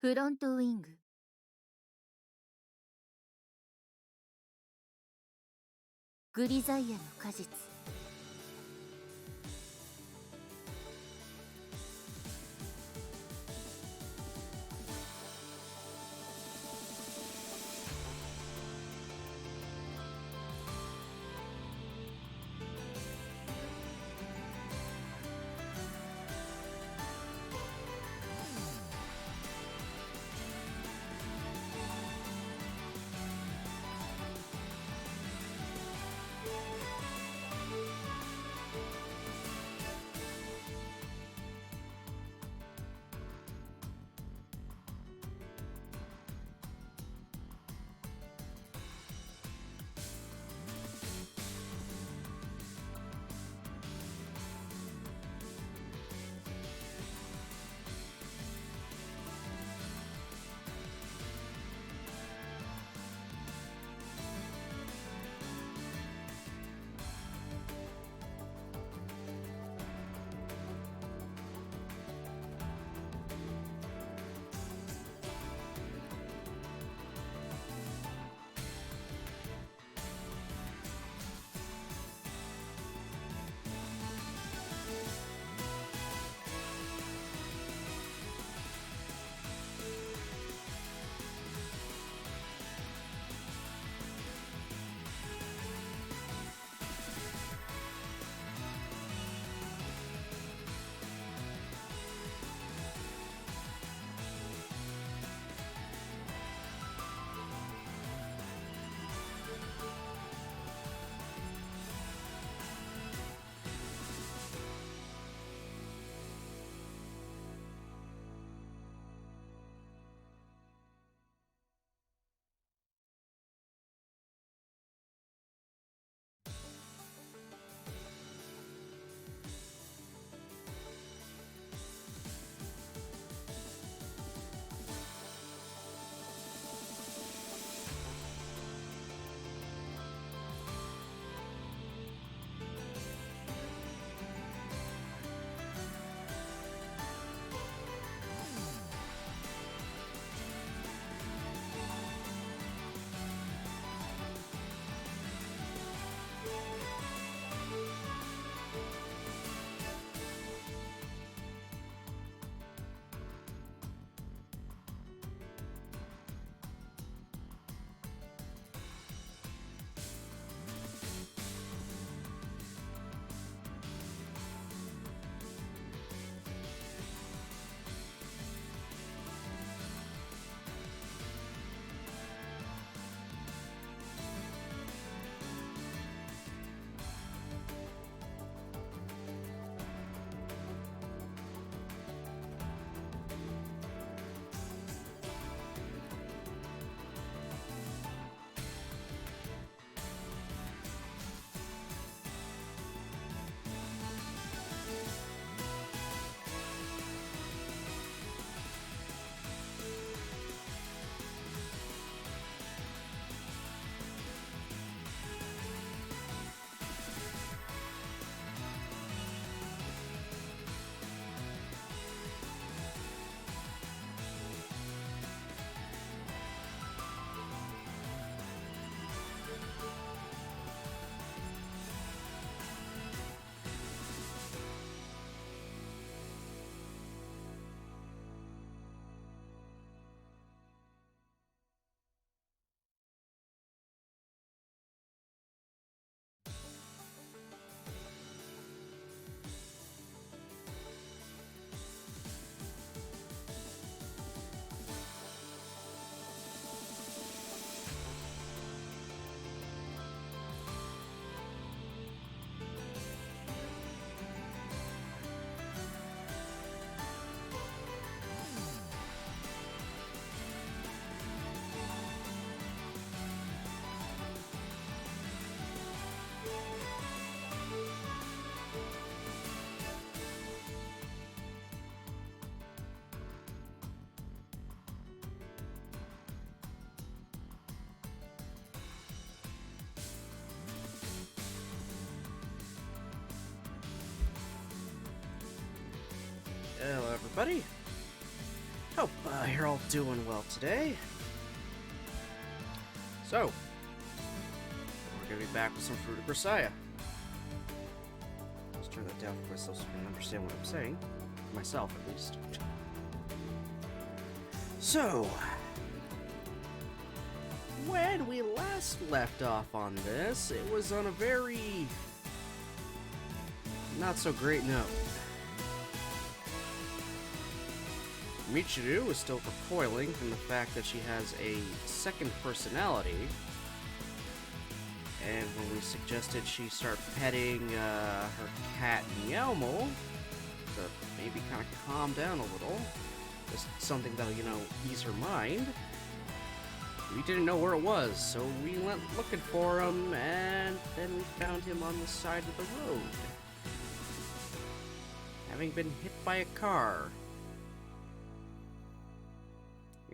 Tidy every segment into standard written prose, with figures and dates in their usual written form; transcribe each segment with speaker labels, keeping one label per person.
Speaker 1: フロントウィング。グリザイアの果実。
Speaker 2: Hello everybody, Hope you're all doing well today. So, we're gonna be back with some Fruit of Grisaia. Let's turn that down for myself so I can understand what I'm saying. Myself, at least. So, when we last left off on this, it was on a very not so great note. Michiru is still recoiling from the fact that she has a second personality, and when we suggested she start petting her cat Meowmo to maybe kind of calm down a little, just something that'll, you know, ease her mind, we didn't know where it was, so we went looking for him, and then we found him on the side of the road, having been hit by a car.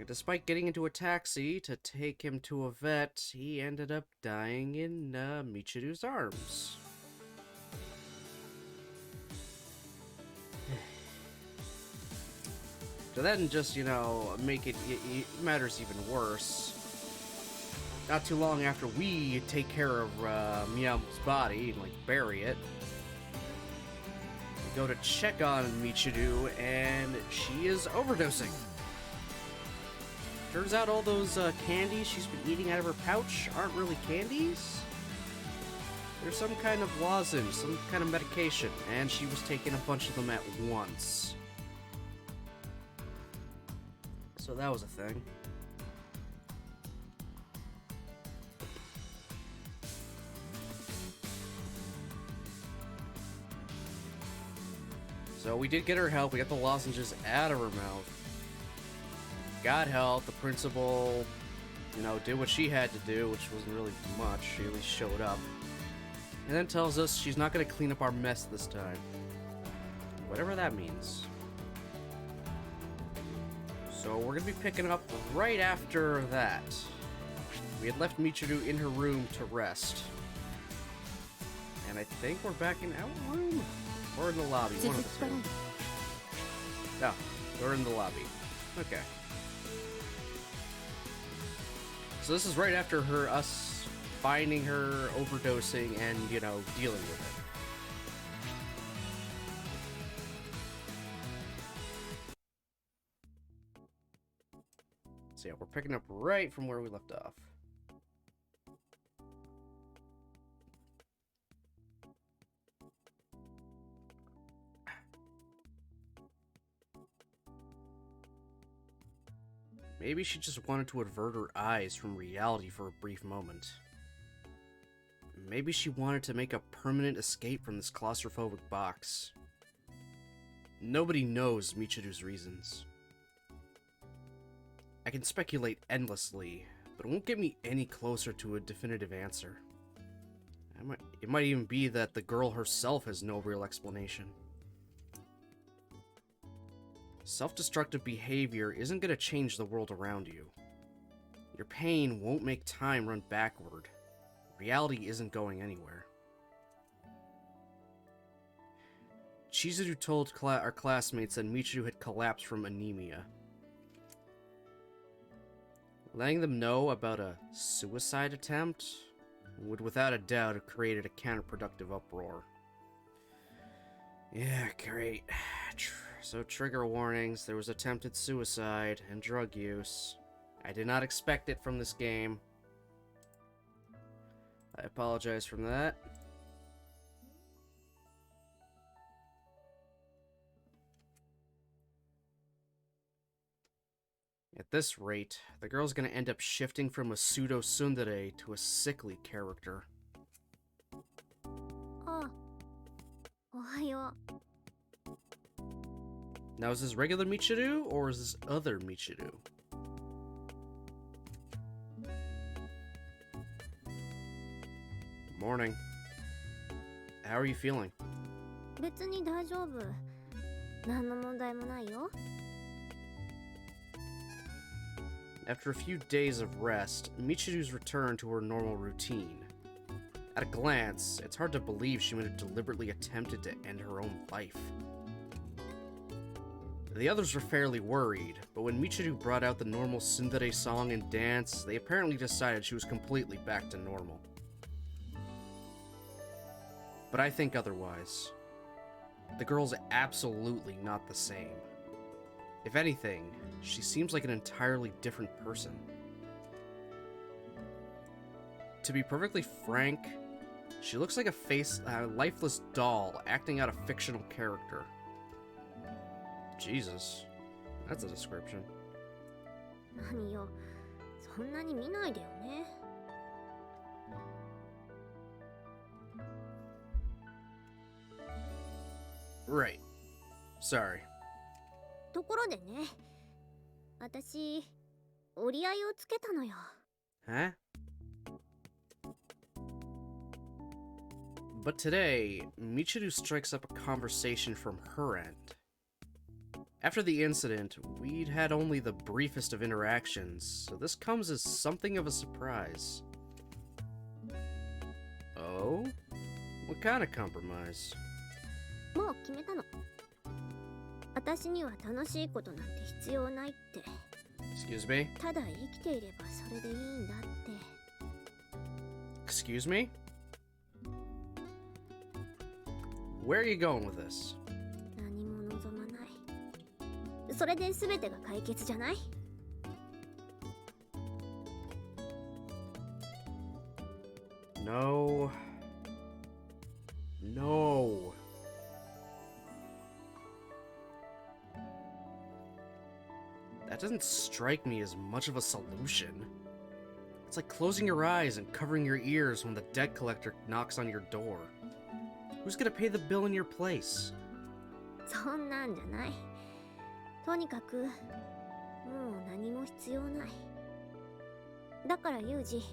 Speaker 2: Despite getting into a taxi to take him to a vet, he ended up dying in Michiru's arms. To then just, you know, make it matters even worse, not too long after we take care of Meow's body and, like, bury it, we go to check on Michiru, and she is overdosing. Turns out all those candies she's been eating out of her pouch aren't really candies. They're some kind of lozenge, some kind of medication, and she was taking a bunch of them at once. So that was a thing. So we did get her help. We got the lozenges out of her mouth. Got help. The principal, you know, did what she had to do, which wasn't really much. She at least showed up. And then tells us she's not going to clean up our mess this time. Whatever that means. So we're going to be picking up right after that. We had left Michiru in her room to rest. And I think we're back in our room? Or in the lobby, one of the two. No, we're in the lobby. Okay. So this is right after us finding her, overdosing, and, you know, dealing with it. So yeah, we're picking up right from where we left off. Maybe she just wanted to avert her eyes from reality for a brief moment. Maybe she wanted to make a permanent escape from this claustrophobic box. Nobody knows Michiru's reasons. I can speculate endlessly, but it won't get me any closer to a definitive answer. It might even be that the girl herself has no real explanation. Self-destructive behavior isn't going to change the world around you. Your pain won't make time run backward. Reality isn't going anywhere. Chizuru told our classmates that Michiru had collapsed from anemia. Letting them know about a suicide attempt would without a doubt have created a counterproductive uproar. Yeah, great. So trigger warnings, there was attempted suicide and drug use. I did not expect it from this game. I apologize for that. At this rate, the girl's gonna end up shifting from a pseudo-tsundere to a sickly character. Now, is this regular Michiru, or is this other Michiru? Morning. How are you feeling?
Speaker 3: 別に大丈夫。何の問題もないよ。
Speaker 2: After a few days of rest, Michiru's returned to her normal routine. At a glance, it's hard to believe she would have deliberately attempted to end her own life. The others were fairly worried, but when Michiru brought out the normal tsundere song and dance, they apparently decided she was completely back to normal. But I think otherwise. The girl's absolutely not the same. If anything, she seems like an entirely different person. To be perfectly frank, she looks like a lifeless doll acting out a fictional character. Jesus, that's a description.
Speaker 3: 何よ、そんなに見ないでよね。
Speaker 2: Right. Sorry.
Speaker 3: ところでね、私、折り合いをつけたのよ。
Speaker 2: Huh? But today, Michiru strikes up a conversation from her end. After the incident, we'd had only the briefest of interactions, so this comes as something of a surprise. Oh? What kind of compromise?
Speaker 3: もう決めたの。私には楽しいことなんて必要ないって。
Speaker 2: Excuse me?
Speaker 3: ただ生きていればそれでいいんだって。
Speaker 2: Excuse me? Where are you going with this?
Speaker 3: 何も望まない。それで全てが解決じゃない？
Speaker 2: No. No. That doesn't strike me as much of a solution. It's like closing your eyes and covering your ears when the debt collector knocks on your door. Who's gonna pay the bill in your place?
Speaker 3: そんなんじゃない。とにかく、もう何も必要ない。だからユージ、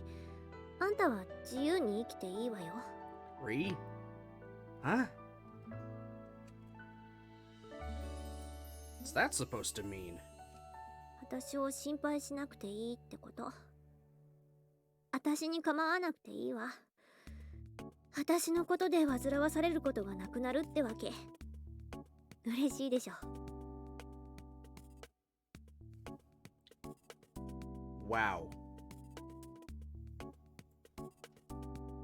Speaker 3: あんたは自由に生きていいわよ。
Speaker 2: Free? Huh? What's that supposed to mean?
Speaker 3: 私を心配しなくていいってこと。私に構わなくていいわ。私のことで煩わされることがなくなるってわけ。嬉しいでしょ。
Speaker 2: Wow.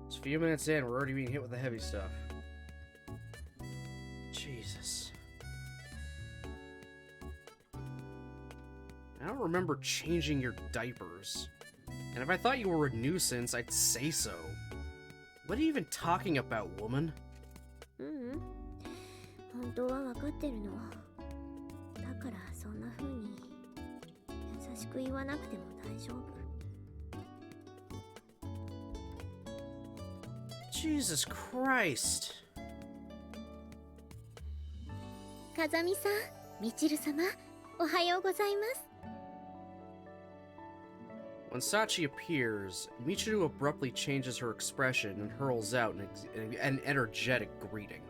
Speaker 2: It's a few minutes in, we're already being hit with the heavy stuff. Jesus. I don't remember changing your diapers. And if I thought you were a nuisance, I'd say so. What are you even talking about, woman?
Speaker 3: 本当は分かってるの。だからそんな風に優しく言わなくても大丈夫。
Speaker 2: Jesus Christ.
Speaker 3: 風見さん、みちる様、おはようございます。
Speaker 2: When Sachi appears, Michiru abruptly changes her expression and hurls out an energetic greeting.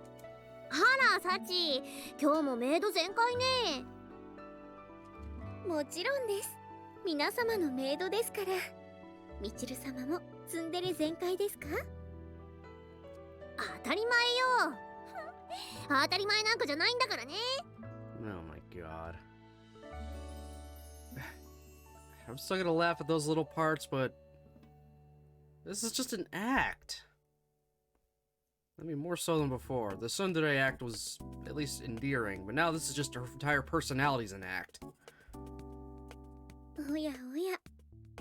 Speaker 3: あら、サチ、今日もメイド全開ね。もちろんです。皆様のメイドですから。みちる様もツンデレ全開ですか？当たり前よ。当たり前なんかじゃないんだからね。
Speaker 2: Oh my god. I'm still gonna laugh at those little parts, but this is just an act. I mean, more so than before. The tsundere act was at least endearing, but now this is just her entire personality's an act.
Speaker 3: おやおや、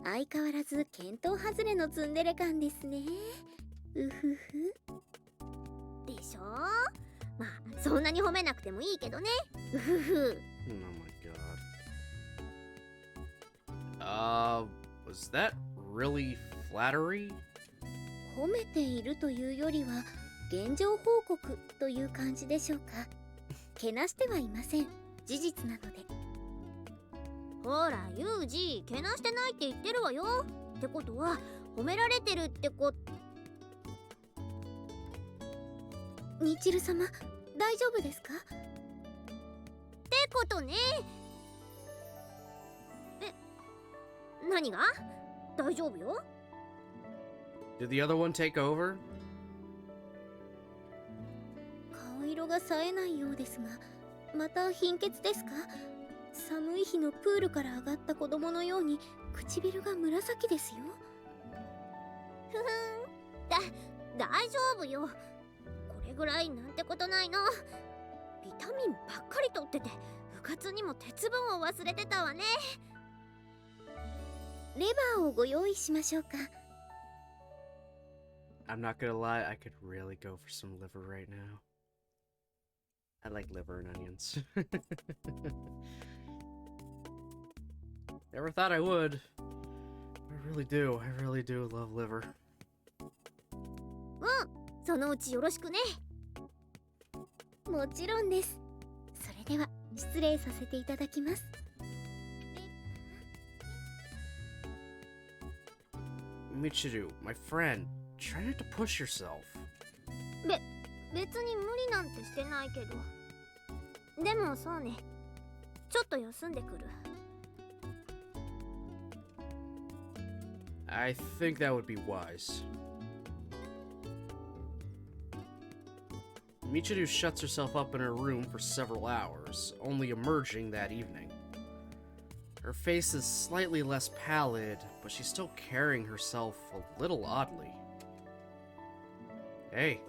Speaker 3: 相変わらず見当外れのツンデレ感ですね。うふふ。でしょ？まあ、そんなに褒めなくてもいいけどね。うふふ。
Speaker 2: Oh my god. Was that really flattery?
Speaker 3: 褒めているというよりは現状報告という感じでしょうか。けなしてはいません。事実なので。ほら、ユージ、けなしてないって言ってるわよ。ってことは褒められてるってこと。みちる様、大丈夫ですか？ってことね。何が？大丈夫よ。
Speaker 2: Did the other one take over?
Speaker 3: 顔色が冴えないようですが、また貧血ですか？寒い日のプールから上がった子供のように唇が紫ですよ。ふふん、大丈夫よ。これぐらいなんてことないの。ビタミンばっかりとってて部活にも鉄分を忘れてたわね。レバーをご用意しましょうか。
Speaker 2: I'm not gonna lie, I could really go for some liver right now. I like liver and onions. Never thought I would. I really do. I really do love liver.
Speaker 3: そのうちよろしくね。もちろんです。それでは失礼させていただきます。
Speaker 2: Michiru, my friend, try not to push yourself.
Speaker 3: 別に無理なんてしてないけど。でもそうね。ちょっと休んでくる。
Speaker 2: I think that would be wise. Michiru shuts herself up in her room for several hours, only emerging that evening. Her face is slightly less pallid, but she's still carrying herself a little oddly. Hey,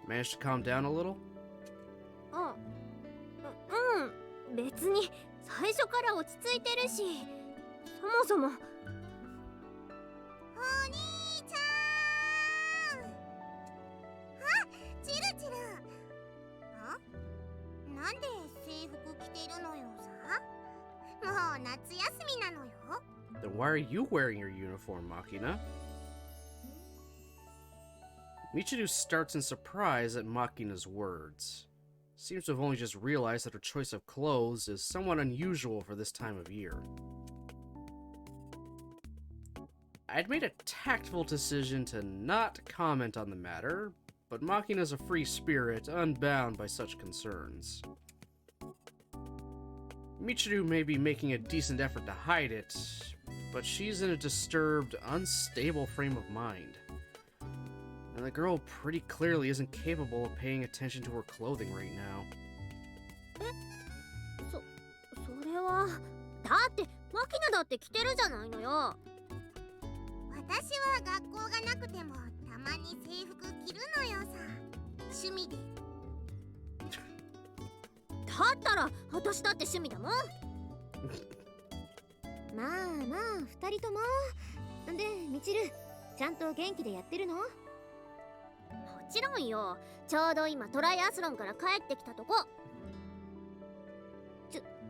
Speaker 2: managed to calm down a little?
Speaker 3: 別に最初から落ち着いてるし、そもそも。お兄ちゃん。あ、チルチル。なんで制服着てるのよさ。もう夏休みなのよ。
Speaker 2: Then why are you wearing your uniform, Makina? Michiru starts in surprise at Makina's words. Seems to have only just realized that her choice of clothes is somewhat unusual for this time of year. I'd made a tactful decision to not comment on the matter, but Makina's a free spirit, unbound by such concerns. Michiru may be making a decent effort to hide it, but she's in a disturbed, unstable frame of mind. And the girl pretty clearly isn't capable of paying attention to her clothing right now.
Speaker 3: それはだってマキナだって着てるじゃないのよ。私は学校がなくてもたまに制服着るのよさ。趣味で。だったら私だって趣味だもん。まあ二人とも。でみちる、ちゃんと元気でやってるの？もちろんよ。ちょうど今トライアスロンから帰ってきたとこ。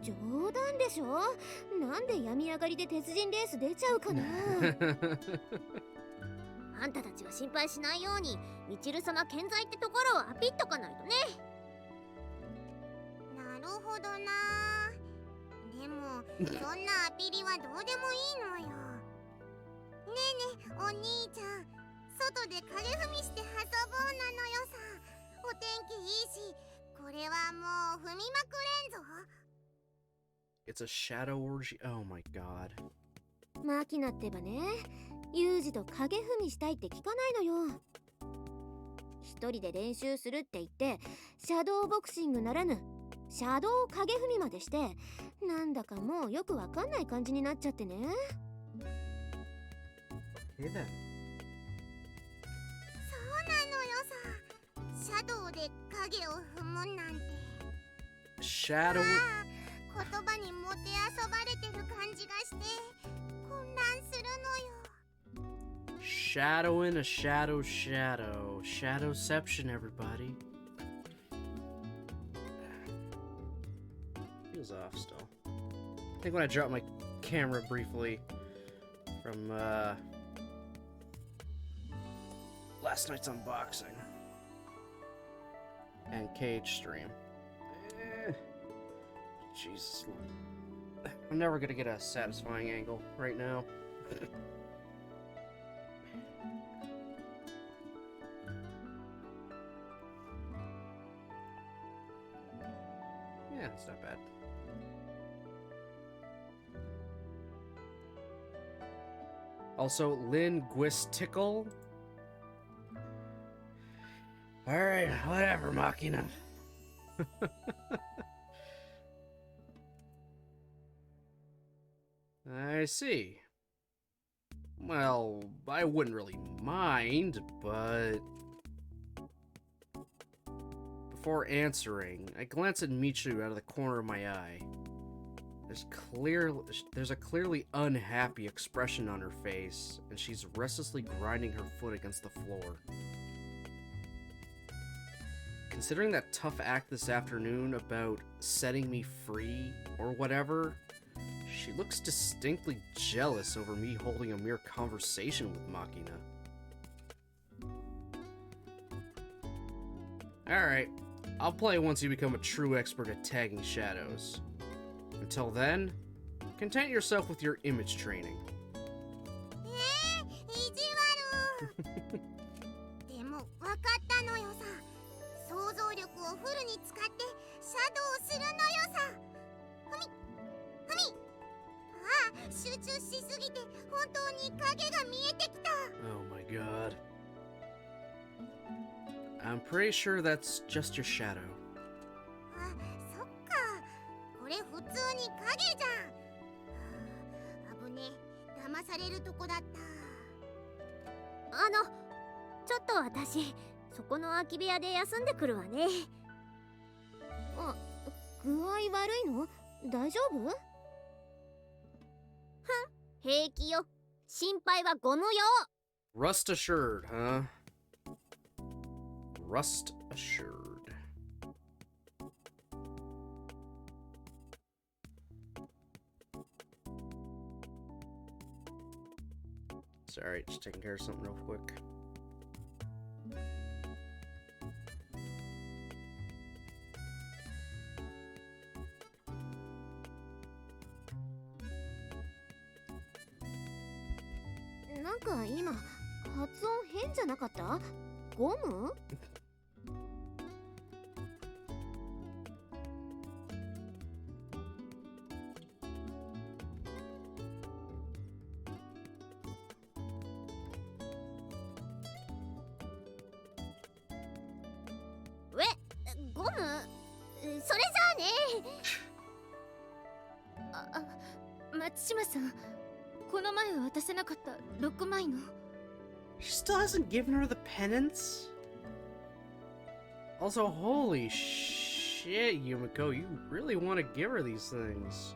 Speaker 3: 冗談でしょ。なんで病み上がりで鉄人レース出ちゃうかな。あんたたちは心配しないようにみちる様健在ってところをアピっとかないとね。なるほどな。でもそんなアピリはどうでもいいのよ。ねえねえお兄ちゃん、外で影踏みして遊ぼうなのよさ。お天気いいし、これはもう踏みまくれんぞ。
Speaker 2: It's a shadow orgy. Oh my god.
Speaker 3: マキナってばね、ユージと影踏みしたいって聞かないのよ。一人で練習するって言ってシャドーボクシングならぬシャドー影踏みまでして、なんだかもうよくわかんない感じになっちゃってね。
Speaker 2: Hey then.
Speaker 3: そうなのよさ。シャドウで影を踏むなんて。
Speaker 2: Shadow.
Speaker 3: 言葉にもてあそばれてる感じがして混乱するのよ。
Speaker 2: Shadow in a shadow shadow. Shadowception, everybody. Feels off still. I think when I dropped my camera briefly from last night's unboxing and Cage stream. Jesus. I'm never gonna get a satisfying angle right now. Yeah, it's not bad. Also, linguistical. Alright, whatever, Machina. I see. Well, I wouldn't really mind, but... Before answering, I glance at Michiru out of the corner of my eye. There's a clearly unhappy expression on her face, and she's restlessly grinding her foot against the floor. Considering that tough act this afternoon about setting me free, or whatever, she looks distinctly jealous over me holding a mere conversation with Machina. Alright, I'll play once you become a true expert at tagging shadows. Until then, content yourself with your image training.
Speaker 3: 意地悪でも分かったのよさ。想像力をフルに使ってシャドウするのよさ。ふみああ、集中しすぎて本当に影が見えてきた。
Speaker 2: Oh my god. I'm pretty sure that's just your shadow.
Speaker 3: あ、そっか。これ普通に影じゃん。危ねえ、騙されるとこだった。ちょっと私、そこの空き部屋で休んでくるわね。あ、具合悪いの？大丈夫？ふん、平気よ。心配はゴムよ。
Speaker 2: Rust assured, huh? Rust assured. Sorry, just taking care of something real quick.
Speaker 3: なんか今発音変じゃなかった？ゴム？ゴム？それじゃあね。松島さん、この前渡せなかった6枚の。
Speaker 2: She still hasn't given her the penance? Also, holy shit, Yumiko, you really want to give her these things.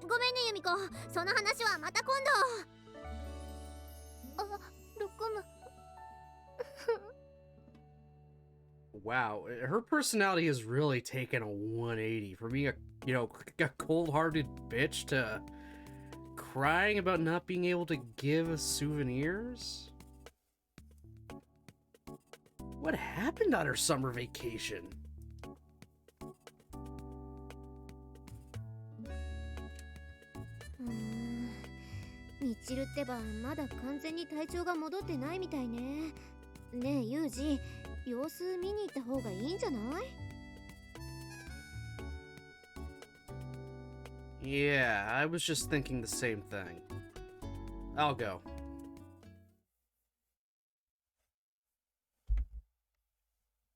Speaker 3: ごめんね、ユミコ。その話はまた今度。あ、6枚。
Speaker 2: Wow, her personality has really taken a 180 from being a cold-hearted bitch to crying about not being able to give souvenirs. What happened on her summer vacation?
Speaker 3: Michiru ってばまだ完全に体調が戻ってないみたいね。ねえ、ユージ、様子見に行った方がいいんじゃない？
Speaker 2: Yeah, I was just thinking the same thing. I'll go.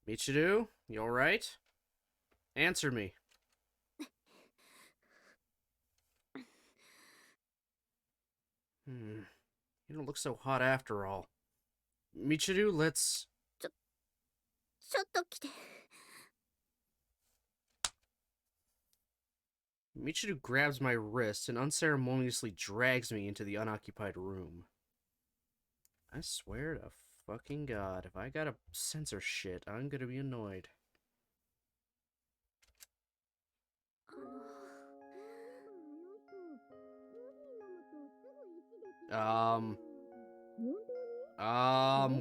Speaker 2: Michiru, you alright? Answer me. You don't look so hot after all. Michiru, let's...
Speaker 3: ちょっと来て。
Speaker 2: Michiru grabs my wrist and unceremoniously drags me into the unoccupied room. I swear to fucking God, if I gotta censor shit, I'm gonna be annoyed.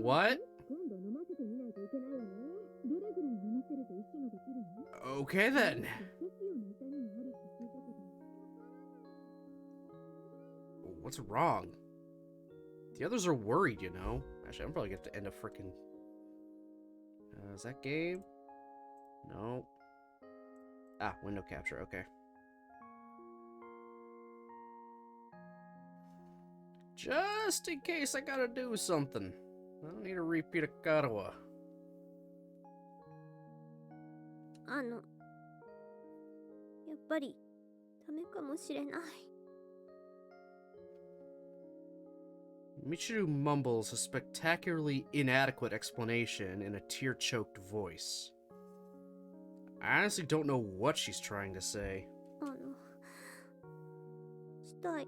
Speaker 2: What? Okay then. What's wrong? The others are worried, you know. Actually, I'm probably gonna have to end a frickin'... is that game? No. Ah, window capture, okay. Just in case I gotta do something. I don't need a repeat of Karawa.
Speaker 3: やっぱりダメかもしれない。
Speaker 2: Michiru mumbles a spectacularly inadequate explanation in a tear-choked voice. I honestly don't know what she's trying to say.
Speaker 3: したい。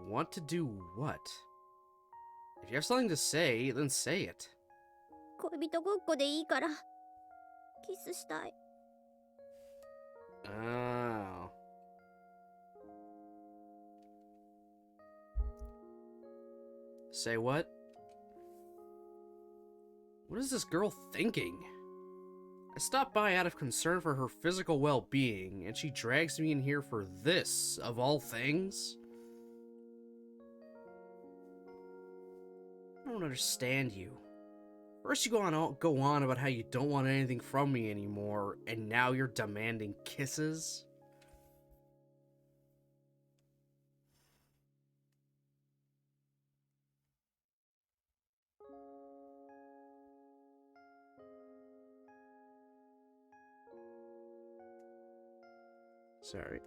Speaker 2: Want to do what? If you have something to say, then say it.
Speaker 3: 恋人ごっこでいいからキスしたい。
Speaker 2: Oh. Say what? What is this girl thinking? I stopped by out of concern for her physical well-being, and she drags me in here for this, of all things? I don't understand you. First you go on about how you don't want anything from me anymore, and now you're demanding kisses? Sorry.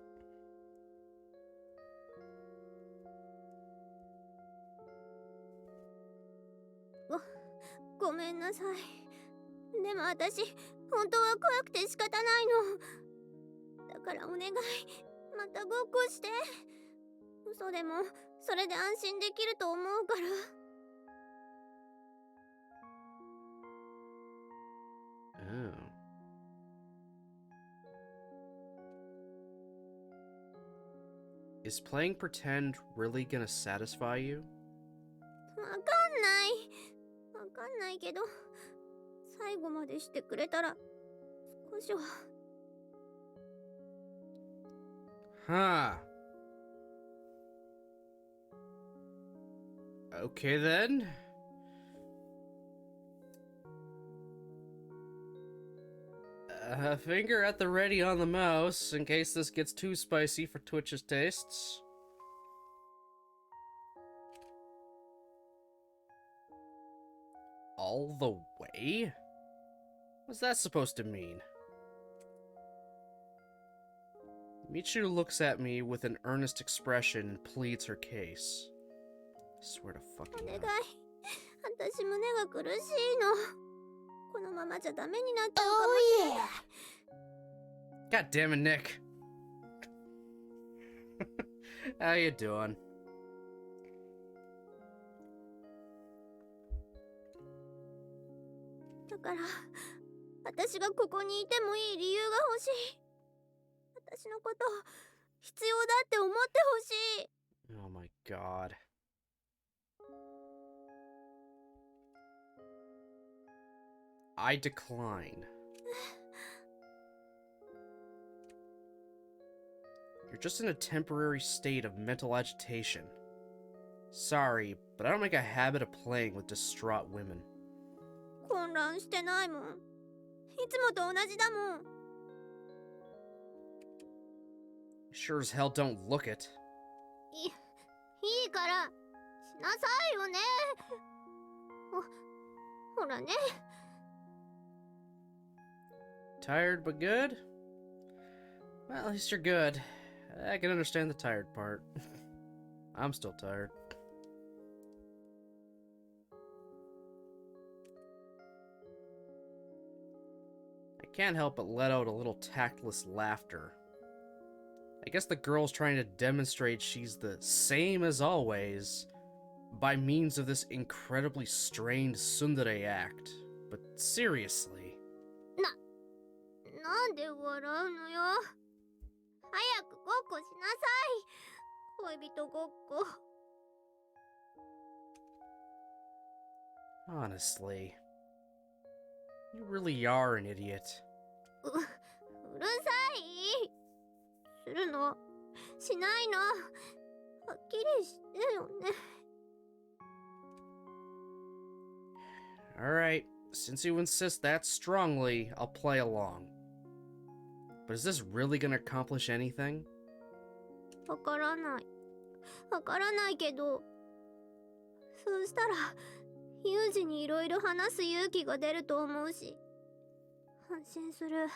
Speaker 3: ごめんなさい。でも私本当は怖くて仕方ないの。だからお願い、またごっこして。嘘でもそれで安心できると思うから。
Speaker 2: Oh. Is playing pretend really gonna satisfy you?
Speaker 3: わかんないけど、最後までしてくれたら少しは。
Speaker 2: Huh. Okay then. Finger at the ready on the mouse in case this gets too spicy for Twitch's tastes. All the way? What's that supposed to mean? Michiru looks at me with an earnest expression and pleads her case. I swear to
Speaker 3: お
Speaker 2: fucking
Speaker 3: 願い、
Speaker 2: God.
Speaker 3: 私胸が苦しいの。このままじゃダメになっちゃうかもしれない。
Speaker 2: God damn it, Nick. How you doing?
Speaker 3: だから私がここにいてもいい理由が欲しい。私のこと必要だって思ってほしい。
Speaker 2: Oh my God. I decline. You're just in a temporary state of mental agitation. Sorry, but I don't make a habit of playing with distraught women.
Speaker 3: 混乱してないもん。いつもと同じだもん。
Speaker 2: Sure as hell don't look it.
Speaker 3: いいからしなさいよね。ほらね。
Speaker 2: Tired but good? Well, at least you're good. I can understand the tired part. I'm still tired. I can't help but let out a little tactless laughter. I guess the girl's trying to demonstrate she's the same as always by means of this incredibly strained tsundere act. But seriously.
Speaker 3: なんで笑うのよ。早くごっこしなさい。恋人ごっこ。
Speaker 2: Honestly. You really are an idiot.
Speaker 3: うるさい。するのしないの。はっきりしてよね。
Speaker 2: Alright, since you insist that strongly, I'll play along. But is this really gonna accomplish anything?
Speaker 3: わからない。わからないけど、そうしたらユージにいろいろ話す勇気が出ると思うし、安心する。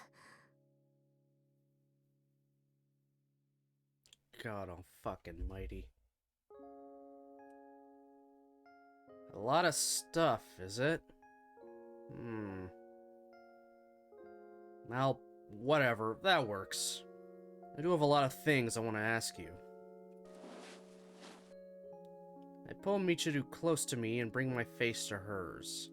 Speaker 2: God almighty. A lot of stuff, is it? Well, whatever. That works. I do have a lot of things I want to ask you. I pull Michiru close to me and bring my face to hers.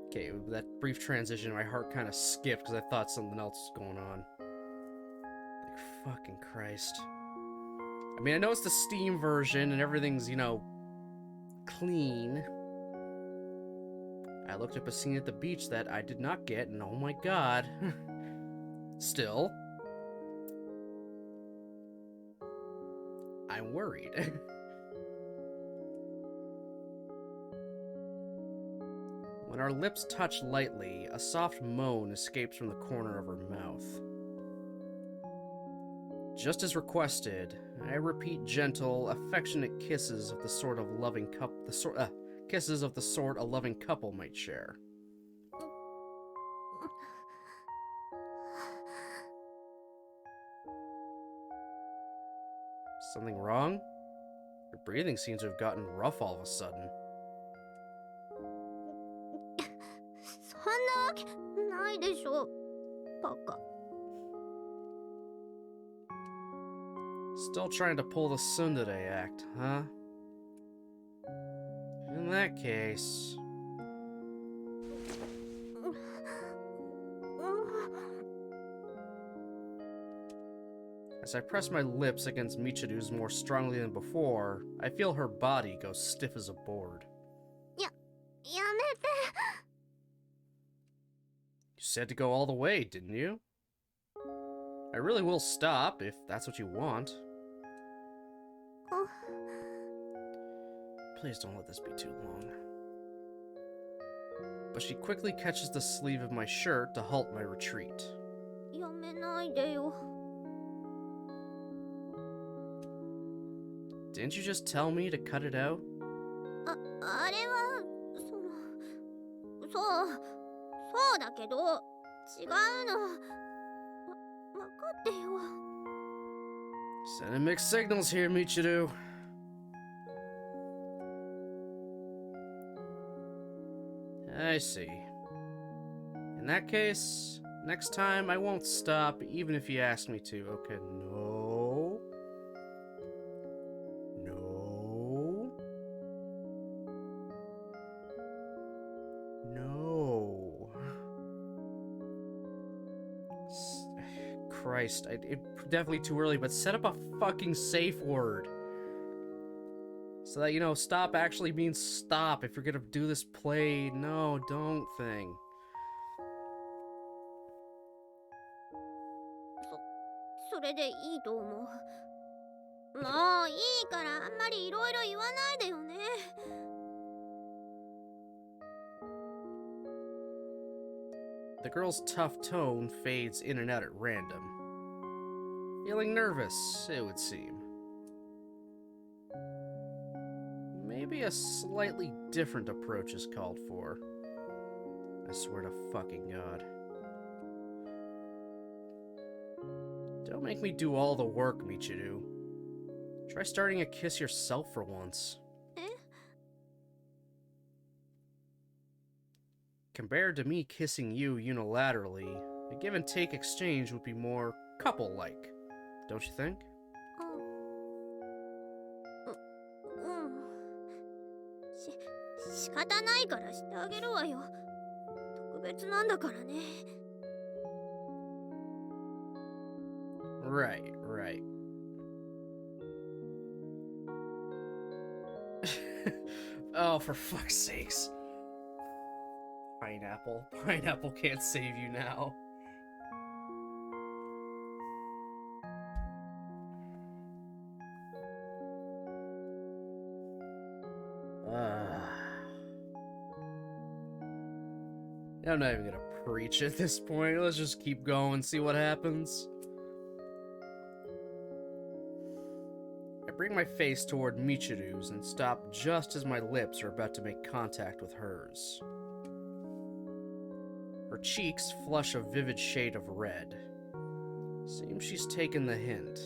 Speaker 2: Okay, with that brief transition, my heart kind of skipped because I thought something else was going on. Like, fucking Christ. I mean, I know it's the Steam version and everything's, you know, clean. I looked up a scene at the beach that I did not get, and oh my god. Still, I'm worried. When our lips touch lightly, a soft moan escapes from the corner of her mouth. Just as requested, I repeat gentle, affectionate kisses of the sort of loving kisses of the sort a loving couple might share. Something wrong? Your breathing seems to have gotten rough all of a sudden.
Speaker 3: そんなわけないでしょ、バカ。
Speaker 2: Still trying to pull the tsundere act, huh? In that case... As I press my lips against Michiru's more strongly than before, I feel her body go stiff as a board.
Speaker 3: やめて。
Speaker 2: You said to go all the way, didn't you? I really will stop, if that's what you want. Please don't let this be too long. But she quickly catches the sleeve of my shirt to halt my retreat.
Speaker 3: やめないでよ。
Speaker 2: Didn't you just tell me to cut it out?
Speaker 3: あれはそうだけど違うの。わかってよ。
Speaker 2: Sending mixed signals here, Michiru. I see. In that case, next time I won't stop, even if you ask me to. Okay, no. No. No. Christ, it's definitely too early, but set up a fucking safe word. So that, you know, stop actually means stop if you're gonna do this play, no, don't thing.
Speaker 3: それでいいと思う。もういいからあんまりいろいろ言わないでよね。
Speaker 2: The girl's tough tone fades in and out at random. Feeling nervous, it would seem. Maybe a slightly different approach is called for. I swear to fucking God. Don't make me do all the work, Michiru. Try starting a kiss yourself for once. Compared to me kissing you unilaterally, a give and take exchange would be more couple-like, don't you think?
Speaker 3: 仕方ないからしてあげるわよ。特別なんだからね。
Speaker 2: Right. Oh, for fuck's sakes. Pineapple can't save you now. I'm not even gonna preach at this point. Let's just keep going, see what happens. I bring my face toward Michiru's and stop just as my lips are about to make contact with hers. Her cheeks flush a vivid shade of red. Seems she's taken the hint.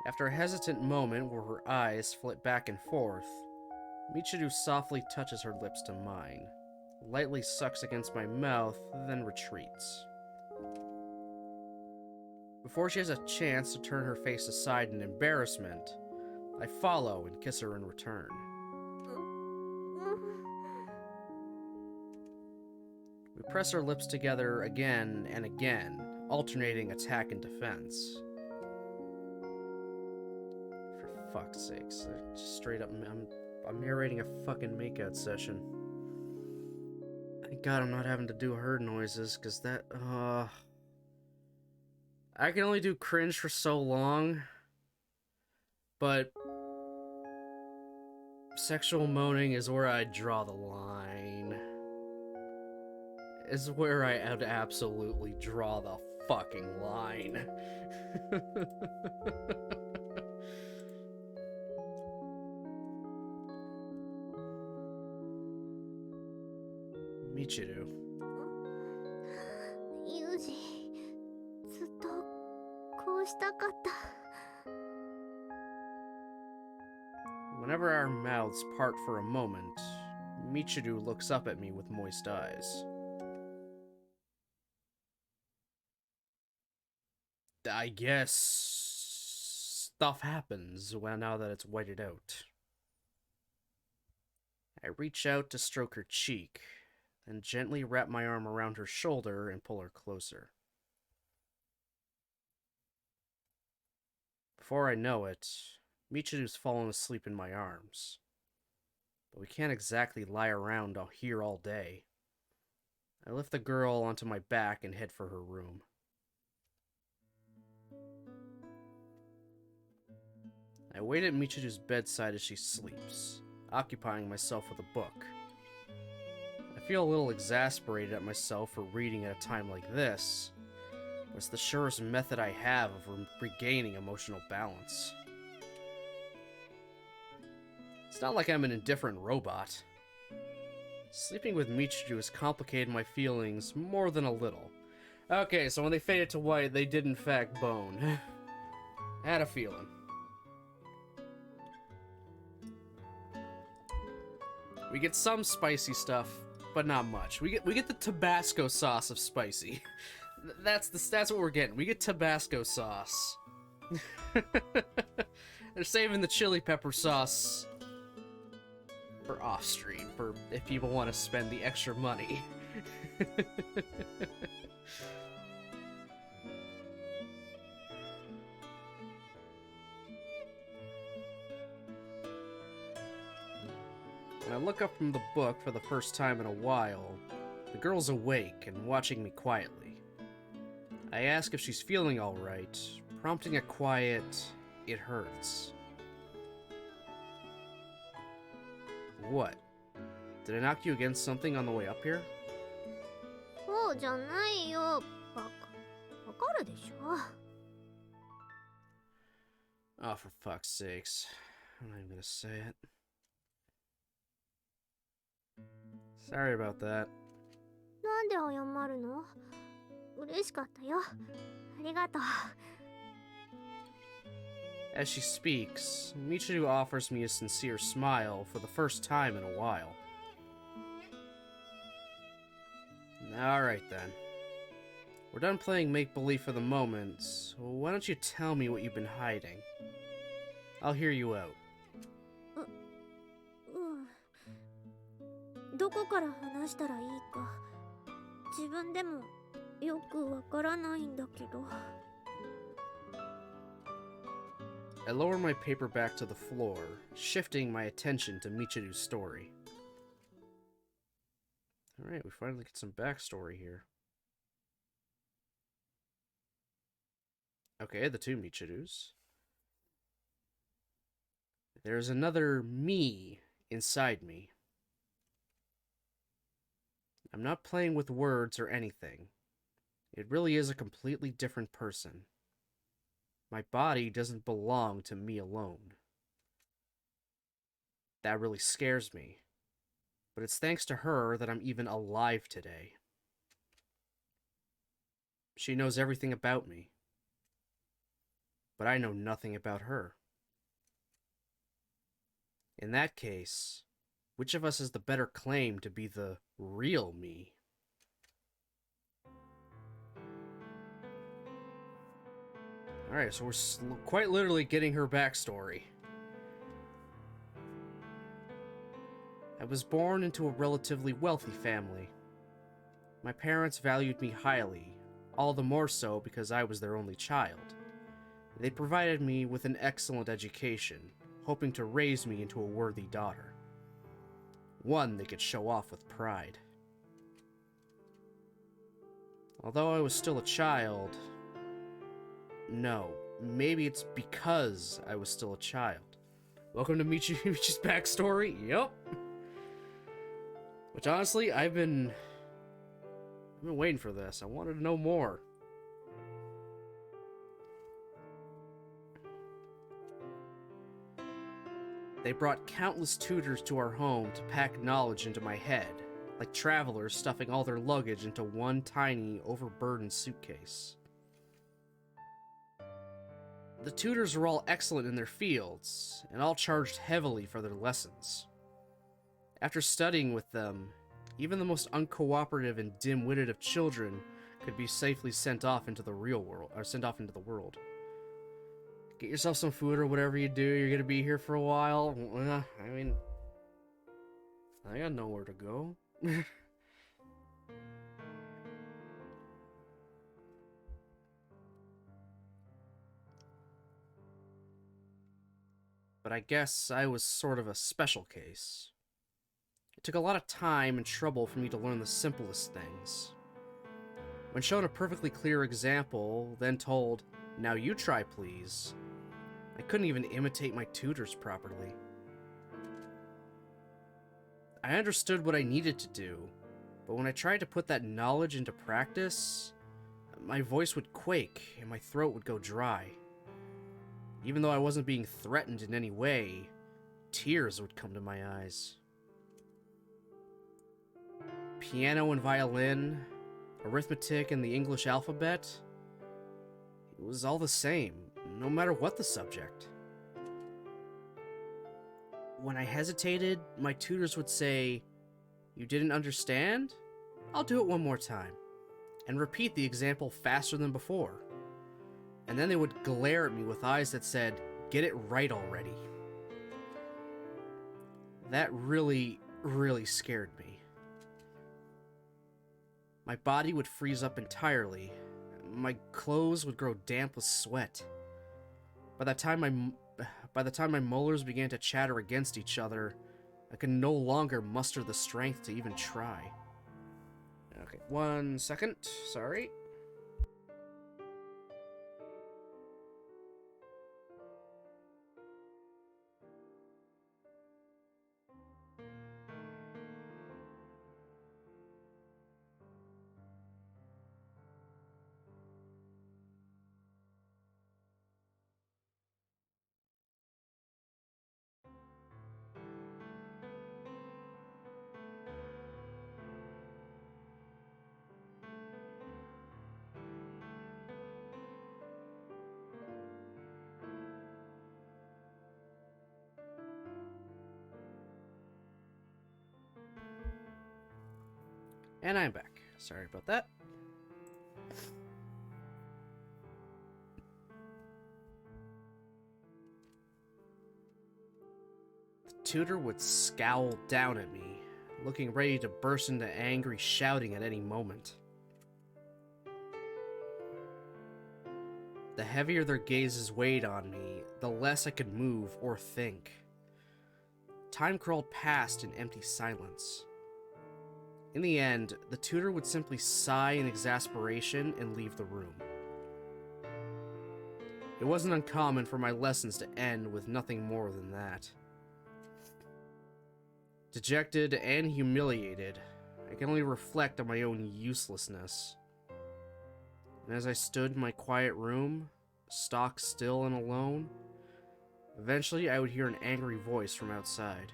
Speaker 2: After a hesitant moment where her eyes flit back and forth, Michiru softly touches her lips to mine, lightly sucks against my mouth, then retreats. Before she has a chance to turn her face aside in embarrassment, I follow and kiss her in return. We press our lips together again and again, alternating attack and defense. For fuck's sakes, just straight up, I'm narrating a fucking makeout session. Thank God I'm not having to do her noises, because that, I can only do cringe for so long, but sexual moaning is where I draw the line. Is where I would absolutely draw the fucking line. Michiru.
Speaker 3: ユージ、ずっとこうしたかった。
Speaker 2: Whenever our mouths part for a moment, Michiru looks up at me with moist eyes. I guess stuff happens now that it's whited out. I reach out to stroke her cheek, then gently wrap my arm around her shoulder and pull her closer. Before I know it, Michiru's fallen asleep in my arms. But we can't exactly lie around here all day. I lift the girl onto my back and head for her room. I wait at Michiru's bedside as she sleeps, occupying myself with a book. I feel a little exasperated at myself for reading at a time like this, but it's the surest method I have of regaining emotional balance. It's not like I'm an indifferent robot. Sleeping with Michiru has complicated my feelings more than a little. Okay, so when they faded to white, they did in fact bone. I had a feeling. We get some spicy stuff, but not much. We get the Tabasco sauce of spicy. That's what we're getting. We get Tabasco sauce. They're saving the chili pepper sauce for off-stream, for if people want to spend the extra money. When I look up from the book for the first time in a while, the girl's awake and watching me quietly. I ask if she's feeling alright, prompting a quiet, "It hurts." What? Did I knock you against something on the way up here?
Speaker 3: そうじゃないよ、バカ。わかるでしょ。
Speaker 2: Oh, for fuck's sakes. I'm not even gonna say it. Sorry about that.
Speaker 3: なんで謝るの？嬉しかったよ。ありがとう。
Speaker 2: As she speaks, Michiru offers me a sincere smile for the first time in a while. Alright then. We're done playing make-believe for the moment, so why don't you tell me what you've been hiding? I'll hear you out.
Speaker 3: どこから話したらいいか自分でもよくわからないんだけど。
Speaker 2: I lower my paperback to the floor, shifting my attention to Michiru's story. Alright, we finally get some backstory here. Okay, the two Michirus. There's another me inside me. I'm not playing with words or anything. It really is a completely different person. My body doesn't belong to me alone. That really scares me. But it's thanks to her that I'm even alive today. She knows everything about me. But I know nothing about her. In that case, which of us has the better claim to be the real me? Alright, so we're quite literally getting her backstory. I was born into a relatively wealthy family. My parents valued me highly, all the more so because I was their only child. They provided me with an excellent education, hoping to raise me into a worthy daughter. One they could show off with pride. Although I was still a child... No, maybe it's because I was still a child. Welcome to Michiru's backstory. Yep. Which honestly, I've been waiting for this. I wanted to know more. They brought countless tutors to our home to pack knowledge into my head, like travelers stuffing all their luggage into one tiny, overburdened suitcase. The tutors were all excellent in their fields, and all charged heavily for their lessons. After studying with them, even the most uncooperative and dim-witted of children could be safely sent off into the real world, or sent off into the world. Get yourself some food or whatever you do, you're gonna be here for a while. I mean, I got nowhere to go. But I guess I was sort of a special case. It took a lot of time and trouble for me to learn the simplest things. When shown a perfectly clear example, then told, "Now you try, please," I couldn't even imitate my tutors properly. I understood what I needed to do, but when I tried to put that knowledge into practice, my voice would quake and my throat would go dry. Even though I wasn't being threatened in any way, tears would come to my eyes. Piano and violin, arithmetic and the English alphabet, it was all the same, no matter what the subject. When I hesitated, my tutors would say, "You didn't understand? I'll do it one more time," and repeat the example faster than before. And then they would glare at me with eyes that said, "Get it right already." That really, really scared me. My body would freeze up entirely. My clothes would grow damp with sweat. By the time my molars began to chatter against each other, I could no longer muster the strength to even try. Okay, 1 second. Sorry. And I'm back. Sorry about that. The tutor would scowl down at me, looking ready to burst into angry shouting at any moment. The heavier their gazes weighed on me, the less I could move or think. Time crawled past in empty silence. In the end, the tutor would simply sigh in exasperation and leave the room. It wasn't uncommon for my lessons to end with nothing more than that. Dejected and humiliated, I can only reflect on my own uselessness. And as I stood in my quiet room, stock still and alone, eventually I would hear an angry voice from outside.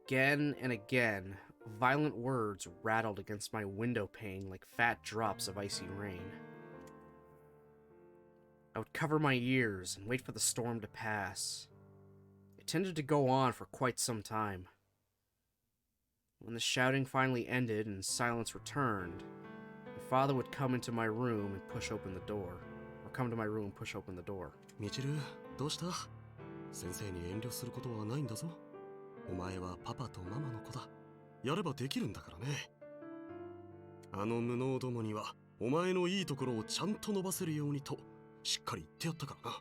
Speaker 2: Again and again, violent words rattled against my window pane like fat drops of icy rain. I would cover my ears and wait for the storm to pass. It tended to go on for quite some time. When the shouting finally ended and silence returned, my father would come into my room and push open the door.
Speaker 4: Michiru, どうした? 先生に遠慮することはないんだぞ。お前はパパとママの子だ。やればできるんだからね。あの無能どもにはお前のいいところをちゃんと伸ばせるようにとしっかり言ってやったからな。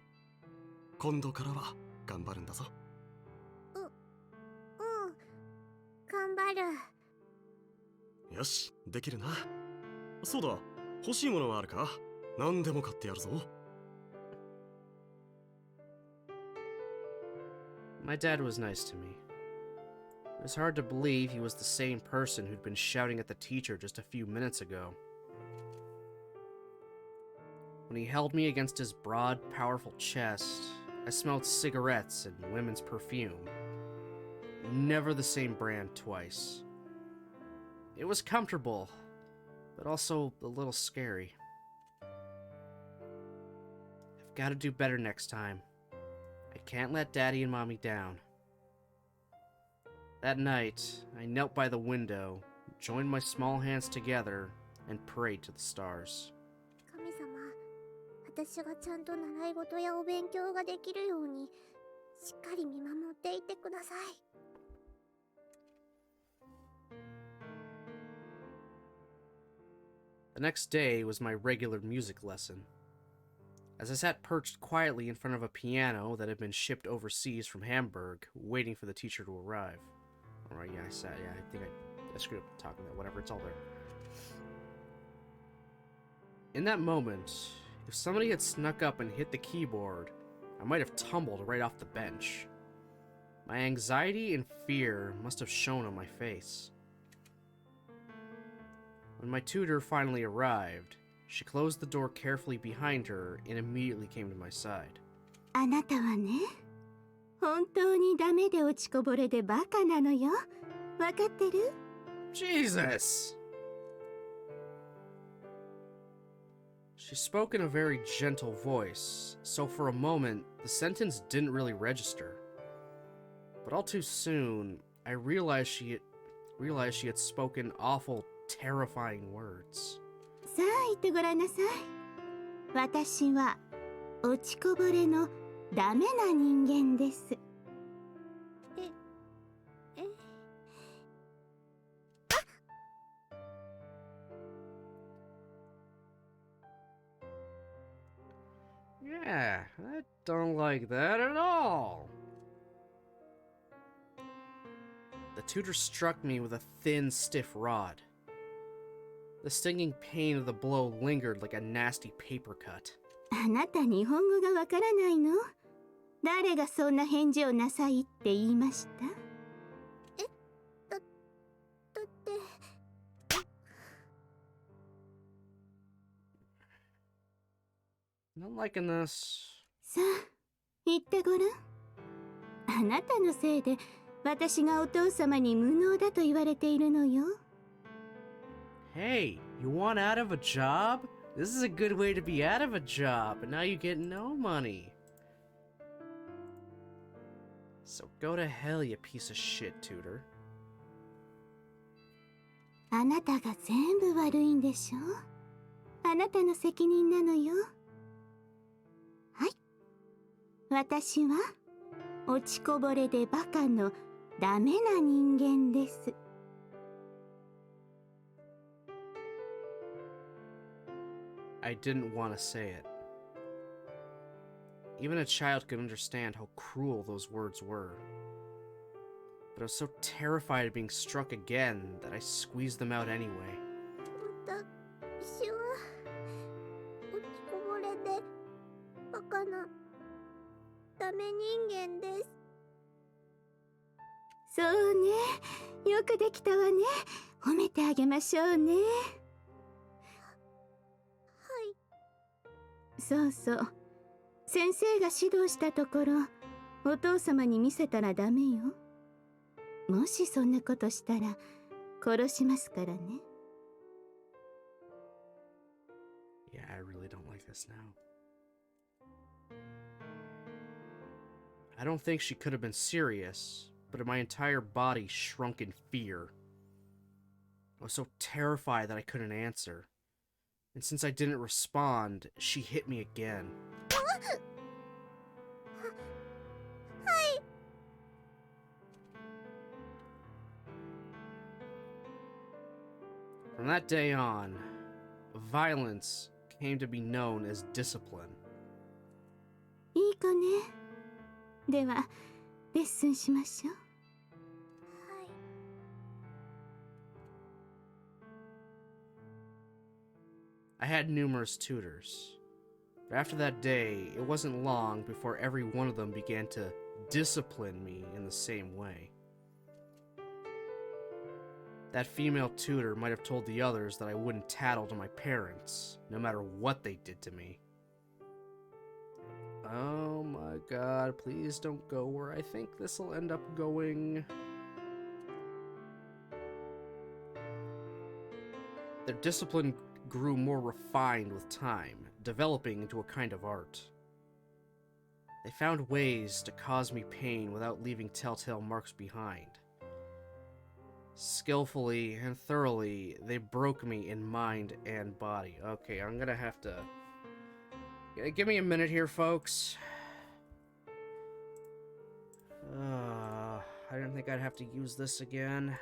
Speaker 4: 今度からは頑張るんだぞ。
Speaker 3: 頑張る。
Speaker 4: よし、できるな。そうだ、欲しいものはあるか？何でも買ってやるぞ。
Speaker 2: My dad was nice to me. It was hard to believe he was the same person who'd been shouting at the teacher just a few minutes ago. When he held me against his broad, powerful chest, I smelled cigarettes and women's perfume. Never the same brand twice. It was comfortable, but also a little scary. I've got to do better next time. I can't let Daddy and Mommy down. That night, I knelt by the window, joined my small hands together, and prayed to the stars.
Speaker 3: 神様、私がちゃんと習い事やお勉強ができるように、しっかり見守っていてください。
Speaker 2: The next day was my regular music lesson. As I sat perched quietly in front of a piano that had been shipped overseas from Hamburg, waiting for the teacher to arrive. Alright, I think I screwed up talking that, whatever, it's all there. In that moment, if somebody had snuck up and hit the keyboard, I might have tumbled right off the bench. My anxiety and fear must have shown on my face. When my tutor finally arrived, she closed the door carefully behind her and immediately came to my side.
Speaker 5: あなたはね、本当にダメで落ちこぼれでバカなのよ。わかってる？
Speaker 2: Jesus! She spoke in a very gentle voice, so for a moment, the sentence didn't really register. But all too soon, I realized she had spoken awful, terrifying words.
Speaker 5: さあ言ってごらんなさい。私は落ちこぼれのダメな人間です。
Speaker 2: Yeah, I don't like that at all. The tutor struck me with a thin, stiff rod. The stinging pain of the blow lingered like a nasty paper cut.
Speaker 5: あなた日本語がわからないの？誰がそんな返事をなさいって言いました？
Speaker 3: だって。
Speaker 2: Not liking this.
Speaker 5: さあ、言ってごらん。あなたのせいで私がお父様に無能だと言われているのよ。
Speaker 2: Hey, you want out of a job? This is a good way to be out of a job, and now you get no money. So go to hell, you piece of shit, tutor.
Speaker 5: あなたが全部悪いんでしょ？あなたの責任なのよ。はい。私は落ちこぼれでバカのダメな人間です。
Speaker 2: I didn't want to say it. Even a child could understand how cruel those words were. but I was so terrified of being struck again that I squeezed them out anyway.
Speaker 3: 私は落ちこぼれでバカなダメ人間です。
Speaker 5: そうね。よくできたわね。褒めてあげましょうね。
Speaker 3: はい。
Speaker 5: そうそう。先生が指導したところ、お父様に見せたらダメよ。もしそんなことしたら、殺しますからね。
Speaker 2: Yeah, I really don't like this now. I don't think she could have been serious, but my entire body shrunk in fear. I was so terrified that I couldn't answer. And since I didn't respond, she hit me again.
Speaker 3: はい。
Speaker 2: From that day on, violence came to be known as discipline.
Speaker 5: いい子ね。では、レッスンしましょう。
Speaker 3: はい。
Speaker 2: I had numerous tutors, but after that day, it wasn't long before every one of them began to discipline me in the same way. That female tutor might have told the others that I wouldn't tattle to my parents, no matter what they did to me. Oh my god, please don't go where I think this will end up going. Their discipline grew more refined with time, developing into a kind of art. They found ways to cause me pain without leaving telltale marks behind. Skillfully and thoroughly, they broke me in mind and body. Okay, I'm gonna have to... Give me a minute here, folks. I didn't think I'd have to use this again.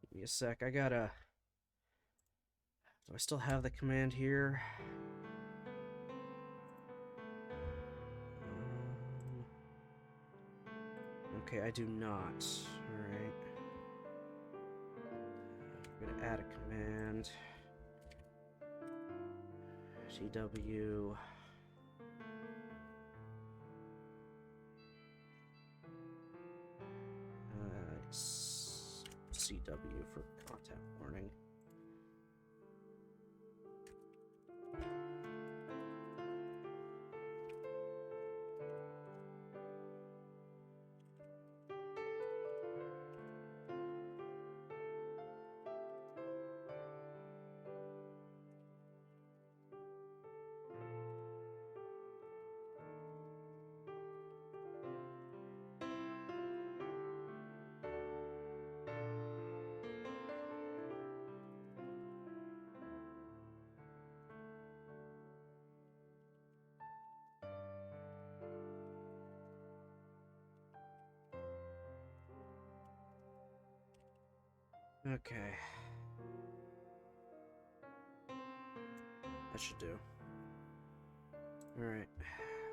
Speaker 2: Give me a sec, I gotta... Do I still have the command here? Okay, I do not. Alright. I'm gonna add a command. GW. CW for contact warning. Okay. That should do. Alright.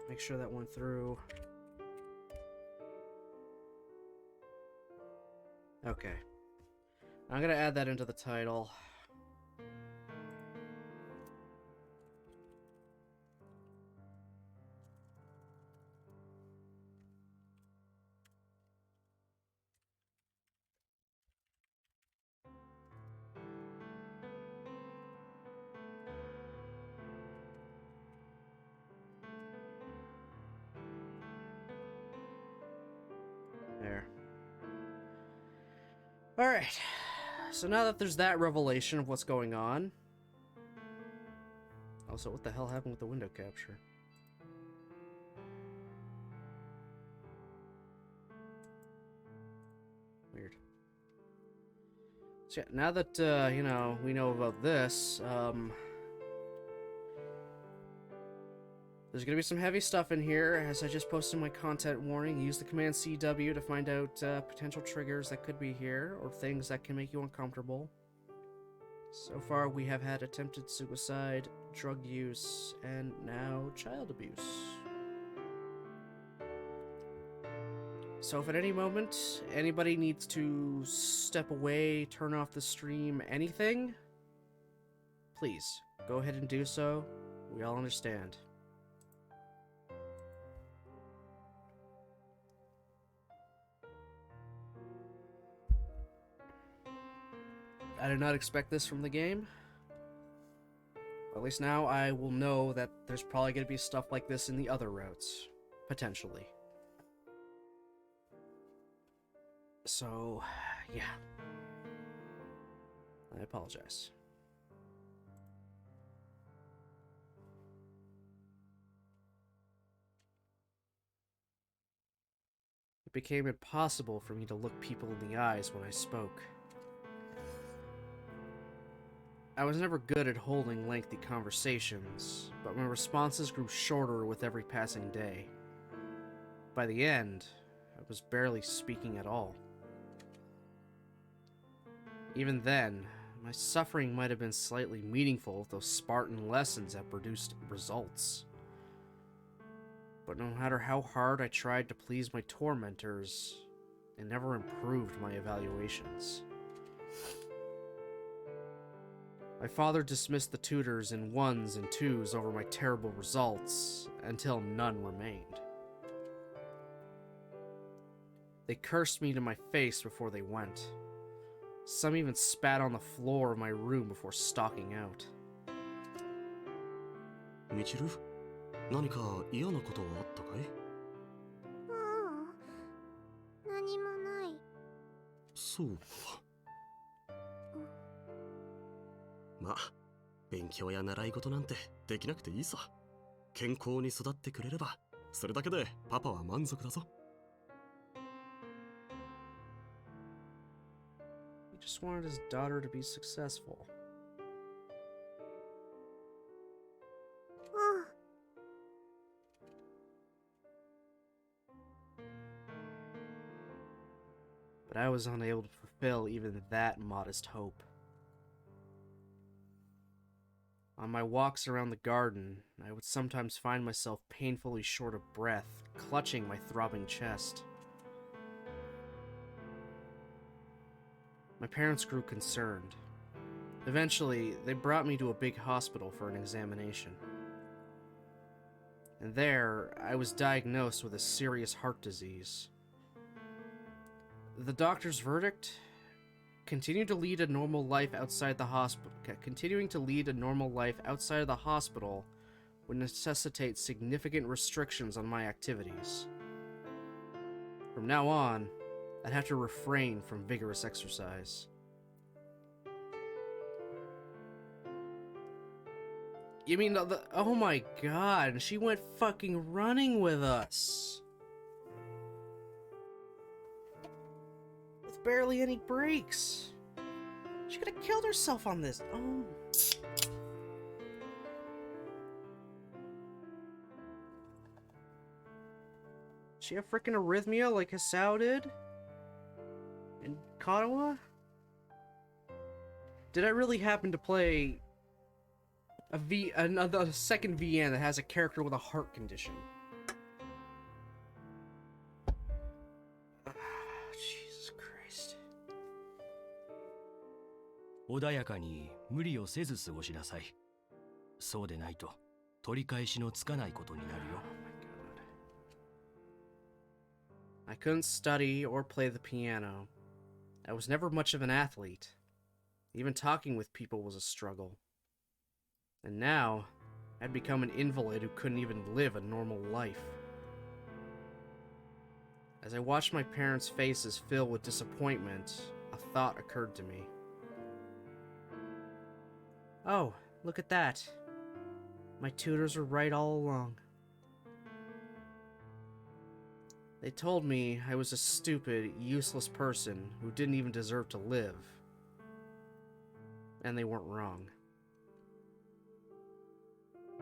Speaker 2: Make sure that went through. Okay. I'm gonna add that into the title. There. Alright. So now that there's that revelation of what's going on... Also, what the hell happened with the window capture? Weird. So yeah, now that, you know, we know about this, There's gonna be some heavy stuff in here, as I just posted my content warning. Use the command CW to find out potential triggers that could be here, or things that can make you uncomfortable. So far, we have had attempted suicide, drug use, and now child abuse. So if at any moment anybody needs to step away, turn off the stream, anything, please go ahead and do so. We all understand. I did not expect this from the game. At least now I will know that there's probably going to be stuff like this in the other routes. Potentially. So, yeah. I apologize. It became impossible for me to look people in the eyes when I spoke. I was never good at holding lengthy conversations, but my responses grew shorter with every passing day. By the end, I was barely speaking at all. Even then, my suffering might have been slightly meaningful if those Spartan lessons had produced results. But no matter how hard I tried to please my tormentors, it never improved my evaluations. My father dismissed the tutors in ones and twos over my terrible results, until none remained. They cursed me to my face before they went. Some even spat on the floor of my room before stalking out.
Speaker 4: Michiru? 何か嫌なことはあったかい？
Speaker 3: 何もない。
Speaker 4: そうか。まあ、勉強や習い事なんてできなくていいさ。健康に育ってくれれば、それだけでパパは満足だぞ。
Speaker 2: He just wanted his daughter to be successful. But I was unable to fulfill even that modest hope. On my walks around the garden, I would sometimes find myself painfully short of breath, clutching my throbbing chest. My parents grew concerned. Eventually, they brought me to a big hospital for an examination. And there, I was diagnosed with a serious heart disease. The doctor's verdict? Continuing to lead a normal life outside the hospital would necessitate significant restrictions on my activities. From now on, I'd have to refrain from vigorous exercise. You mean oh my god, she went fucking running with us. With barely any breaks. She could have killed herself on this. Oh. She have freaking arrhythmia like Hisao did? In Kanawa? Did I really happen to play a second VN that has a character with a heart condition? Jesus Christ.
Speaker 6: 穏やかに無理をせず過ごしなさい。そうでないと取り返しのつかないことになるよ。
Speaker 2: I couldn't study or play the piano. I was never much of an athlete. Even talking with people was a struggle. And now, I'd become an invalid who couldn't even live a normal life. As I watched my parents' faces fill with disappointment, a thought occurred to me. Oh, look at that. My tutors were right all along. They told me I was a stupid, useless person who didn't even deserve to live. And they weren't wrong.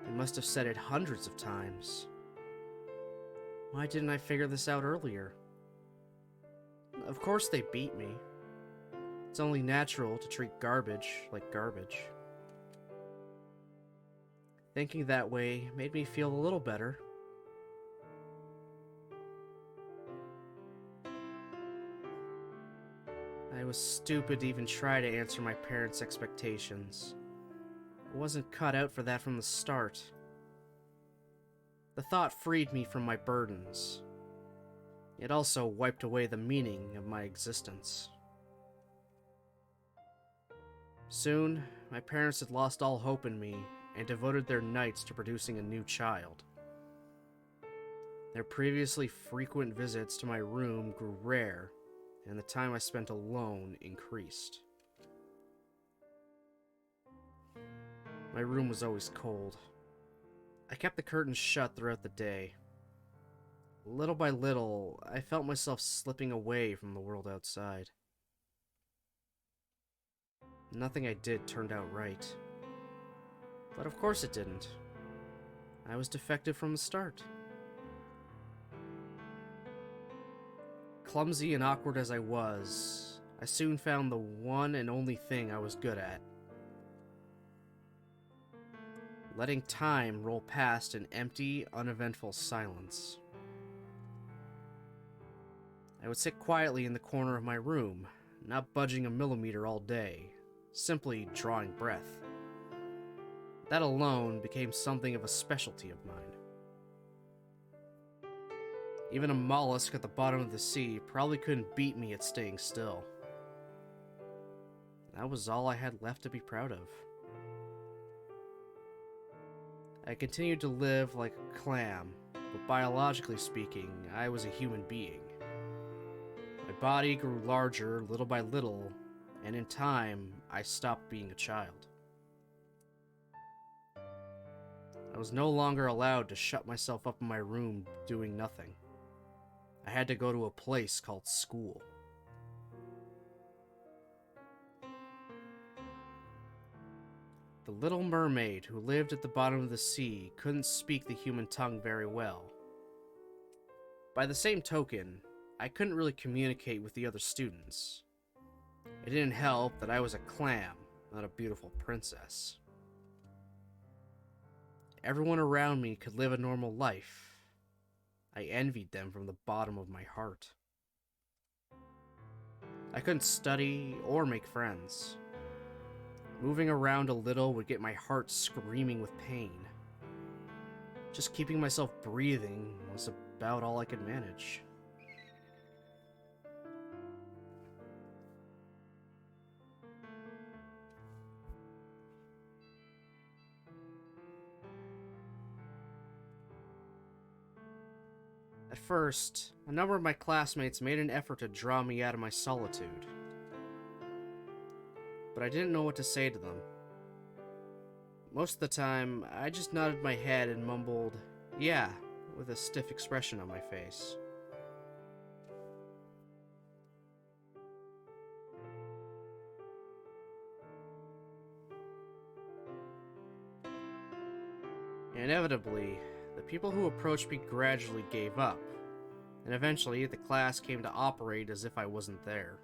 Speaker 2: In must have said it hundreds of times. Why didn't I figure this out earlier? Of course they beat me. It's only natural to treat garbage like garbage. Thinking that way made me feel a little better. I was stupid to even try to answer my parents' expectations. I wasn't cut out for that from the start. The thought freed me from my burdens. It also wiped away the meaning of my existence. Soon, my parents had lost all hope in me and devoted their nights to producing a new child. Their previously frequent visits to my room grew rare, and the time I spent alone increased. My room was always cold. I kept the curtains shut throughout the day. Little by little, I felt myself slipping away from the world outside. Nothing I did turned out right. But of course it didn't. I was defective from the start. Clumsy and awkward as I was, I soon found the one and only thing I was good at. Letting time roll past in empty, uneventful silence. I would sit quietly in the corner of my room, not budging a millimeter all day, simply drawing breath. That alone became something of a specialty of mine. Even a mollusk at the bottom of the sea probably couldn't beat me at staying still. That was all I had left to be proud of. I continued to live like a clam, but biologically speaking, I was a human being. My body grew larger little by little, and in time, I stopped being a child. I was no longer allowed to shut myself up in my room doing nothing. I had to go to a place called school. The little mermaid who lived at the bottom of the sea couldn't speak the human tongue very well. By the same token, I couldn't really communicate with the other students. It didn't help that I was a clam, not a beautiful princess. Everyone around me could live a normal life. I envied them from the bottom of my heart. I couldn't study or make friends. Moving around a little would get my heart screaming with pain. Just keeping myself breathing was about all I could manage. At first, a number of my classmates made an effort to draw me out of my solitude. But I didn't know what to say to them. Most of the time, I just nodded my head and mumbled, "Yeah," with a stiff expression on my face. Inevitably, the people who approached me gradually gave up, and eventually the class came to operate as if I wasn't there.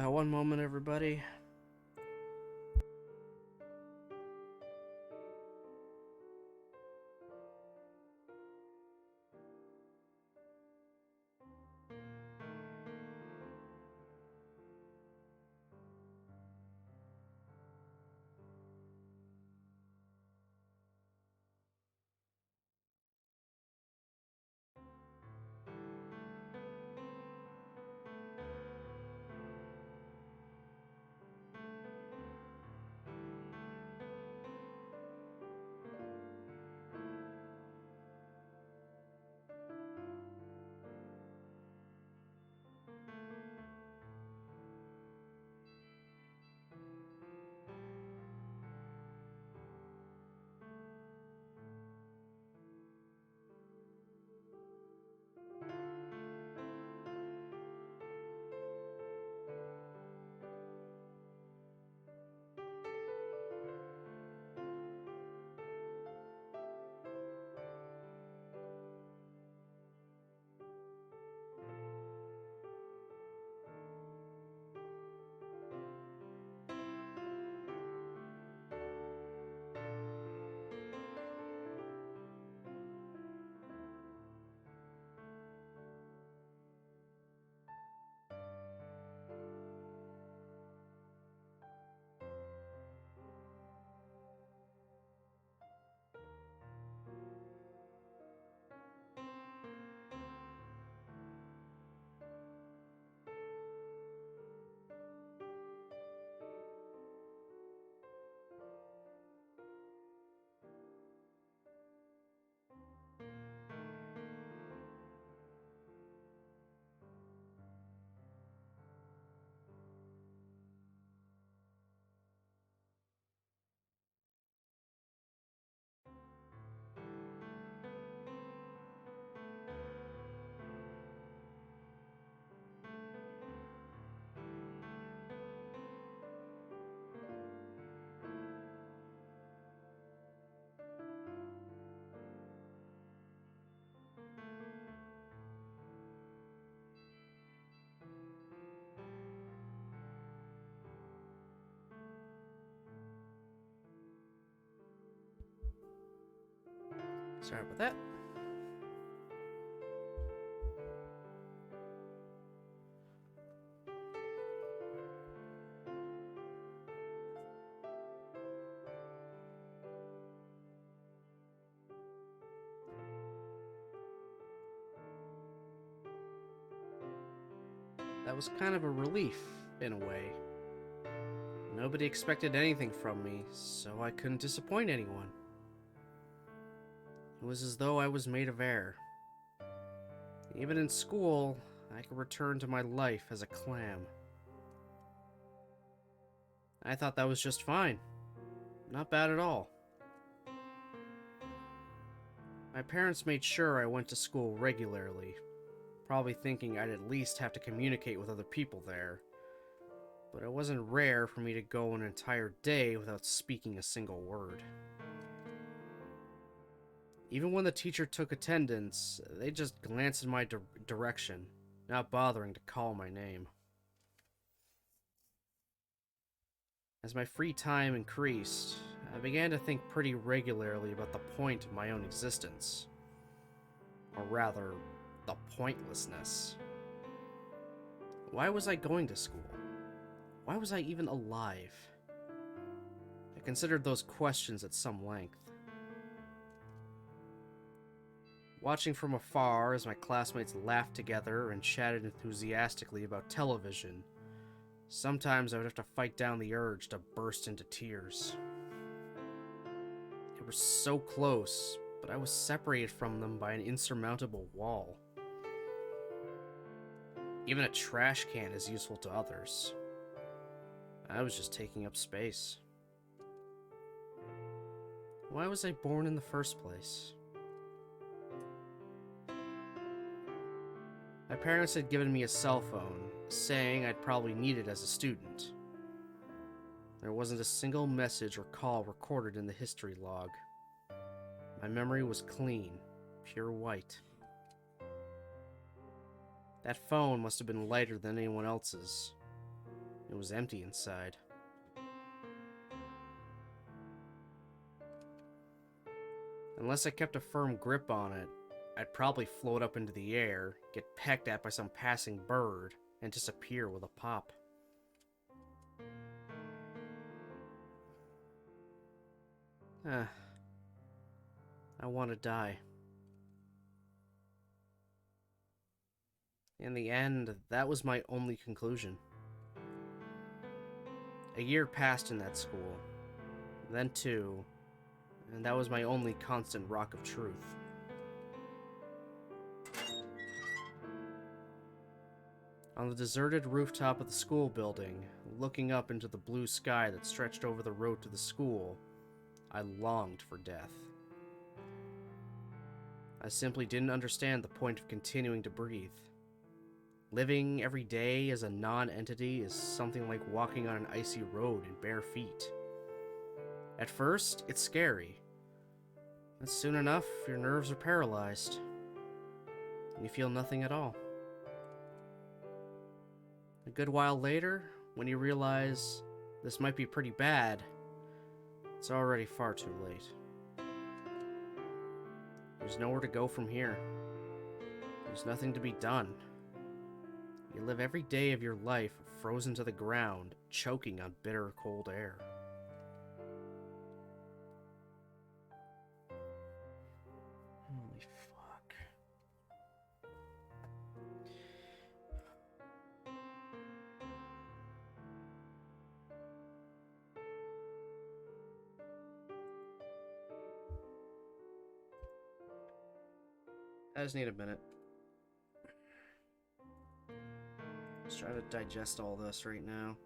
Speaker 2: One moment, everybody. Sorry about that. That was kind of a relief, in a way. Nobody expected anything from me, so I couldn't disappoint anyone. It was as though I was made of air. Even in school, I could return to my life as a clam. I thought that was just fine. Not bad at all. My parents made sure I went to school regularly, probably thinking I'd at least have to communicate with other people there. But it wasn't rare for me to go an entire day without speaking a single word. Even when the teacher took attendance, they just glanced in my direction, not bothering to call my name. As my free time increased, I began to think pretty regularly about the point of my own existence. Or rather, the pointlessness. Why was I going to school? Why was I even alive? I considered those questions at some length. Watching from afar as my classmates laughed together and chatted enthusiastically about television, sometimes I would have to fight down the urge to burst into tears. They were so close, but I was separated from them by an insurmountable wall. Even a trash can is useful to others. I was just taking up space. Why was I born in the first place? My parents had given me a cell phone, saying I'd probably need it as a student. There wasn't a single message or call recorded in the history log. My memory was clean, pure white. That phone must have been lighter than anyone else's. It was empty inside. Unless I kept a firm grip on it, I'd probably float up into the air, get pecked at by some passing bird, and disappear with a pop. I want to die. In the end, that was my only conclusion. A year passed in that school, then two, and that was my only constant rock of truth. On the deserted rooftop of the school building, looking up into the blue sky that stretched over the road to the school, I longed for death. I simply didn't understand the point of continuing to breathe. Living every day as a non-entity is something like walking on an icy road in bare feet. At first, it's scary. And soon enough, your nerves are paralyzed. And you feel nothing at all. A good while later, when you realize this might be pretty bad, it's already far too late. There's nowhere to go from here. There's nothing to be done. You live every day of your life frozen to the ground, choking on bitter cold air. Holy fuck. I just need a minute. Just try to digest all this right now.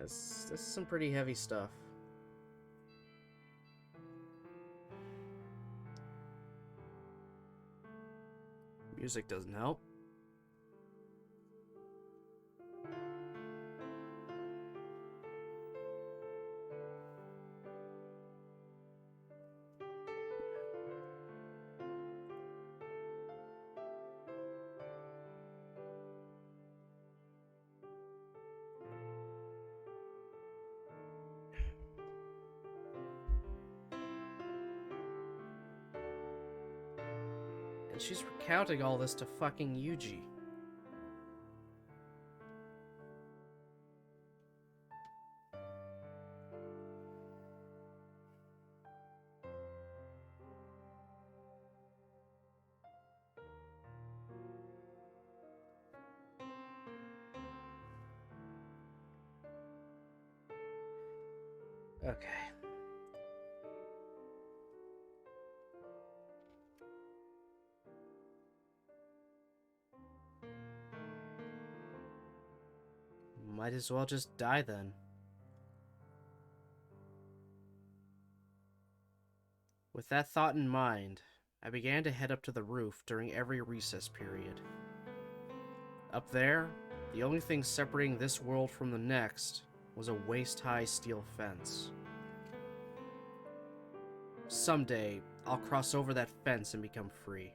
Speaker 2: Yes, this is some pretty heavy stuff. Music doesn't help. And she's recounting all this to fucking Yuji. Okay. Might as well just die then. With that thought in mind, I began to head up to the roof during every recess period. Up there, the only thing separating this world from the next was a waist-high steel fence. Someday, I'll cross over that fence and become free.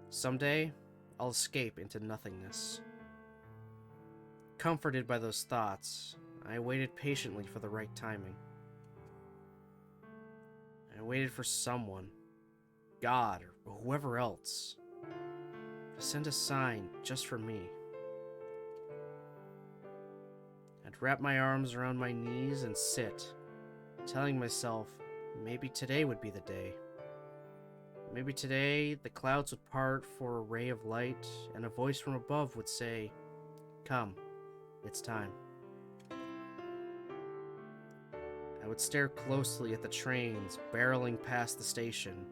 Speaker 2: Someday, I'll escape into nothingness. Comforted by those thoughts, I waited patiently for the right timing. I waited for someone, God or whoever else, to send a sign just for me. I'd wrap my arms around my knees and sit, telling myself maybe today would be the day. Maybe today the clouds would part for a ray of light and a voice from above would say, "Come, it's time." I would stare closely at the trains barreling past the station,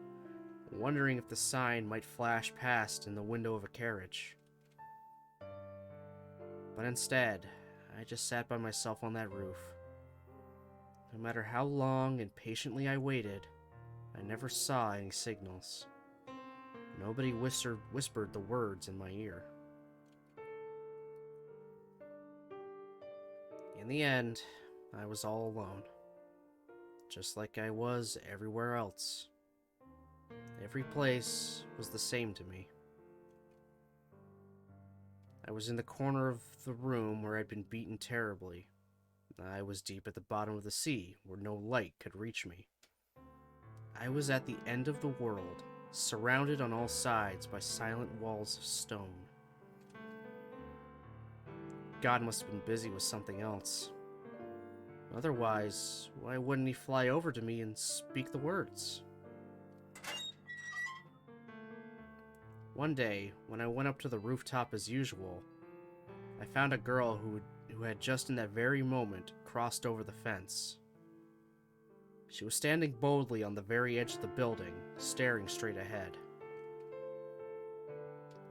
Speaker 2: wondering if the sign might flash past in the window of a carriage. But instead, I just sat by myself on that roof. No matter how long and patiently I waited, I never saw any signals. Nobody whispered the words in my ear. In the end, I was all alone. Just like I was everywhere else. Every place was the same to me. I was in the corner of the room where I'd been beaten terribly. I was deep at the bottom of the sea, where no light could reach me. I was at the end of the world, surrounded on all sides by silent walls of stone. God must have been busy with something else. Otherwise, why wouldn't he fly over to me and speak the words? One day, when I went up to the rooftop as usual, I found a girl who had just in that very moment crossed over the fence. She was standing boldly on the very edge of the building, staring straight ahead.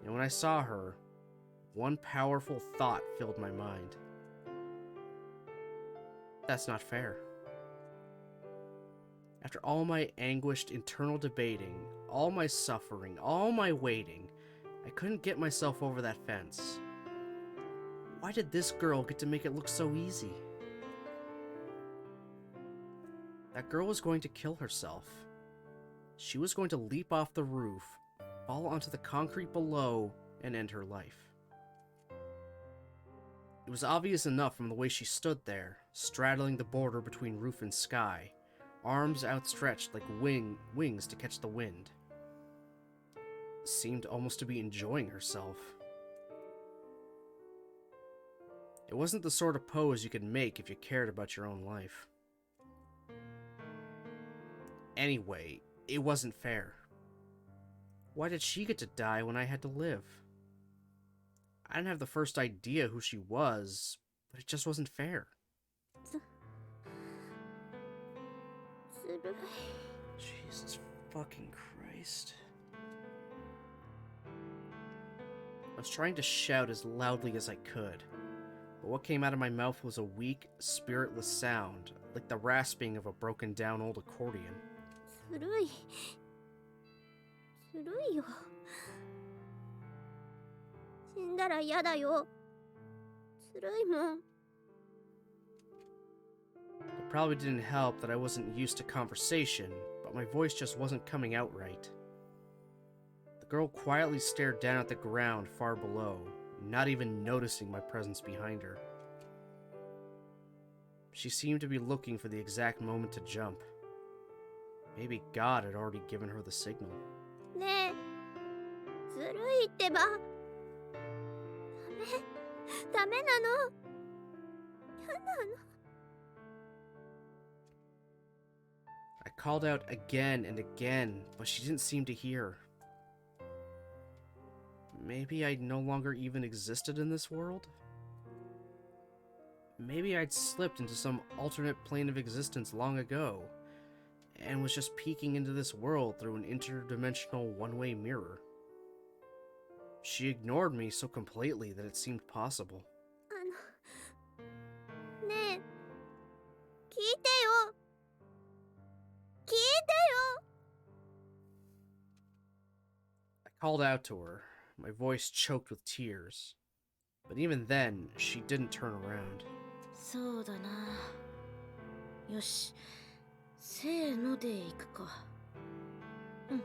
Speaker 2: And when I saw her, one powerful thought filled my mind. That's not fair. After all my anguished internal debating, all my suffering, all my waiting, I couldn't get myself over that fence. Why did this girl get to make it look so easy? That girl was going to kill herself. She was going to leap off the roof, fall onto the concrete below, and end her life. It was obvious enough from the way she stood there, straddling the border between roof and sky, arms outstretched like wings to catch the wind. Seemed almost to be enjoying herself. It wasn't the sort of pose you could make if you cared about your own life. Anyway, it wasn't fair. Why did she get to die when I had to live? I didn't have the first idea who she was, but it just wasn't fair. Jesus fucking Christ. I was trying to shout as loudly as I could, but what came out of my mouth was a weak, spiritless sound, like the rasping of a broken down old accordion.
Speaker 3: ずるいよ。たら嫌だよ。ずるいもん。
Speaker 2: It probably didn't help that I wasn't used to conversation, but my voice just wasn't coming out right. The girl quietly stared down at the ground far below, not even noticing my presence behind her. She seemed to be looking for the exact moment to jump. Maybe God had already given her the signal.
Speaker 3: ねえ、ずるいってば。ダメなの。やなの。
Speaker 2: I called out again and again, but she didn't seem to hear. Maybe I no longer even existed in this world? Maybe I'd slipped into some alternate plane of existence long ago, and was just peeking into this world through an interdimensional one-way mirror. She ignored me so completely that it seemed possible.
Speaker 3: ねえ、聞いてよ。聞いてよ。
Speaker 2: I called out to her, my voice choked with tears. But even then, she didn't turn around.
Speaker 7: そうだな。よし、せーのでいくか。うん。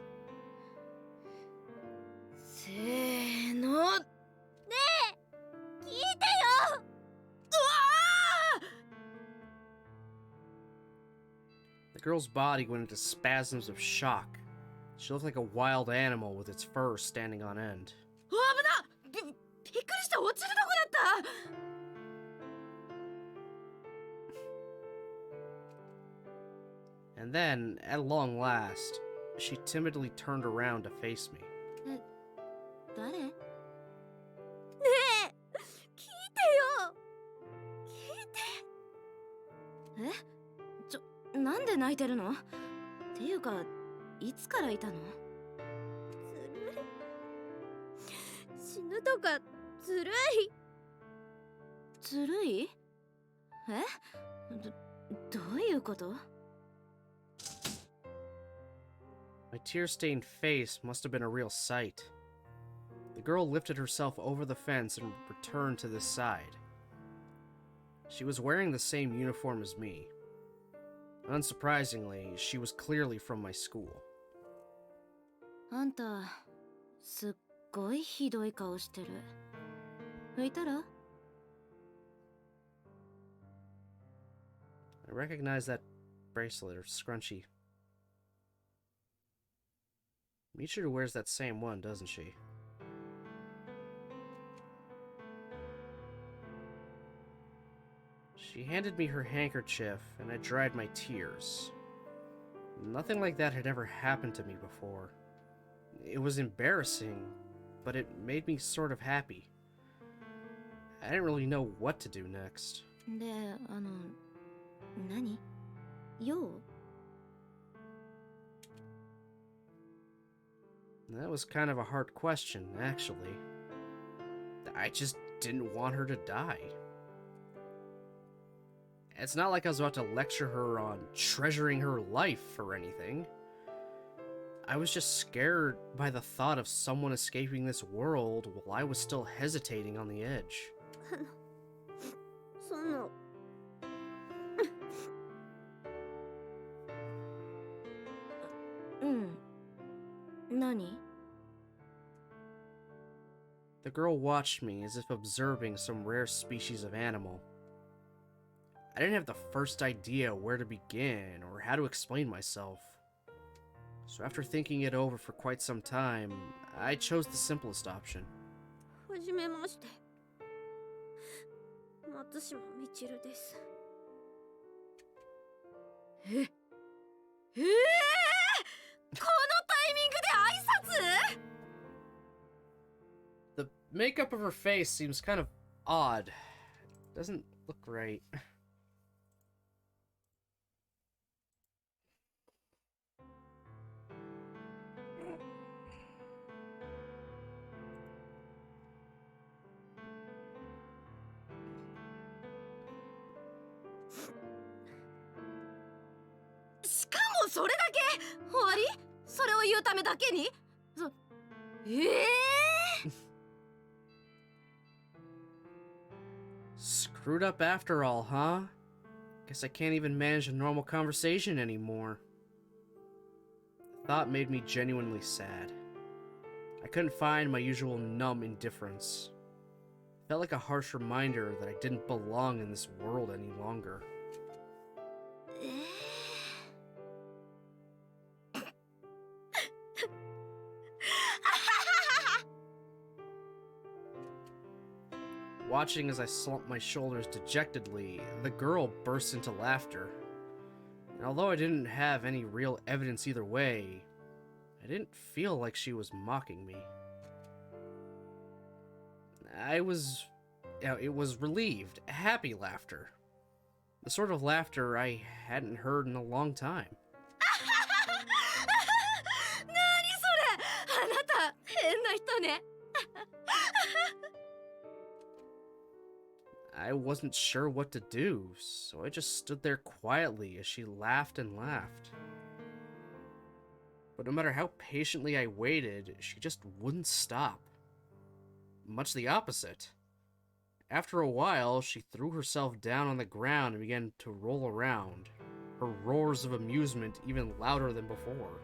Speaker 7: せーの。ね
Speaker 3: え、聞いてよ。
Speaker 2: The girl's body went into spasms of shock. She looked like a wild animal with its fur standing on end.
Speaker 7: 危な。びっくりした。落ちるとこだった。
Speaker 2: And then, at long last, she timidly turned around to face me.
Speaker 7: 誰？
Speaker 3: ねえ、聞いてよ。聞いて。
Speaker 7: え？なんで泣いてるの？っていうか、いつからいたの？
Speaker 3: ずるい。死ぬとかずるい。
Speaker 7: ずるい？え？どういうこと？
Speaker 2: My tear-stained face must have been a real sight. The girl lifted herself over the fence and returned to this side. She was wearing the same uniform as me. Unsurprisingly, she was clearly from my school.
Speaker 7: あんた、すっごいひどい顔してる。拭いたら？
Speaker 2: I recognize that bracelet or scrunchie. Michiru wears that same one, doesn't she? She handed me her handkerchief, and I dried my tears. Nothing like that had ever happened to me before. It was embarrassing, but it made me sort of happy. I didn't really know what to do next.
Speaker 7: で、何？用？
Speaker 2: That was kind of a hard question, actually. I just didn't want her to die. It's not like I was about to lecture her on treasuring her life or anything. I was just scared by the thought of someone escaping this world while I was still hesitating on the edge.
Speaker 3: その。
Speaker 7: 何？
Speaker 2: The girl watched me as if observing some rare species of animal. I didn't have the first idea where to begin or how to explain myself. So after thinking it over for quite some time, I chose the simplest option.
Speaker 3: はじめまして。松島みちるです。
Speaker 7: このタイミングで挨拶？
Speaker 2: The makeup of her face seems kind of odd. Doesn't look right.
Speaker 7: 「しかもそれだけ？終わり？それを言うためだけに？
Speaker 2: Screwed up after all, huh? Guess I can't even manage a normal conversation anymore. The thought made me genuinely sad. I couldn't find my usual numb indifference. It felt like a harsh reminder that I didn't belong in this world any longer. Watching as I slumped my shoulders dejectedly, the girl burst into laughter. And although I didn't have any real evidence either way, I didn't feel like she was mocking me. It was relieved, happy laughter. The sort of laughter I hadn't heard in a long time.
Speaker 7: 何それ、あなた変な人ね。
Speaker 2: I wasn't sure what to do, so I just stood there quietly as she laughed and laughed. But no matter how patiently I waited, she just wouldn't stop. Much the opposite. After a while, she threw herself down on the ground and began to roll around, her roars of amusement even louder than before.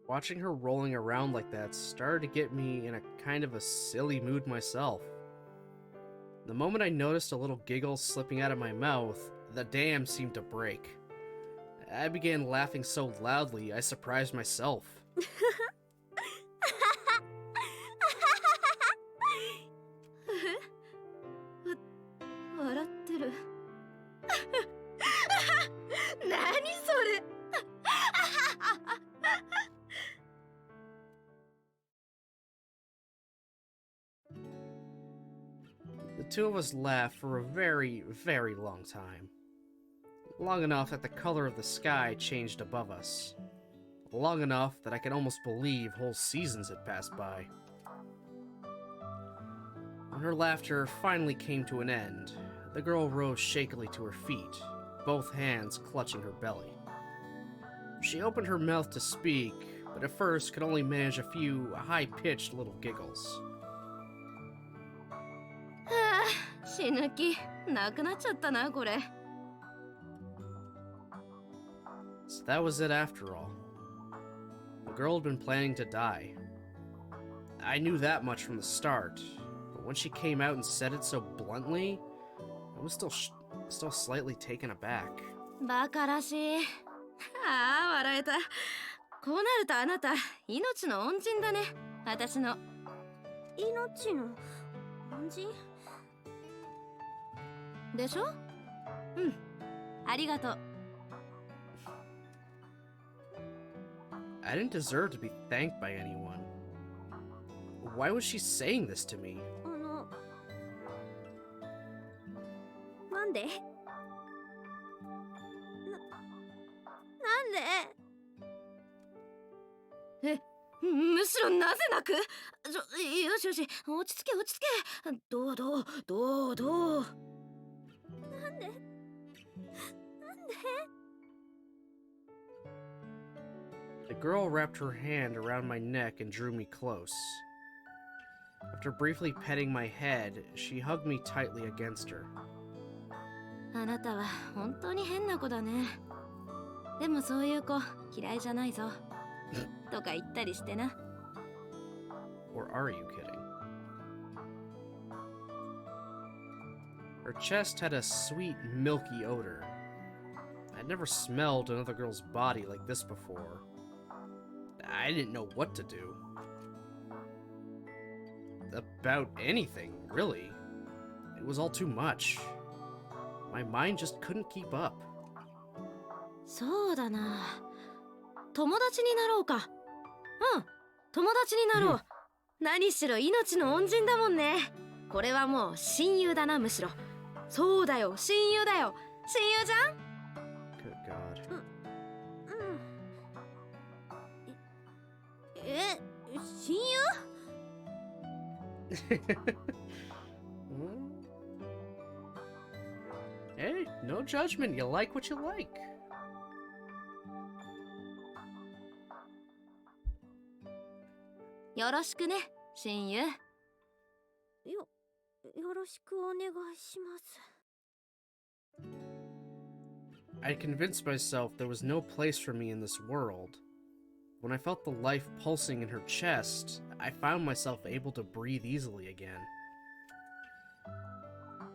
Speaker 2: Watching her rolling around like that started to get me in a kind of a silly mood myself. The moment I noticed a little giggle slipping out of my mouth, the dam seemed to break. I began laughing so loudly I surprised myself.
Speaker 7: 笑ってる。何それ。
Speaker 2: The two of us laughed for a very, very long time. Long enough that the color of the sky changed above us. Long enough that I could almost believe whole seasons had passed by. When her laughter finally came to an end, the girl rose shakily to her feet, both hands clutching her belly. She opened her mouth to speak, but at first could only manage a few high-pitched little giggles.
Speaker 7: 死ぬ気なくなっちゃったなこれ。
Speaker 2: So that was it after all. The girl had been planning to die. I knew that much from the start, but when she came out and said it so bluntly, I was still slightly taken aback.
Speaker 7: バカらしい。ああ笑えた。こうなるとあなた命の恩人だね。私の
Speaker 3: 命の恩人
Speaker 7: でしょ？うん。ありがとう。
Speaker 2: I didn't deserve to be thanked by anyone. Why was she saying this to me?
Speaker 3: なんで？なんで？
Speaker 7: え、むしろなぜ泣く？よしよし、落ち着け落ち着け。どう。
Speaker 3: なんで？
Speaker 2: The girl wrapped her hand around my neck and drew me close. After briefly petting my head, she hugged me tightly against her.
Speaker 7: あなたは本当に変な子だね。でもそういう子嫌いじゃないぞ。とか言ったりしてな。
Speaker 2: Or are you kidding? Her chest had a sweet, milky odor. I'd never smelled another girl's body like this before. I didn't know what to do. About anything, really. It was all too much. My mind just couldn't keep up.
Speaker 7: そうだな。友達になろうか。うん、友達になろう。何しろ命の恩人だもんね。これはもう親友だな、むしろ。そうだよ、親友だよ。親友じゃん？
Speaker 2: Good God.
Speaker 3: 親友
Speaker 2: Hey, no judgment. You like what you like.
Speaker 7: よろしくね、親友。
Speaker 3: よろしくお願いします。
Speaker 2: I convinced myself there was no place for me in this world. When I felt the life pulsing in her chest, I found myself able to breathe easily again.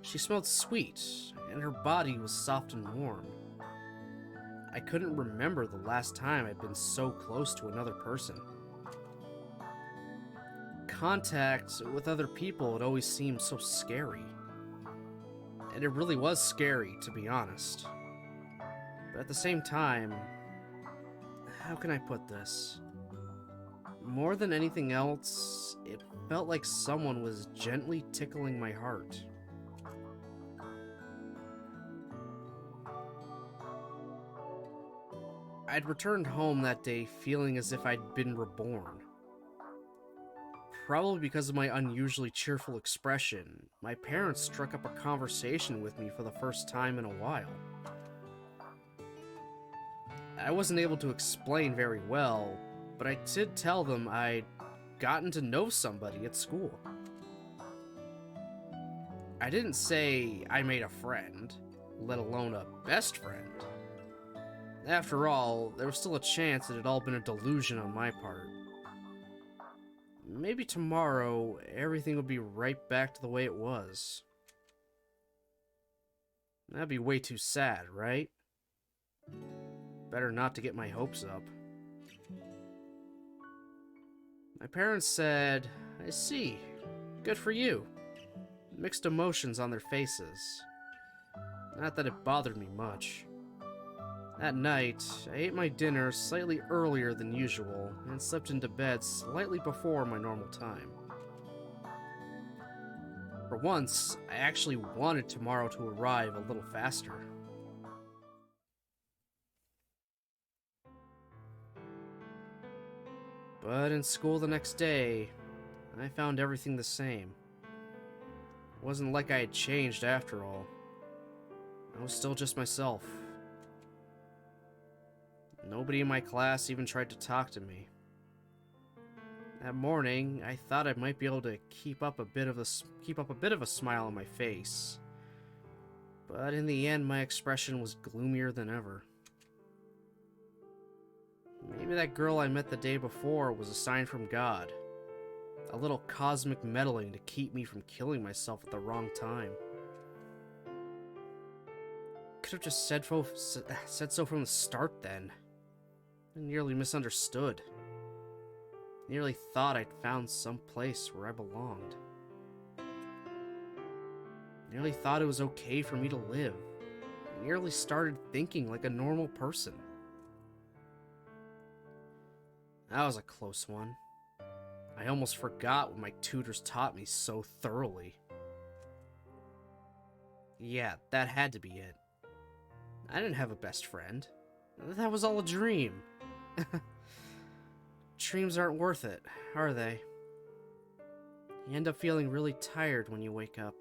Speaker 2: She smelled sweet, and her body was soft and warm. I couldn't remember the last time I'd been so close to another person. Contact with other people had always seemed so scary. And it really was scary, to be honest. But at the same time, how can I put this? More than anything else, it felt like someone was gently tickling my heart. I'd returned home that day feeling as if I'd been reborn. Probably because of my unusually cheerful expression, my parents struck up a conversation with me for the first time in a while. I wasn't able to explain very well, but I did tell them I'd gotten to know somebody at school. I didn't say I made a friend, let alone a best friend. After all, there was still a chance it had all been a delusion on my part. Maybe tomorrow, everything would be right back to the way it was. That'd be way too sad, right? Better not to get my hopes up. My parents said, "I see. Good for you." Mixed emotions on their faces. Not that it bothered me much. That night, I ate my dinner slightly earlier than usual and slipped into bed slightly before my normal time. For once, I actually wanted tomorrow to arrive a little faster. But in school the next day, I found everything the same. It wasn't like I had changed after all. I was still just myself. Nobody in my class even tried to talk to me. That morning, I thought I might be able to keep up a bit of a smile on my face. But in the end, my expression was gloomier than ever. Maybe that girl I met the day before was a sign from God. A little cosmic meddling to keep me from killing myself at the wrong time. Could have just said so from the start then. I nearly misunderstood. Nearly thought I'd found some place where I belonged. Nearly thought it was okay for me to live. Nearly started thinking like a normal person. That was a close one. I almost forgot what my tutors taught me so thoroughly. Yeah, that had to be it. I didn't have a best friend. That was all a dream. Dreams aren't worth it, are they? You end up feeling really tired when you wake up.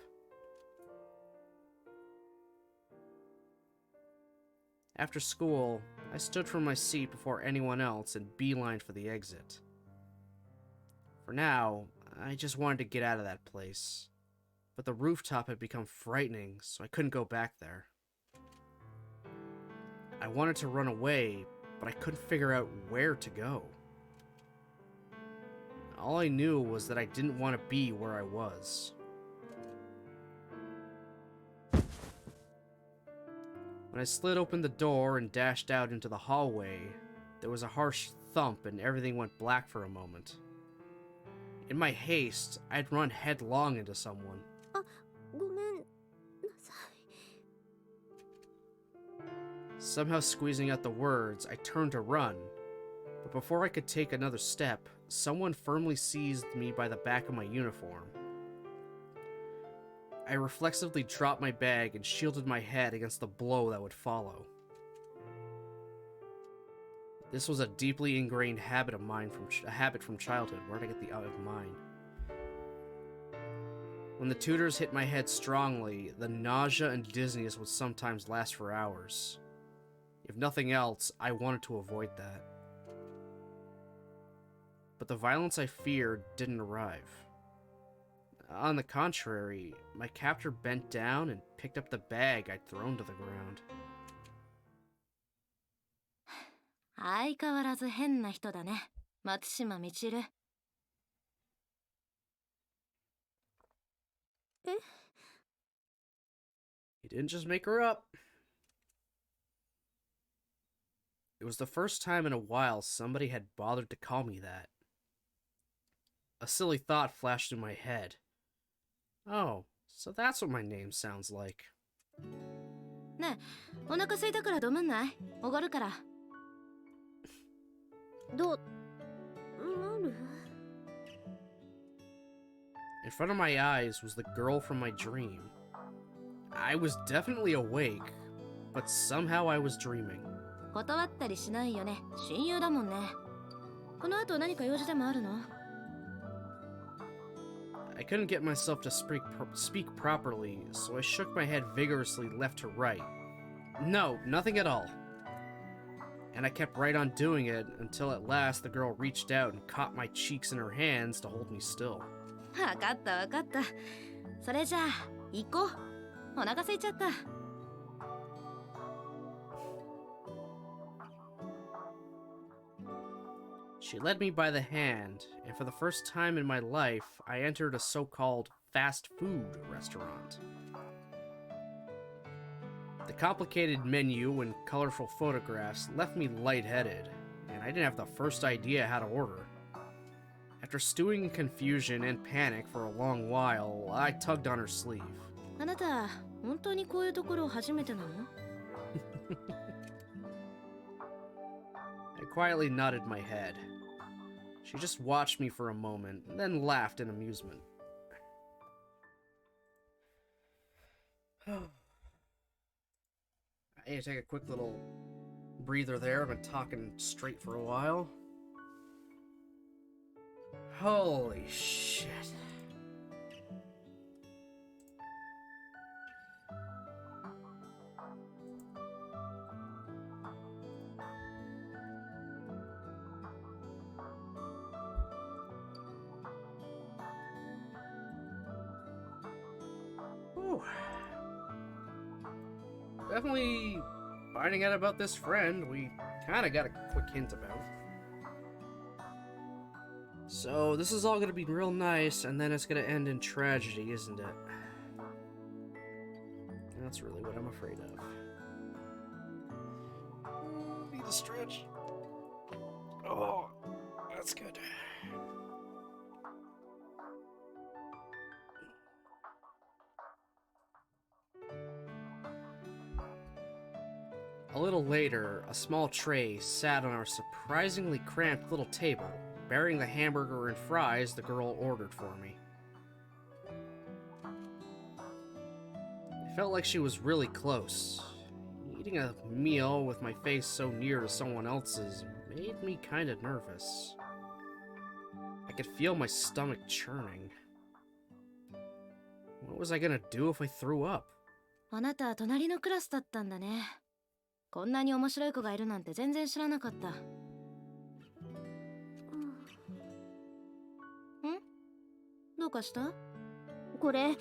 Speaker 2: After school, I stood from my seat before anyone else and beelined for the exit. For now, I just wanted to get out of that place. But the rooftop had become frightening, so I couldn't go back there. I wanted to run away, but I couldn't figure out where to go. All I knew was that I didn't want to be where I was. When I slid open the door and dashed out into the hallway, there was a harsh thump and everything went black for a moment. In my haste, I'd run headlong into someone.
Speaker 3: ごめんなさい。
Speaker 2: Somehow squeezing out the words, I turned to run. But before I could take another step, someone firmly seized me by the back of my uniform. I reflexively dropped my bag and shielded my head against the blow that would follow. This was a deeply ingrained habit of mine from childhood. Where did I get the of mine? When the tutors hit my head strongly, the nausea and dizziness would sometimes last for hours. If nothing else, I wanted to avoid that. But the violence I feared didn't arrive. On the contrary, my captor bent down and picked up the bag I'd thrown to the ground.
Speaker 7: 相変わらず変な人だね、松島みちる。
Speaker 2: He didn't just make her up. It was the first time in a while somebody had bothered to call me that. A silly thought flashed through my head. Oh, so that's what my name sounds like.
Speaker 7: ねえ、お腹空いたからどむんない？おごるから。
Speaker 3: なる？
Speaker 2: In front of my eyes was the girl from my dream. I was definitely awake, but somehow I was dreaming.
Speaker 7: 断ったりしないよね。親友だもんね。この後何か用事でもあるの？
Speaker 2: I couldn't get myself to speak properly, so I shook my head vigorously left to right. No, nothing at all. And I kept right on doing it until at last the girl reached out and caught my cheeks in her hands to hold me still.
Speaker 7: わかったわかった。それじゃあ行こう。お腹空いちゃった。
Speaker 2: She led me by the hand, and for the first time in my life, I entered a so-called fast food restaurant. The complicated menu and colorful photographs left me lightheaded, and I didn't have the first idea how to order. After stewing in confusion and panic for a long while, I tugged on her sleeve.
Speaker 7: あなた、本当にこういうところ初めてなの？
Speaker 2: I quietly nodded my head. She just watched me for a moment, then laughed in amusement. I need to take a quick little breather there. I've been talking straight for a while. Holy shit. Whew. Definitely finding out about this friend we kind of got a quick hint about. So this is all going to be real nice, and then it's going to end in tragedy, isn't it? That's really what I'm afraid of. Need a stretch. Oh, that's good. A little later, a small tray sat on our surprisingly cramped little table, bearing the hamburger and fries the girl ordered for me. It felt like she was really close. Eating a meal with my face so near to someone else's made me kind of nervous. I could feel my stomach churning. What was I gonna do if I threw up?
Speaker 7: あなた、隣のクラスだったんだね。こんなに面白い子がいるなんて全然知らなかった。ん？どうかした？
Speaker 3: これ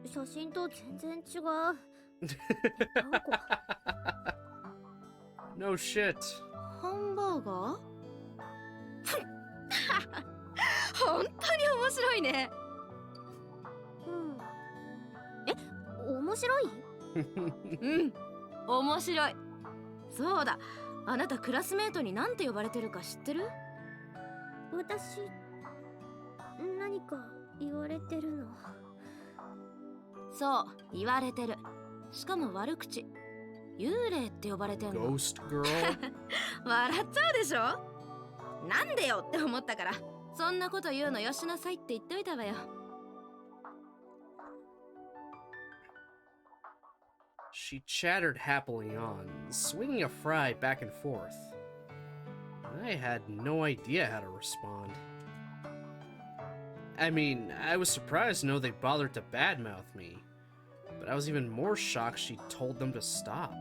Speaker 3: 写真と全然違う。
Speaker 2: No shit.
Speaker 7: ハンバーガー？本当に面白いね。
Speaker 3: 面白い？
Speaker 7: うん、面白い。そうだ、あなたクラスメートに何て呼ばれてるか知ってる？
Speaker 3: 私何か言われてるの？
Speaker 7: そう、言われてる。しかも悪口。幽霊って呼ばれてんの。
Speaker 2: Ghost girl?
Speaker 7: 笑っちゃうでしょ？なんでよって思ったから、そんなこと言うのよしなさいって言っておいたわよ。
Speaker 2: She chattered happily on, swinging a fry back and forth. I had no idea how to respond. I mean, I was surprised to know they bothered to badmouth me, but I was even more shocked she told them to stop.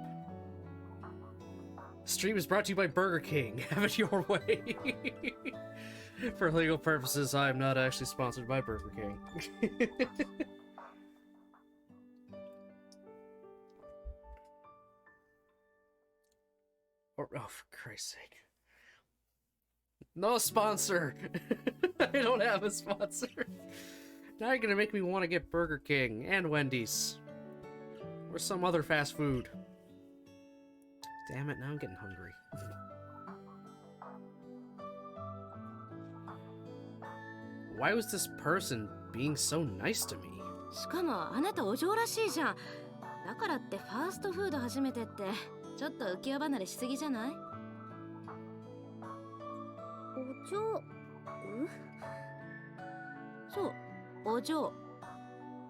Speaker 2: Stream is brought to you by Burger King. Have it your way. For legal purposes, I am not actually sponsored by Burger King. Oh, for Christ's sake. No sponsor! I don't have a sponsor. Now you're gonna make me want to get Burger King and Wendy's. Or some other fast food. Damn it, now I'm getting hungry. Why was this person being so nice to me?
Speaker 7: しかもあなたお嬢らしいじゃん。だからってファーストフード初めてってちょっと浮世離れしすぎじゃない？
Speaker 3: お嬢。
Speaker 7: そう、お嬢。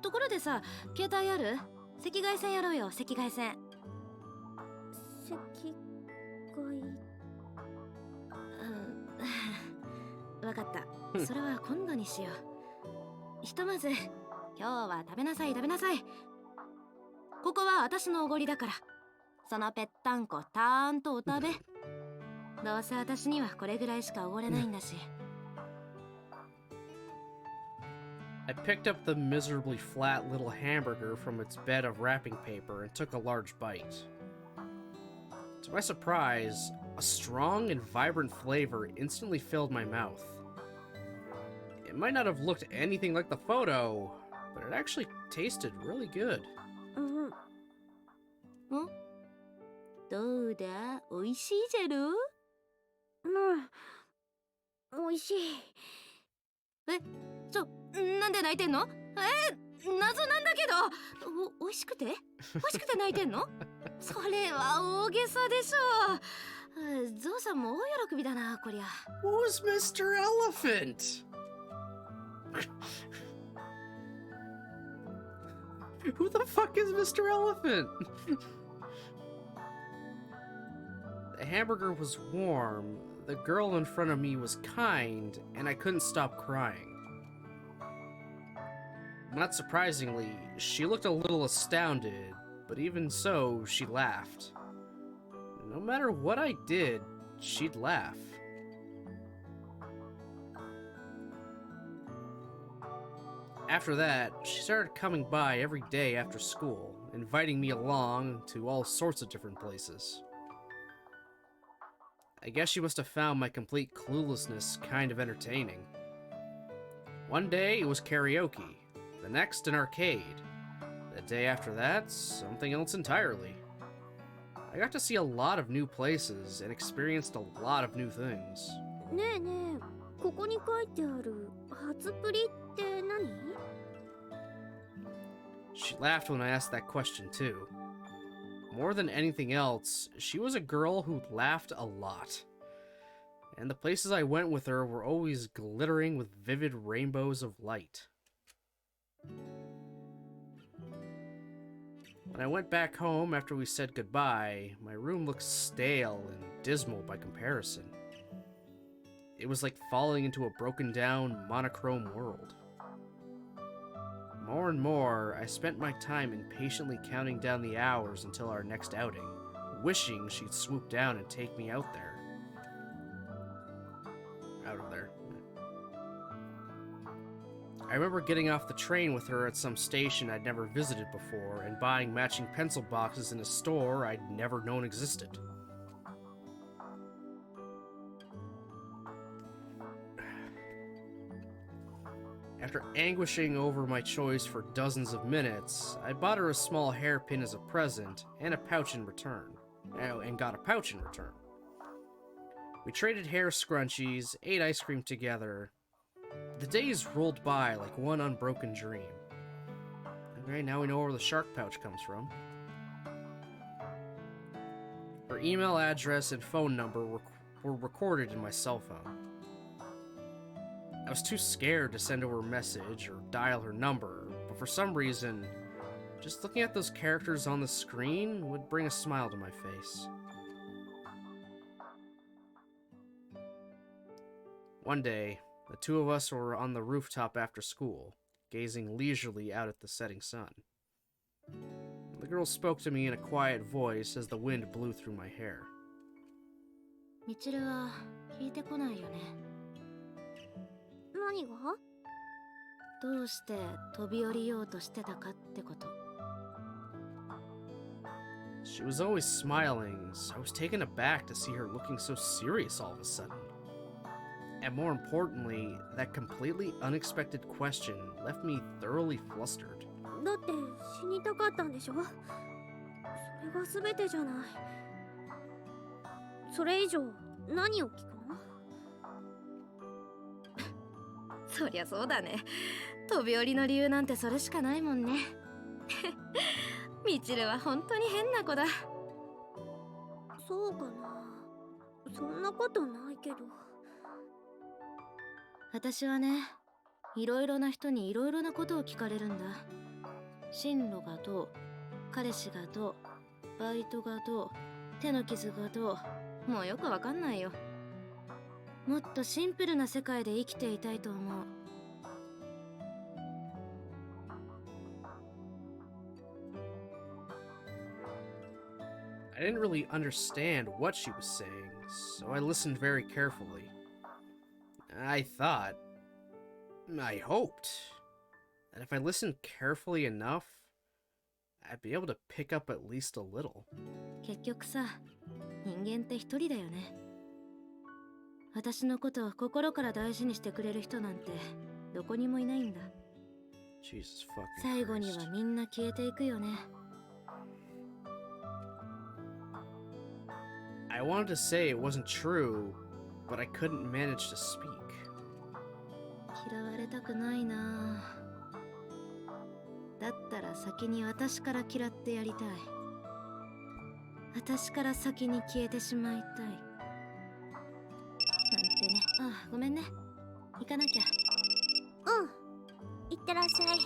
Speaker 7: ところでさ、携帯ある？赤外線やろうよ、赤外線。
Speaker 3: 赤外。
Speaker 7: わかった。それは今度にしよう。ひとまず、今日は食べなさい食べなさい。ここは私のおごりだから。そのぺったんこたーんとお食べ。どうせ私にはこれぐらいしかおごれないんだし。
Speaker 2: I picked up the miserably flat little hamburger from its bed of wrapping paper and took a large bite. To my surprise, a strong and vibrant flavor instantly filled my mouth. It might not have looked anything like the photo, but it actually tasted really good.
Speaker 7: どうだ、美味しいじゃろ？
Speaker 3: 美味しい。
Speaker 7: なんで泣いてんの？謎なんだけど。美味しくて？美味しくて泣いてんの？それは大げさでしょ。ゾウさんも大喜びだな、こりゃ。
Speaker 2: Who's Mr. Elephant? Who the fuck is Mr. Elephant? The hamburger was warm, the girl in front of me was kind, and I couldn't stop crying. Not surprisingly, she looked a little astounded, but even so, she laughed. No matter what I did, she'd laugh. After that, she started coming by every day after school, inviting me along to all sorts of different places. I guess she must have found my complete cluelessness kind of entertaining. One day, it was karaoke. The next, an arcade. The day after that, something else entirely. I got to see a lot of new places and experienced a lot of new things.
Speaker 3: ねえねえ、ここに書いてある初プリって何？
Speaker 2: She laughed when I asked that question too. More than anything else, she was a girl who laughed a lot. And the places I went with her were always glittering with vivid rainbows of light. When I went back home after we said goodbye, my room looked stale and dismal by comparison. It was like falling into a broken down, monochrome world. More and more, I spent my time impatiently counting down the hours until our next outing, wishing she'd swoop down and take me out of there. I remember getting off the train with her at some station I'd never visited before and buying matching pencil boxes in a store I'd never known existed. After anguishing over my choice for dozens of minutes, I bought her a small hairpin as a present and a pouch in return. And got a pouch in return. We traded hair scrunchies, ate ice cream together. The days rolled by like one unbroken dream. Okay, now we know where the shark pouch comes from. Her email address and phone number were recorded in my cell phone. I was too scared to send her a message or dial her number, but for some reason, just looking at those characters on the screen would bring a smile to my face. One day, the two of us were on the rooftop after school, gazing leisurely out at the setting sun. The girl spoke to me in a quiet voice as the wind blew through my hair.
Speaker 7: みちるは聞いてこないよね。
Speaker 3: 何が？
Speaker 7: どうして飛び降りようとしてたかってこと。
Speaker 2: She was always smiling, so I was taken aback to see her looking so serious all of a sudden. And more importantly, that completely unexpected question left me thoroughly flustered.
Speaker 3: だって死にたかったんでしょ？それが全てじゃない。それ以上何を聞くの？
Speaker 7: そりゃそうだね。飛び降りの理由なんてそれしかないもんね。みちるは本当に変な子だ。
Speaker 3: そうかな。そんなことないけど。
Speaker 7: 私はね、いろいろな人にいろいろなことを聞かれるんだ。進路がどう、彼氏がどう、バイトがどう、手の傷がどう、もうよくわかんないよ。もっとシンプルな世界で生きていたいと思う。
Speaker 2: I didn't really understand what she was saying, so I listened very carefully. I hoped, that if I listened carefully enough, I'd be able to pick up at least a little.
Speaker 7: 結局さ、人間って一人だよね。私のことを心から大事にしてくれる人なんてどこにもいないんだ。
Speaker 2: Jesus fucking
Speaker 7: 最後に
Speaker 2: Christ.
Speaker 7: はみんな消えていくよね。
Speaker 2: I wanted to say it wasn't true, but I couldn't manage to speak.
Speaker 7: 嫌われたくないな。だったら先に私から嫌ってやりたい。私から先に消えてしまいたい。なんてね。あ、ごめんね。行かなきゃ。
Speaker 3: うん。いってらっしゃい。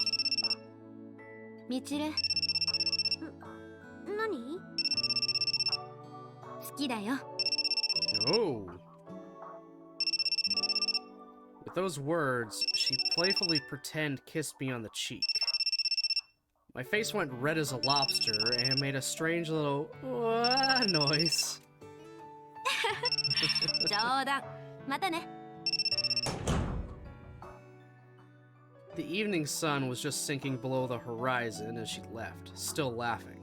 Speaker 7: みちる。
Speaker 3: 何？
Speaker 7: 好きだよ。
Speaker 2: Oh. With those words, she playfully kissed me on the cheek. My face went red as a lobster and made a strange little noise.
Speaker 7: 冗談。またね。
Speaker 2: The evening sun was just sinking below the horizon as she left, still laughing.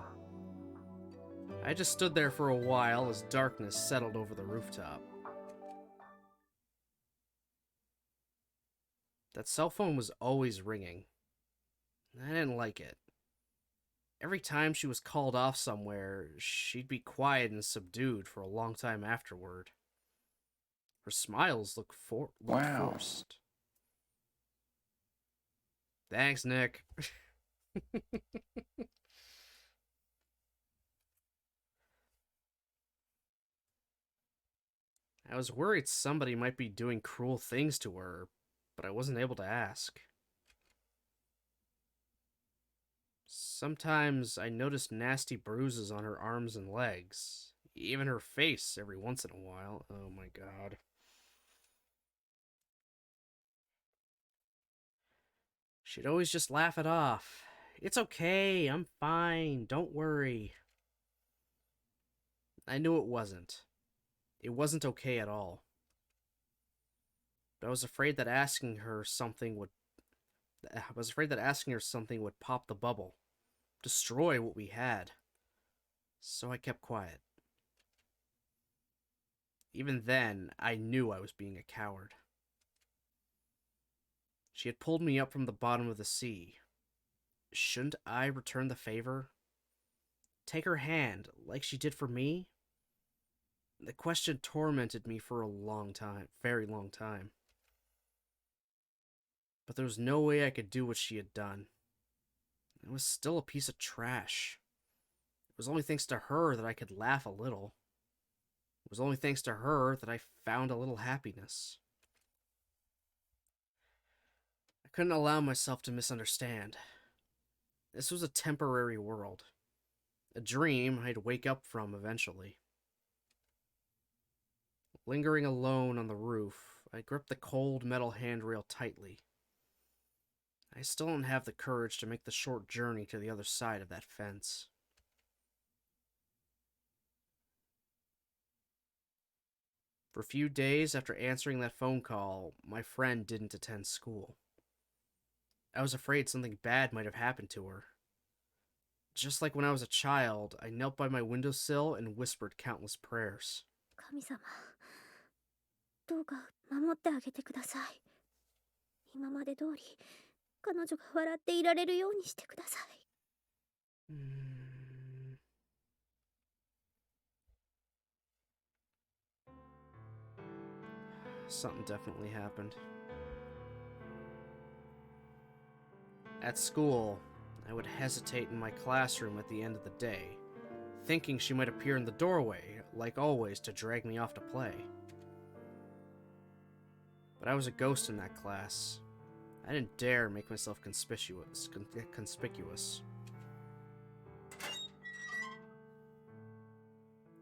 Speaker 2: I just stood there for a while as darkness settled over the rooftop. That cell phone was always ringing. I didn't like it. Every time she was called off somewhere, she'd be quiet and subdued for a long time afterward. Her smiles looked forced. Thanks, Nick. I was worried somebody might be doing cruel things to her, but I wasn't able to ask. Sometimes I noticed nasty bruises on her arms and legs, even her face every once in a while. Oh my god. She'd always just laugh it off. It's okay, I'm fine, don't worry. I knew it wasn't. It wasn't okay at all. But I was afraid that asking her something would pop the bubble, destroy what we had. So I kept quiet. Even then, I knew I was being a coward. She had pulled me up from the bottom of the sea. Shouldn't I return the favor? Take her hand, like she did for me? The question tormented me for a long time, very long time. But there was no way I could do what she had done. It was still a piece of trash. It was only thanks to her that I could laugh a little. It was only thanks to her that I found a little happiness. I couldn't allow myself to misunderstand. This was a temporary world. A dream I'd wake up from eventually. Lingering alone on the roof, I gripped the cold metal handrail tightly. I still don't have the courage to make the short journey to the other side of that fence. For a few days after answering that phone call, my friend didn't attend school. I was afraid something bad might have happened to her. Just like when I was a child, I knelt by my windowsill and whispered countless prayers.
Speaker 3: 神様、どうか守ってあげてください。今まで通り、彼女が笑っていられるようにしてください。
Speaker 2: Something definitely happened. At school, I would hesitate in my classroom at the end of the day, thinking she might appear in the doorway, like always, to drag me off to play. But I was a ghost in that class. I didn't dare make myself conspicuous.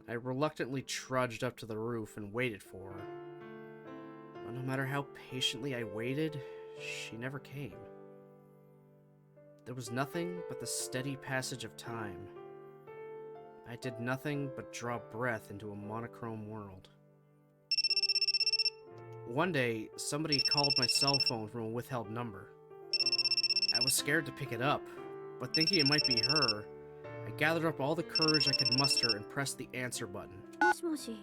Speaker 2: I reluctantly trudged up to the roof and waited for her. But no matter how patiently I waited, she never came. There was nothing but the steady passage of time. I did nothing but draw breath into a monochrome world. One day, somebody called my cell phone from a withheld number. I was scared to pick it up, but thinking it might be her, I gathered up all the courage I could muster and pressed the answer button.
Speaker 3: もしもし。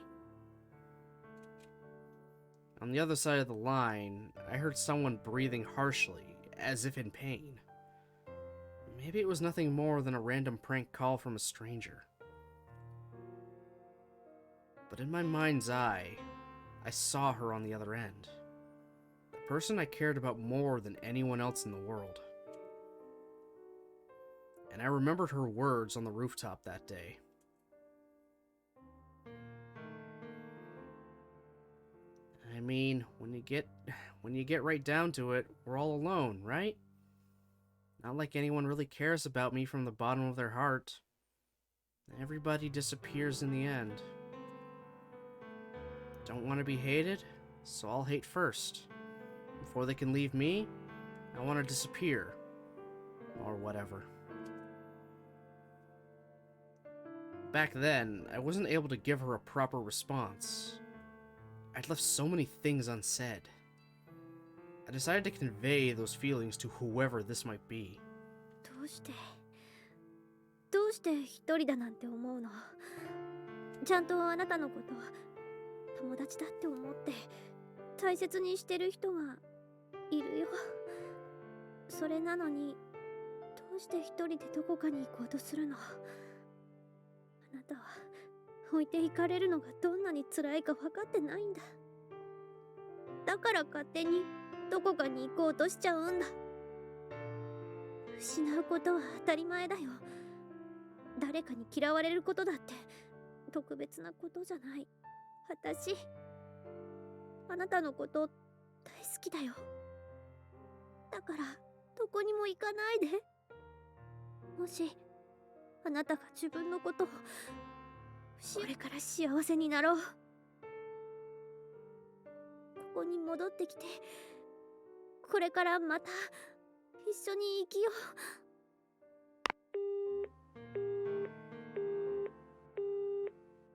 Speaker 2: On the other side of the line, I heard someone breathing harshly, as if in pain. Maybe it was nothing more than a random prank call from a stranger. But in my mind's eye, I saw her on the other end. The person I cared about more than anyone else in the world. And I remembered her words on the rooftop that day. I mean, when you get right down to it, we're all alone, right? Not like anyone really cares about me from the bottom of their heart. Everybody disappears in the end. Don't want to be hated, so I'll hate first. Before they can leave me, I want to disappear. Or whatever. Back then, I wasn't able to give her a proper response. I'd left so many things unsaid. I decided to convey those feelings to whoever this might be.
Speaker 3: どうして一人だなんて思うの？ちゃんとあなたのこと友達だって思って大切にしてる人がいるよ。それなのにどうして一人でどこかに行こうとするの？あなたは置いていかれるのがどんなに辛いか分かってないんだ。だから勝手にどこかに行こうとしちゃうんだ。失うことは当たり前だよ。誰かに嫌われることだって特別なことじゃない。私、あなたのこと大好きだよ。だからどこにも行かないで。もしあなたが自分のことをこれから幸せになろう。ここに戻ってきて、これからまた一緒に生きよう。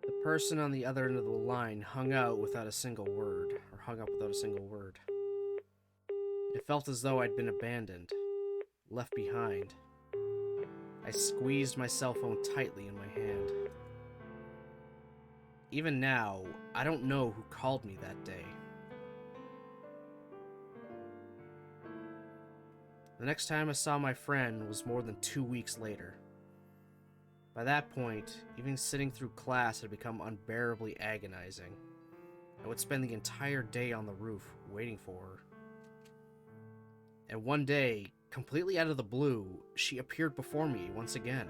Speaker 2: The person on the other end of the line hung out without a single word, or hung up without a single word. It felt as though I'd been abandoned, left behind. I squeezed my cell phone tightly in my hand. Even now, I don't know who called me that day. The next time I saw my friend was more than 2 weeks later. By that point, even sitting through class had become unbearably agonizing. I would spend the entire day on the roof waiting for her. And one day, completely out of the blue, she appeared before me once again.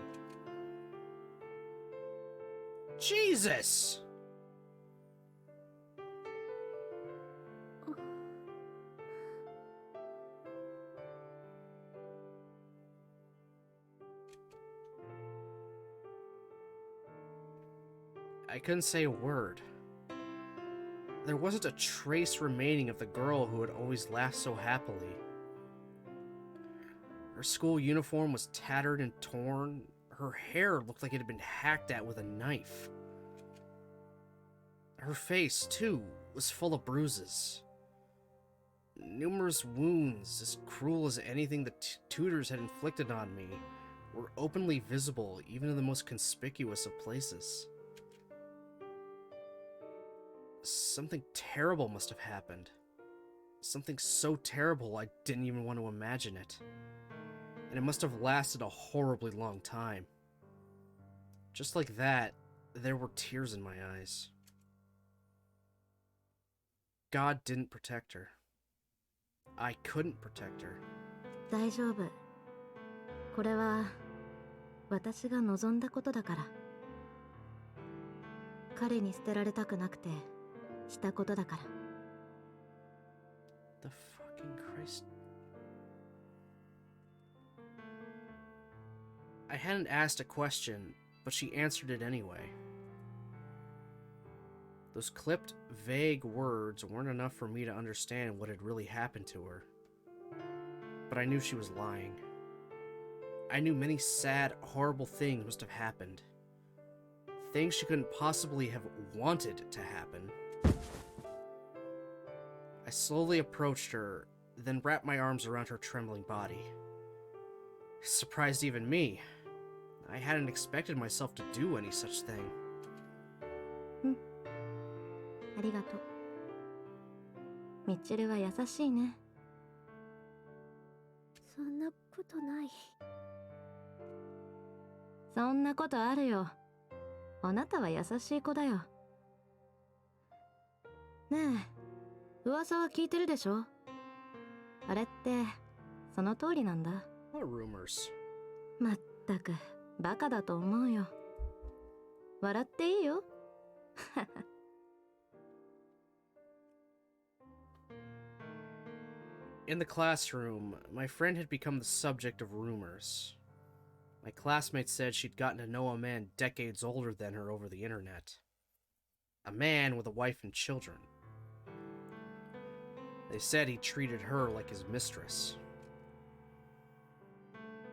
Speaker 2: Jesus! I couldn't say a word. there wasn't a trace remaining of the girl who had always laughed so happily. Her school uniform was tattered and torn. Her hair looked like it had been hacked at with a knife. Her face, too, was full of bruises. Numerous wounds, as cruel as anything the tutors had inflicted on me, were openly visible even in the most conspicuous of places. Something terrible must have happened. Something so terrible I didn't even want to imagine it. And it must have lasted a horribly long time. Just like that, there were tears in my eyes. God didn't protect her. I couldn't protect her.
Speaker 7: 大丈夫。これは私が望んだことだから。彼に捨てられたくなくてしたことだから。
Speaker 2: The fucking Christ. I hadn't asked a question, but she answered it anyway. Those clipped, vague words weren't enough for me to understand what had really happened to her. But I knew she was lying. I knew many sad, horrible things must have happened. Things she couldn't possibly have wanted to happen. I slowly approached her, then wrapped my arms around her trembling body. It surprised even me. I hadn't expected myself to do any such thing.
Speaker 7: ありがとう。ミッチェルは優しいね。
Speaker 3: そんなことない。
Speaker 7: そんなことあるよ。あなたは優しい子だよ。ねえ、噂は聞いてるでしょ？あれってその通りなんだ。
Speaker 2: What rumors?
Speaker 7: まったくバカだと思うよ。笑っていいよ。
Speaker 2: In the classroom, my friend had become the subject of rumors. My classmates said she'd gotten to know a man decades older than her over the internet. A man with a wife and children. They said he treated her like his mistress.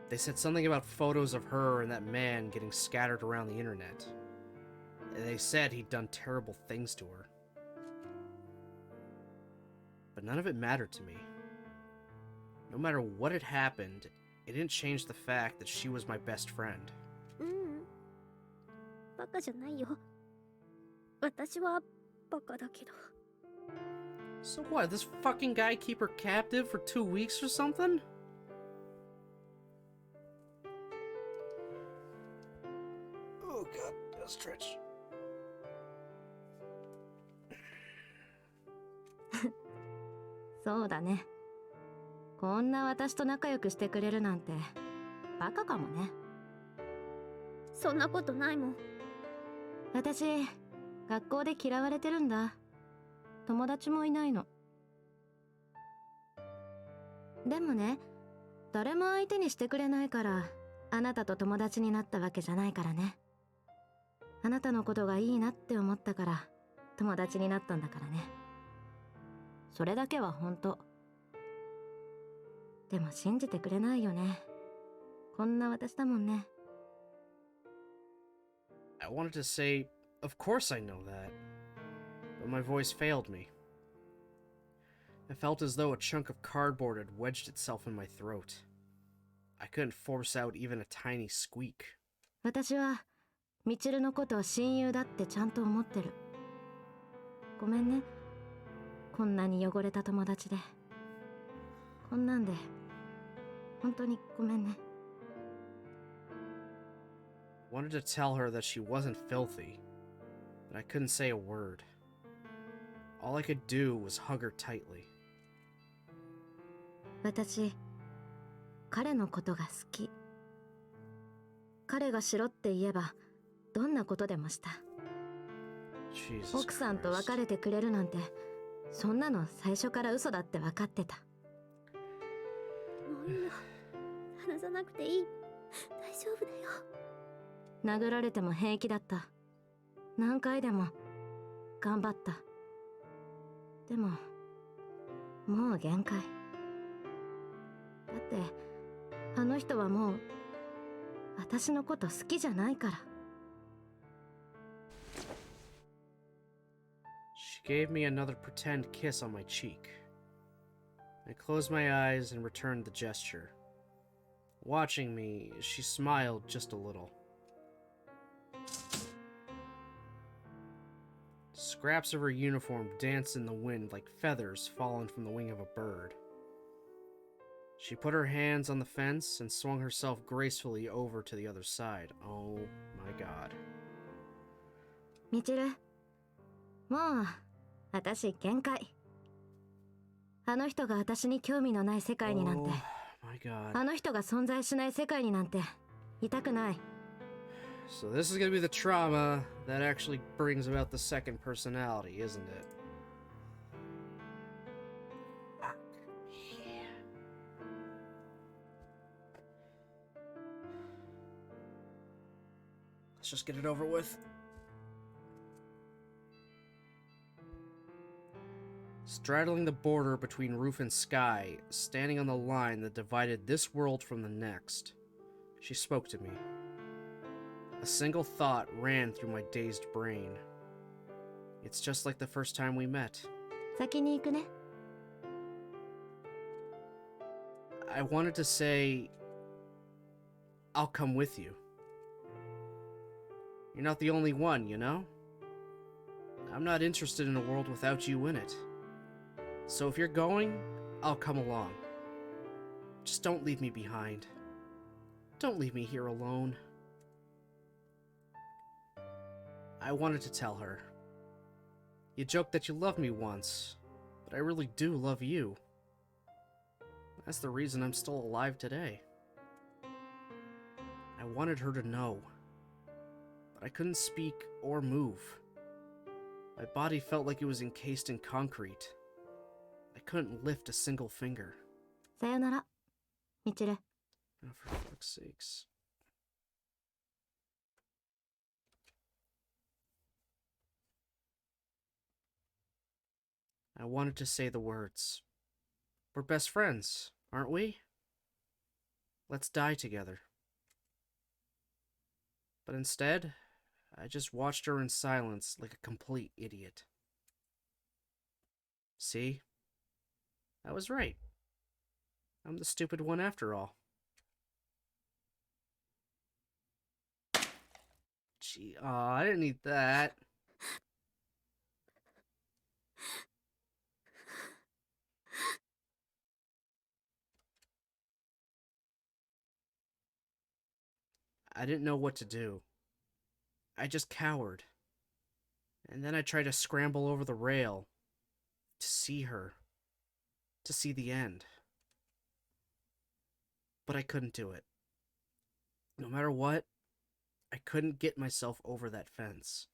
Speaker 2: They said something about photos of her and that man getting scattered around the internet. They said he'd done terrible things to her. But none of it mattered to me. No matter what had happened, it didn't change the fact that she was my best friend.
Speaker 3: バカじゃないよ。私はバカだけど。
Speaker 2: So what, this fucking guy keep her captive for 2 weeks or something? Oh god, gotta stretch.
Speaker 7: そうだね。こんな私と仲良くしてくれるなんてバカかもね。
Speaker 3: そんなことないもん。
Speaker 7: 私学校で嫌われてるんだ。友達もいないの。でもね、誰も相手にしてくれないからあなたと友達になったわけじゃないからね。あなたのことがいいなって思ったから友達になったんだからね。それだけは本当。でも信じてくれないよね。こんな私だもんね。
Speaker 2: I wanted to say, of course I know that, but my voice failed me. I felt as though a chunk of cardboard had wedged itself in my throat. I couldn't force out even a tiny squeak.
Speaker 7: 私はミチルのことを親友だってちゃんと思ってる。ごめんね。こんなに汚れた友達で。こんなんで本当にごめんね。
Speaker 2: Wanted to tell her that she wasn't filthy, but I couldn't say a word. All I could do was hug her tightly.
Speaker 7: 私、彼のことが好き。彼がしろって言えば、どんなことでもした。
Speaker 2: Jesus
Speaker 7: 奥さんと
Speaker 2: Christ.
Speaker 7: 別れてくれるなんて、そんなの最初から嘘だって分かってた。
Speaker 3: もういいよ。話さなくていい。大丈夫だよ。
Speaker 7: 殴られても平気だった。何回でも頑張った。でももう限界。だってあの人はもう私のこと好きじゃないから。
Speaker 2: She gave me another pretend kiss on my cheek. I closed my eyes and returned the gesture. Watching me, she smiled just a little. Scraps of her uniform danced in the wind like feathers fallen from the wing of a bird. She put her hands on the fence and swung herself gracefully over to the other side. Oh my god.
Speaker 7: みちる、もう私限界。あの人が私に興味のない世界になんて、
Speaker 2: Oh my god.
Speaker 7: あの人が存在しない世界になんていたくない。
Speaker 2: So this is gonna be the trauma that actually brings about the second personality, isn't it? Let's just get it over with. Straddling the border between roof and sky, standing on the line that divided this world from the next, she spoke to me. A single thought ran through my dazed brain. It's just like the first time we met.
Speaker 7: 先に行くね。
Speaker 2: I wanted to say, I'll come with you. You're not the only one, you know? I'm not interested in a world without you in it. So if you're going, I'll come along. Just don't leave me behind. Don't leave me here alone. I wanted to tell her. You joked that you loved me once, but I really do love you. That's the reason I'm still alive today. I wanted her to know, but I couldn't speak or move. My body felt like it was encased in concrete. I couldn't lift a single finger.
Speaker 7: さよなら、みちる。
Speaker 2: Oh, for fuck's sakes. I wanted to say the words. We're best friends, aren't we? Let's die together. But instead, I just watched her in silence like a complete idiot. See? I was right. I'm the stupid one after all. Gee, aw, I didn't need that. I didn't know what to do. I just cowered. And then I tried to scramble over the rail to see her, to see the end. But I couldn't do it. No matter what, I couldn't get myself over that fence.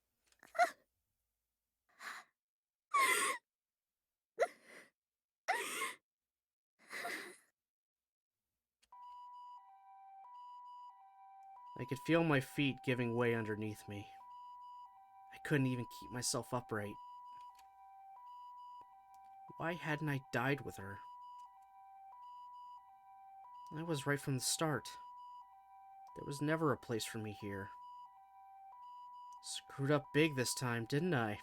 Speaker 2: I could feel my feet giving way underneath me. I couldn't even keep myself upright. Why hadn't I died with her? I was right from the start. There was never a place for me here. Screwed up big this time, didn't I?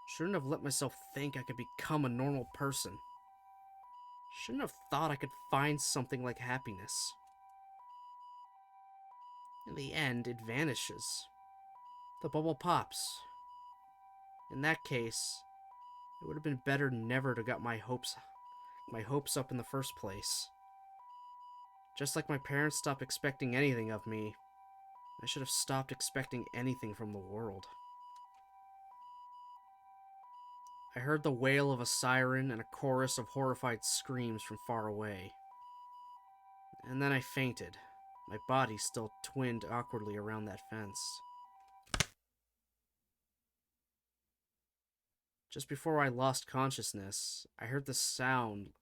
Speaker 2: Shouldn't have let myself think I could become a normal person. Shouldn't have thought I could find something like happiness. In the end, it vanishes. The bubble pops. In that case, it would have been better never to got my hopes up in the first place. Just like my parents stopped expecting anything of me, I should have stopped expecting anything from the world. I heard the wail of a siren and a chorus of horrified screams from far away. And then I fainted, my body still twinned awkwardly around that fence. Just before I lost consciousness, I heard a sound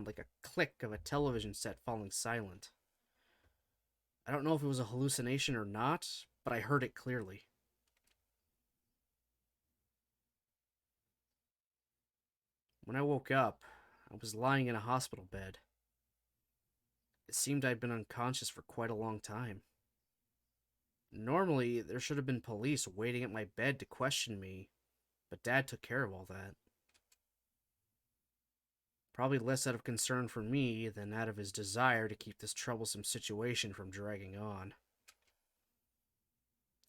Speaker 2: like a click of a television set falling silent. I don't know if it was a hallucination or not, but I heard it clearly. When I woke up, I was lying in a hospital bed. It seemed I'd been unconscious for quite a long time. Normally, there should have been police waiting at my bed to question me, but Dad took care of all that. Probably less out of concern for me than out of his desire to keep this troublesome situation from dragging on.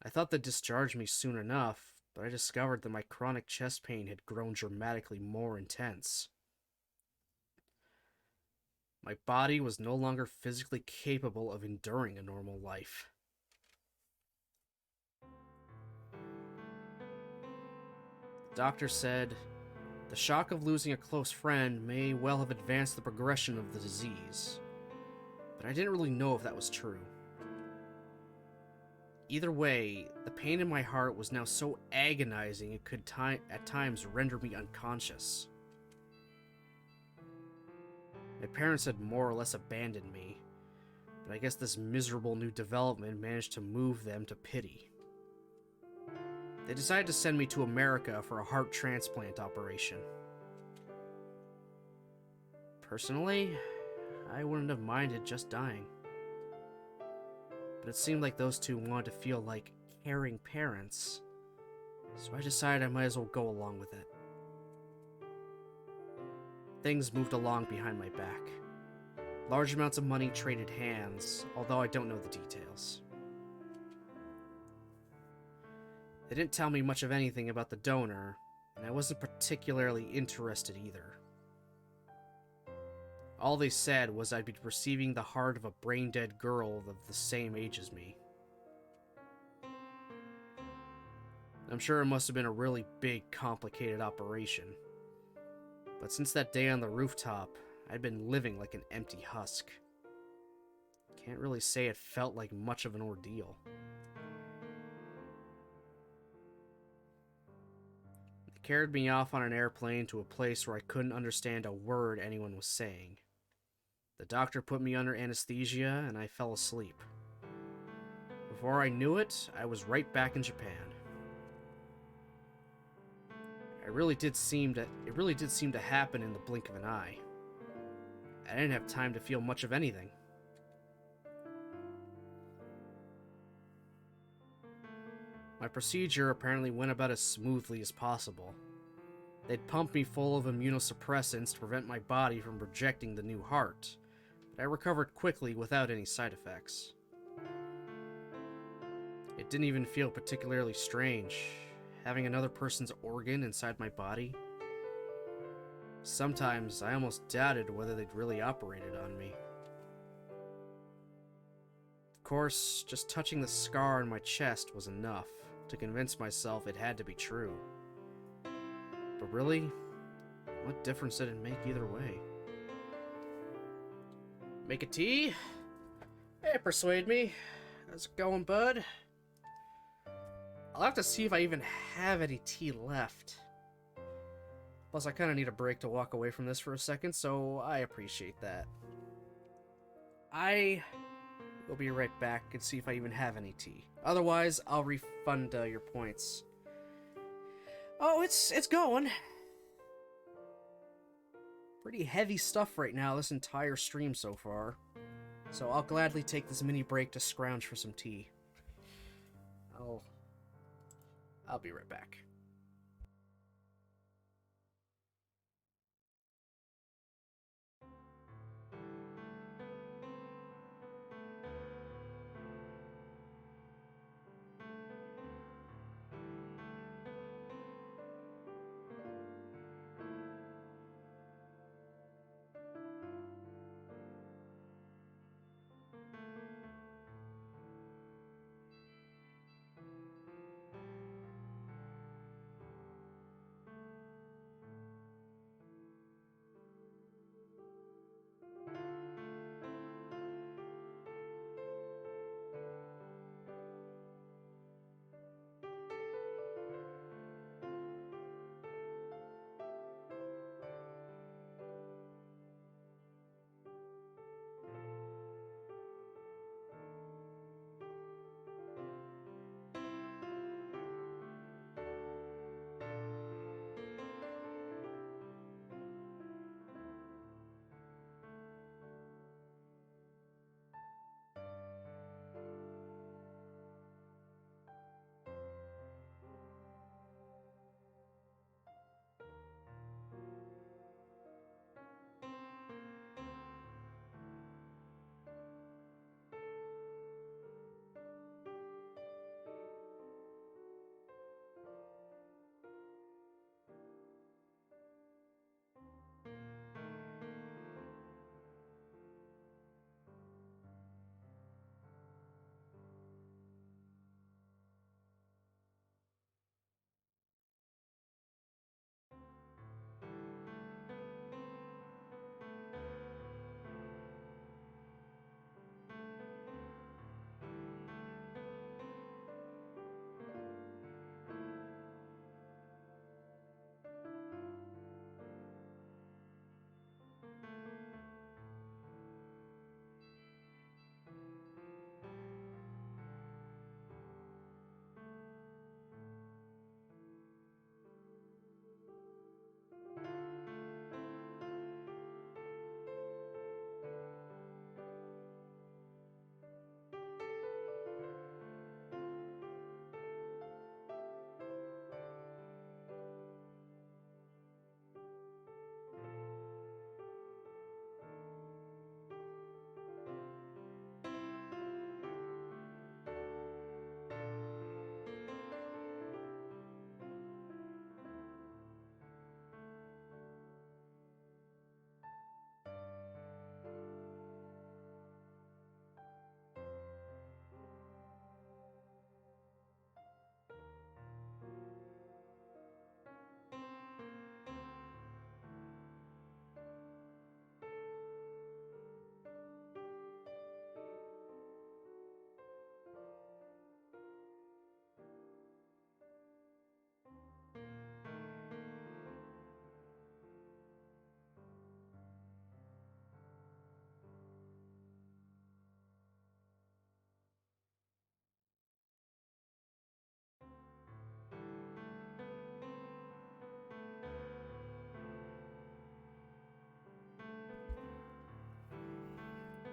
Speaker 2: I thought they'd discharge me soon enough, but I discovered that my chronic chest pain had grown dramatically more intense. My body was no longer physically capable of enduring a normal life. The doctor said, the shock of losing a close friend may well have advanced the progression of the disease, but I didn't really know if that was true. Either way, the pain in my heart was now so agonizing it could at times render me unconscious. My parents had more or less abandoned me, but I guess this miserable new development managed to move them to pity. They decided to send me to America for a heart transplant operation. Personally, I wouldn't have minded just dying. But it seemed like those two wanted to feel like caring parents, so I decided I might as well go along with it. Things moved along behind my back. Large amounts of money traded hands, although I don't know the details. They didn't tell me much of anything about the donor, and I wasn't particularly interested either. All they said was I'd be receiving the heart of a brain-dead girl of the same age as me. I'm sure it must have been a really big, complicated operation. But since that day on the rooftop, I'd been living like an empty husk. Can't really say it felt like much of an ordeal. They carried me off on an airplane to a place where I couldn't understand a word anyone was saying. The doctor put me under anesthesia, and I fell asleep. Before I knew it, I was right back in Japan. It really did seem to happen in the blink of an eye. I didn't have time to feel much of anything. My procedure apparently went about as smoothly as possible. They'd pumped me full of immunosuppressants to prevent my body from rejecting the new heart, but I recovered quickly without any side effects. It didn't even feel particularly strange, having another person's organ inside my body. Sometimes I almost doubted whether they'd really operated on me. Of course, just touching the scar on my chest was enough to convince myself it had to be true. But really, what difference did it make either way? Make a tea? Hey, persuade me. How's it going, bud? I'll have to see if I even have any tea left. Plus, I kind of need a break to walk away from this for a second, so I appreciate that. I will be right back and see if I even have any tea. Otherwise, I'll refund your points. Oh, it's going. Pretty heavy stuff right now, this entire stream so far. So I'll gladly take this mini break to scrounge for some tea. I'll be right back.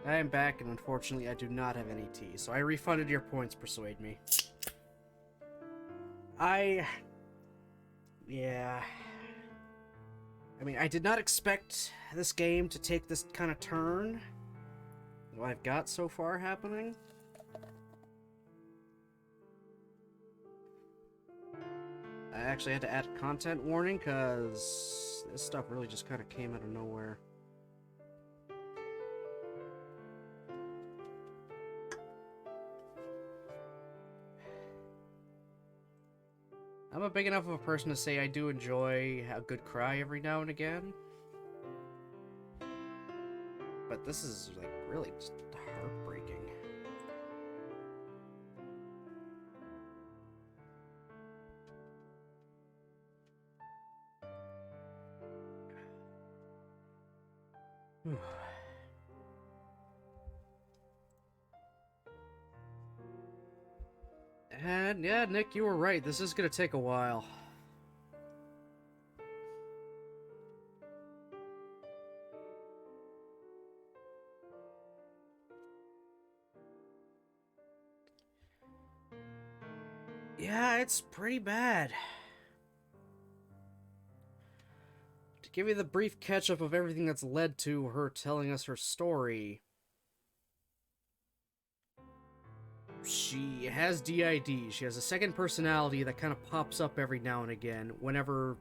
Speaker 2: I am back, and unfortunately I do not have any tea, so I refunded your points, Persuade Me. Yeah. I mean, I did not expect this game to take this kind of turn. What I've got so far happening. I actually had to add a content warning, because this stuff really just kind of came out of nowhere. I'm a big enough of a person to say I do enjoy a good cry every now and again. But this is, like, really just heartbreaking. And yeah, Nick, you were right. This is gonna take a while. Yeah, it's pretty bad. To give you the brief catch-up of everything that's led to her telling us her story, she has DID. She has a second personality that kind of pops up every now and again. Whenever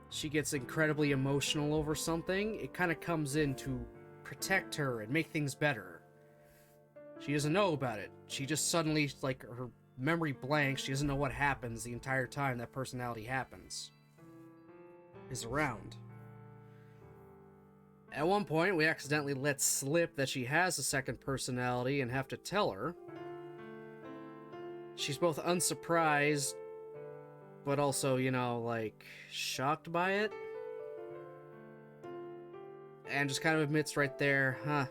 Speaker 2: she gets incredibly emotional over something, it kind of comes in to protect her and make things better. She doesn't know about it. She just suddenly, like, her memory blanks. She doesn't know what happens the entire time that personality is around. At one point, we accidentally let slip that she has a second personality and have to tell her. She's both unsurprised, but also, you know, like, shocked by it. And just kind of admits right there,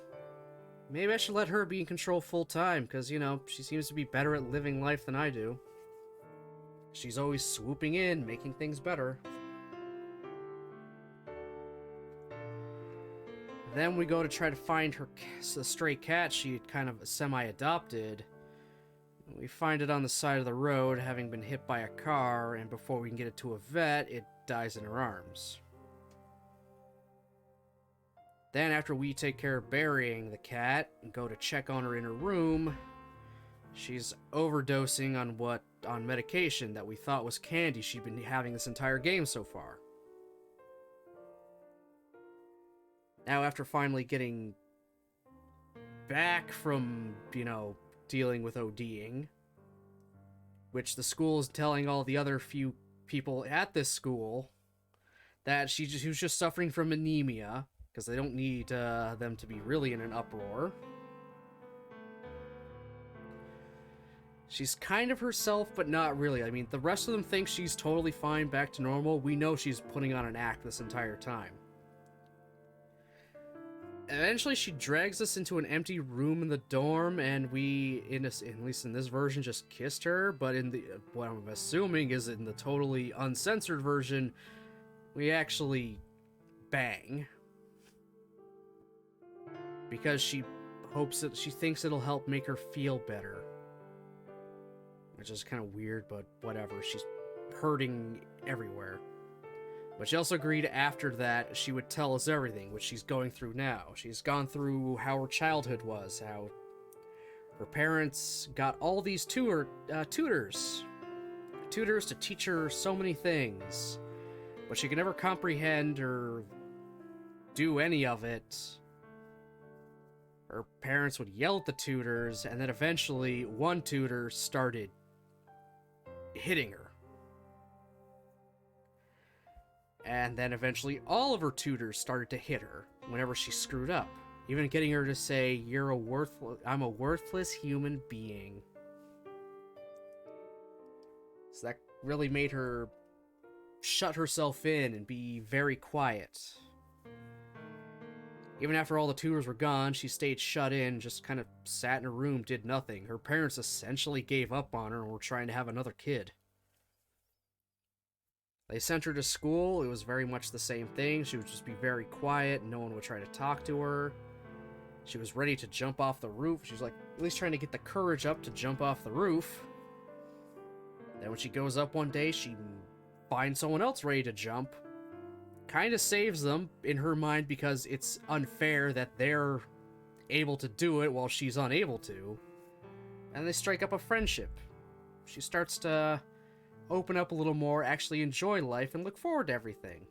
Speaker 2: maybe I should let her be in control full time, because, you know, she seems to be better at living life than I do. She's always swooping in, making things better. Then we go to try to find the stray cat she had kind of semi-adopted. We find it on the side of the road, having been hit by a car, and before we can get it to a vet, it dies in her arms. Then, after we take care of burying the cat and go to check on her in her room, she's overdosing on medication that we thought was candy she'd been having this entire game so far. Now, after finally getting back from, you know, dealing with ODing, which the school is telling all the other few people at this school that she was just suffering from anemia, because they don't need them to be really in an uproar. She's kind of herself, but not really. I mean, the rest of them think she's totally fine, back to normal. We know she's putting on an act this entire time. Eventually, she drags us into an empty room in the dorm, and we, at least in this version, just kissed her. But in what I'm assuming is in the totally uncensored version, we actually bang. Because she thinks it'll help make her feel better. Which is kind of weird, but whatever. She's hurting everywhere. But she also agreed after that she would tell us everything, which she's going through now. She's gone through how her childhood was, how her parents got all these tutors to teach her so many things, but she could never comprehend or do any of it. Her parents would yell at the tutors, and then eventually one tutor started hitting her. And then eventually all of her tutors started to hit her whenever she screwed up, even getting her to say, I'm a worthless human being. So that really made her shut herself in and be very quiet. Even after all the tutors were gone, she stayed shut in, just kind of sat in her room, did nothing. Her parents essentially gave up on her and were trying to have another kid. They sent her to school. It was very much the same thing. She would just be very quiet, and no one would try to talk to her. She was ready to jump off the roof. She was like, at least trying to get the courage up to jump off the roof. Then when she goes up one day, she finds someone else ready to jump. Kind of saves them in her mind because it's unfair that they're able to do it while she's unable to. And they strike up a friendship. She starts to open up a little more, actually enjoy life, and look forward to everything.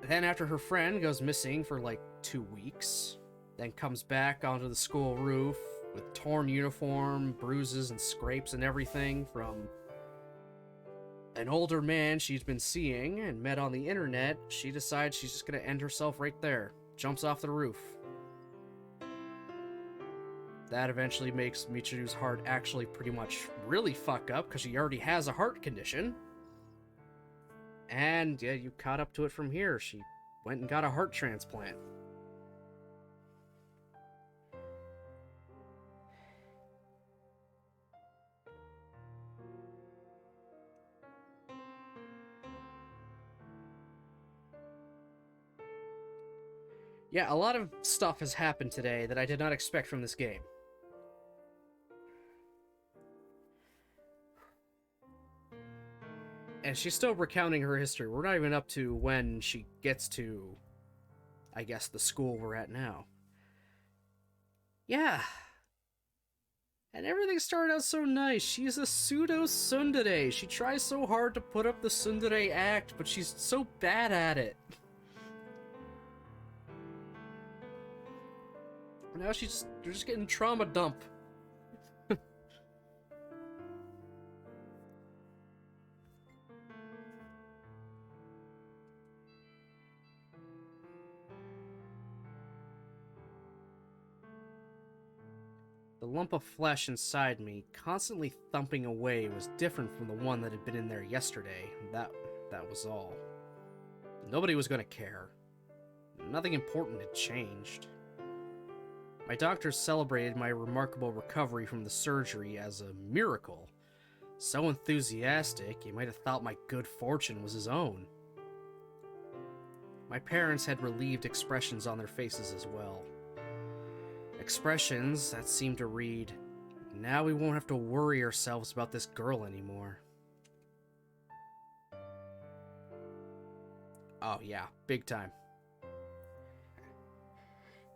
Speaker 2: Then after her friend goes missing for like 2 weeks, then comes back onto the school roof with torn uniform, bruises and scrapes and everything from an older man she's been seeing and met on the internet, she decides she's just gonna end herself right there. Jumps off the roof. That eventually makes Michiru's heart actually pretty much really fuck up because she already has a heart condition. And yeah, you caught up to it from here. She went and got a heart transplant. Yeah, a lot of stuff has happened today that I did not expect from this game. And she's still recounting her history. We're not even up to when she gets to, I guess, the school we're at now. Yeah. And everything started out so nice. She's a pseudo tsundere. She tries so hard to put up the tsundere act, but she's so bad at it. Now they're just getting trauma dump. The lump of flesh inside me, constantly thumping away, was different from the one that had been in there yesterday. That was all. Nobody was gonna care. Nothing important had changed. My doctors celebrated my remarkable recovery from the surgery as a miracle. So enthusiastic, you might have thought my good fortune was his own. My parents had relieved expressions on their faces as well. Expressions that seemed to read, now we won't have to worry ourselves about this girl anymore. Oh yeah, big time.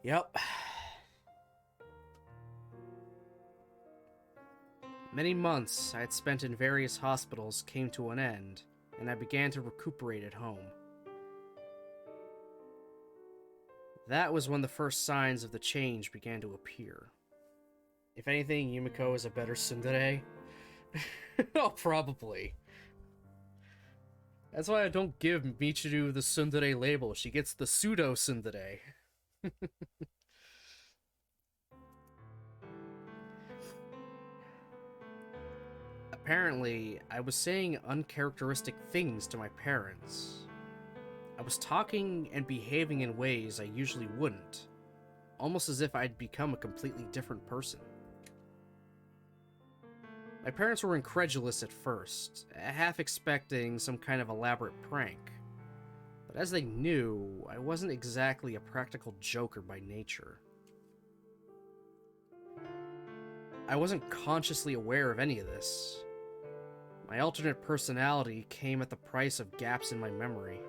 Speaker 2: Yep. Many months I had spent in various hospitals came to an end, and I began to recuperate at home. That was when the first signs of the change began to appear. If anything, Yumiko is a better tsundere. Oh, probably. That's why I don't give Michiru the tsundere label. She gets the pseudo tsundere. Apparently, I was saying uncharacteristic things to my parents. I was talking and behaving in ways I usually wouldn't, almost as if I'd become a completely different person. My parents were incredulous at first, half expecting some kind of elaborate prank. But as they knew, I wasn't exactly a practical joker by nature. I wasn't consciously aware of any of this. My alternate personality came at the price of gaps in my memory.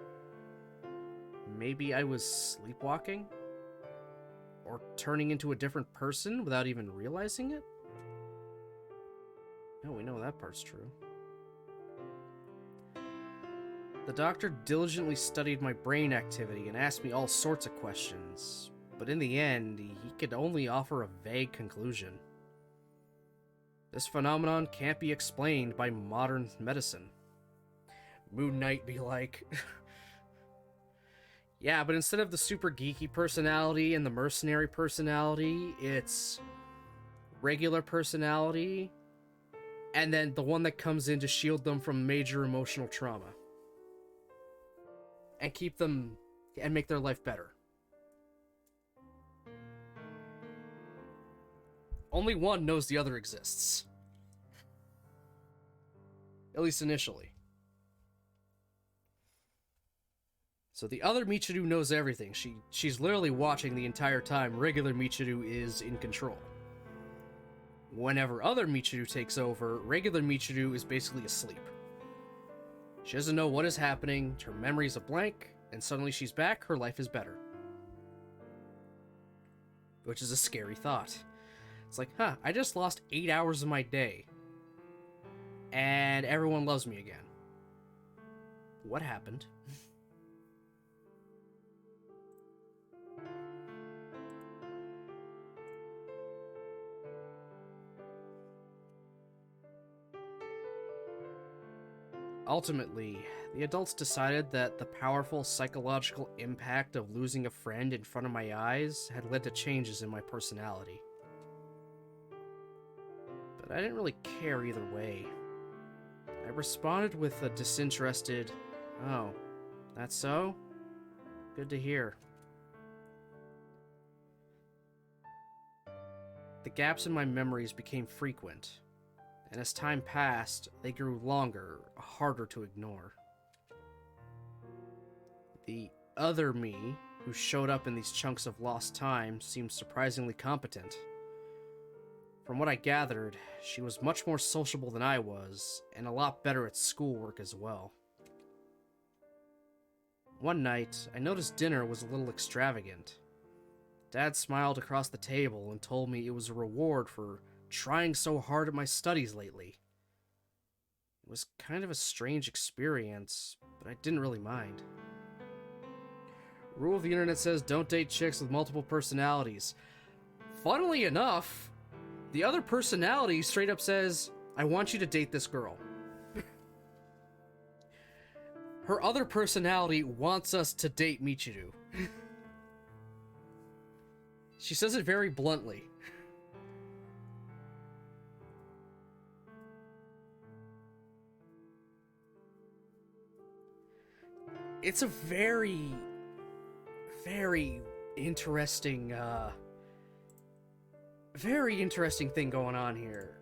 Speaker 2: Maybe I was sleepwalking? Or turning into a different person without even realizing it? No, we know that part's true. The doctor diligently studied my brain activity and asked me all sorts of questions, but in the end, he could only offer a vague conclusion. This phenomenon can't be explained by modern medicine. Moon Knight be like... Yeah, but instead of the super geeky personality and the mercenary personality, it's regular personality, and then the one that comes in to shield them from major emotional trauma. And keep them, and make their life better. Only one knows the other exists. At least initially. So the other Michiru knows everything. She's literally watching the entire time regular Michiru is in control. Whenever other Michiru takes over, regular Michiru is basically asleep. She doesn't know what is happening, her memory's a blank, and suddenly she's back, her life is better. Which is a scary thought. It's like, I just lost 8 hours of my day. And everyone loves me again. What happened? Ultimately, the adults decided that the powerful psychological impact of losing a friend in front of my eyes had led to changes in my personality. But I didn't really care either way. I responded with a disinterested, "Oh, that's so? Good to hear." The gaps in my memories became frequent, and as time passed, they grew longer, harder to ignore. The other me, who showed up in these chunks of lost time, seemed surprisingly competent. From what I gathered, she was much more sociable than I was, and a lot better at schoolwork as well. One night, I noticed dinner was a little extravagant. Dad smiled across the table and told me it was a reward for trying so hard at my studies lately. It was kind of a strange experience, but I didn't really mind. Rule of the internet says don't date chicks with multiple personalities. Funnily enough, the other personality straight up says, "I want you to date this girl." Her other personality wants us to date Michiru. She says it very bluntly. It's a very, very interesting, thing going on here.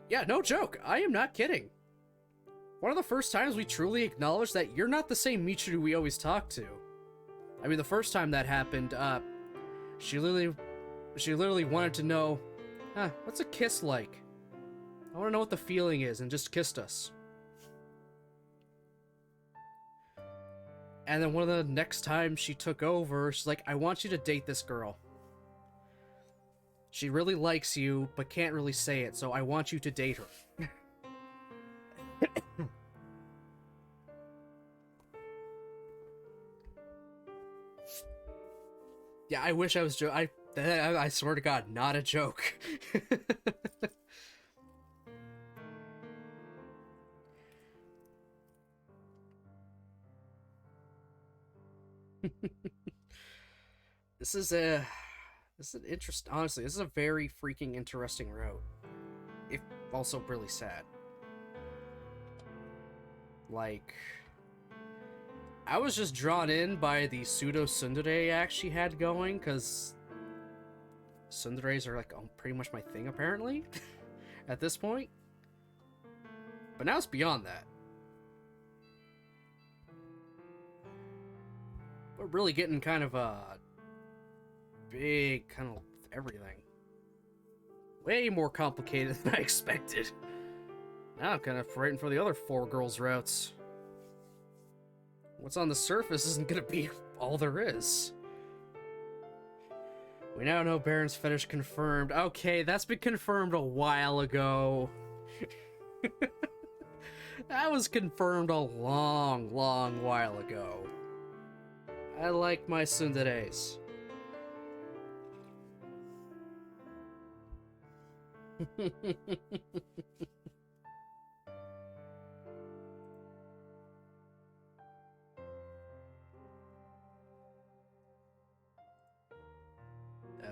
Speaker 2: Yeah, no joke. I am not kidding. One of the first times we truly acknowledged that you're not the same Michiru we always talk to. I mean, the first time that happened, she literally wanted to know, what's a kiss like? I want to know what the feeling is, and just kissed us. And then one of the next times she took over, she's like, "I want you to date this girl. She really likes you, but can't really say it, so I want you to date her." Yeah, I wish I was I swear to God, not a joke. This is an honestly, this is a very freaking interesting route. If also really sad. Like, I was just drawn in by the pseudo tsundere act she had going, because tsunderes are like pretty much my thing apparently at this point. But now it's beyond that. We're really getting kind of a big kind of everything. Way more complicated than I expected. Now I'm kind of frightened for the other 4 girls' routes. What's on the surface isn't gonna be all there is. We now know Baron's fetish confirmed. Okay, that's been confirmed a while ago. That was confirmed a long, long while ago. I like my tsunderes.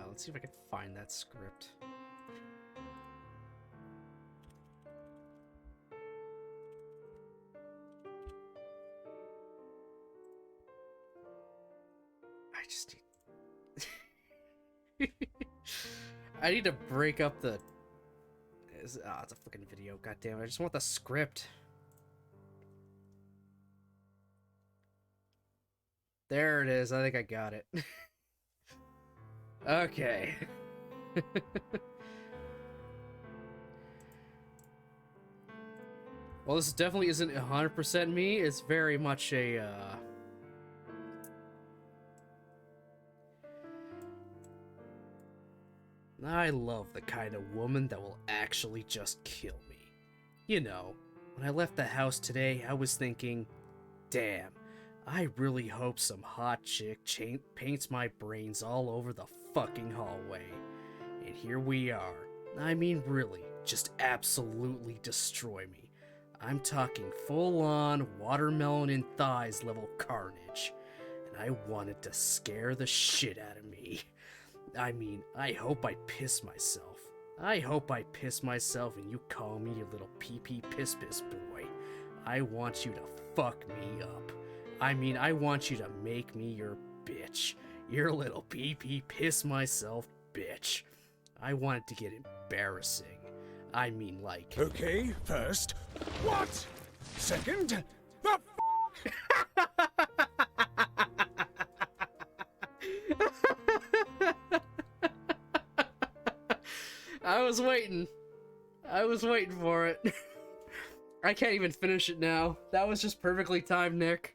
Speaker 2: Let's see if I can find that script. I just need... I need to break up the... it's a fucking video, goddammit. I just want the script. There it is. I think I got it. Okay. Well, this definitely isn't 100% me. It's very much a, I love the kind of woman that will actually just kill me. You know, when I left the house today, I was thinking, damn, I really hope some hot chick paints my brains all over the fucking hallway. And here we are. I mean, really, just absolutely destroy me. I'm talking full-on watermelon and thighs level carnage. And I wanted to scare the shit out of me. I mean, I hope I piss myself. I hope I piss myself and you call me your little pee-pee piss-piss boy. I want you to fuck me up. I mean, I want you to make me your bitch. Your little pee-pee piss myself bitch. I want it to get embarrassing. I mean, like...
Speaker 8: Okay, first, what? Second, the
Speaker 2: I was waiting. I was waiting for it. I can't even finish it now. That was just perfectly timed, Nick.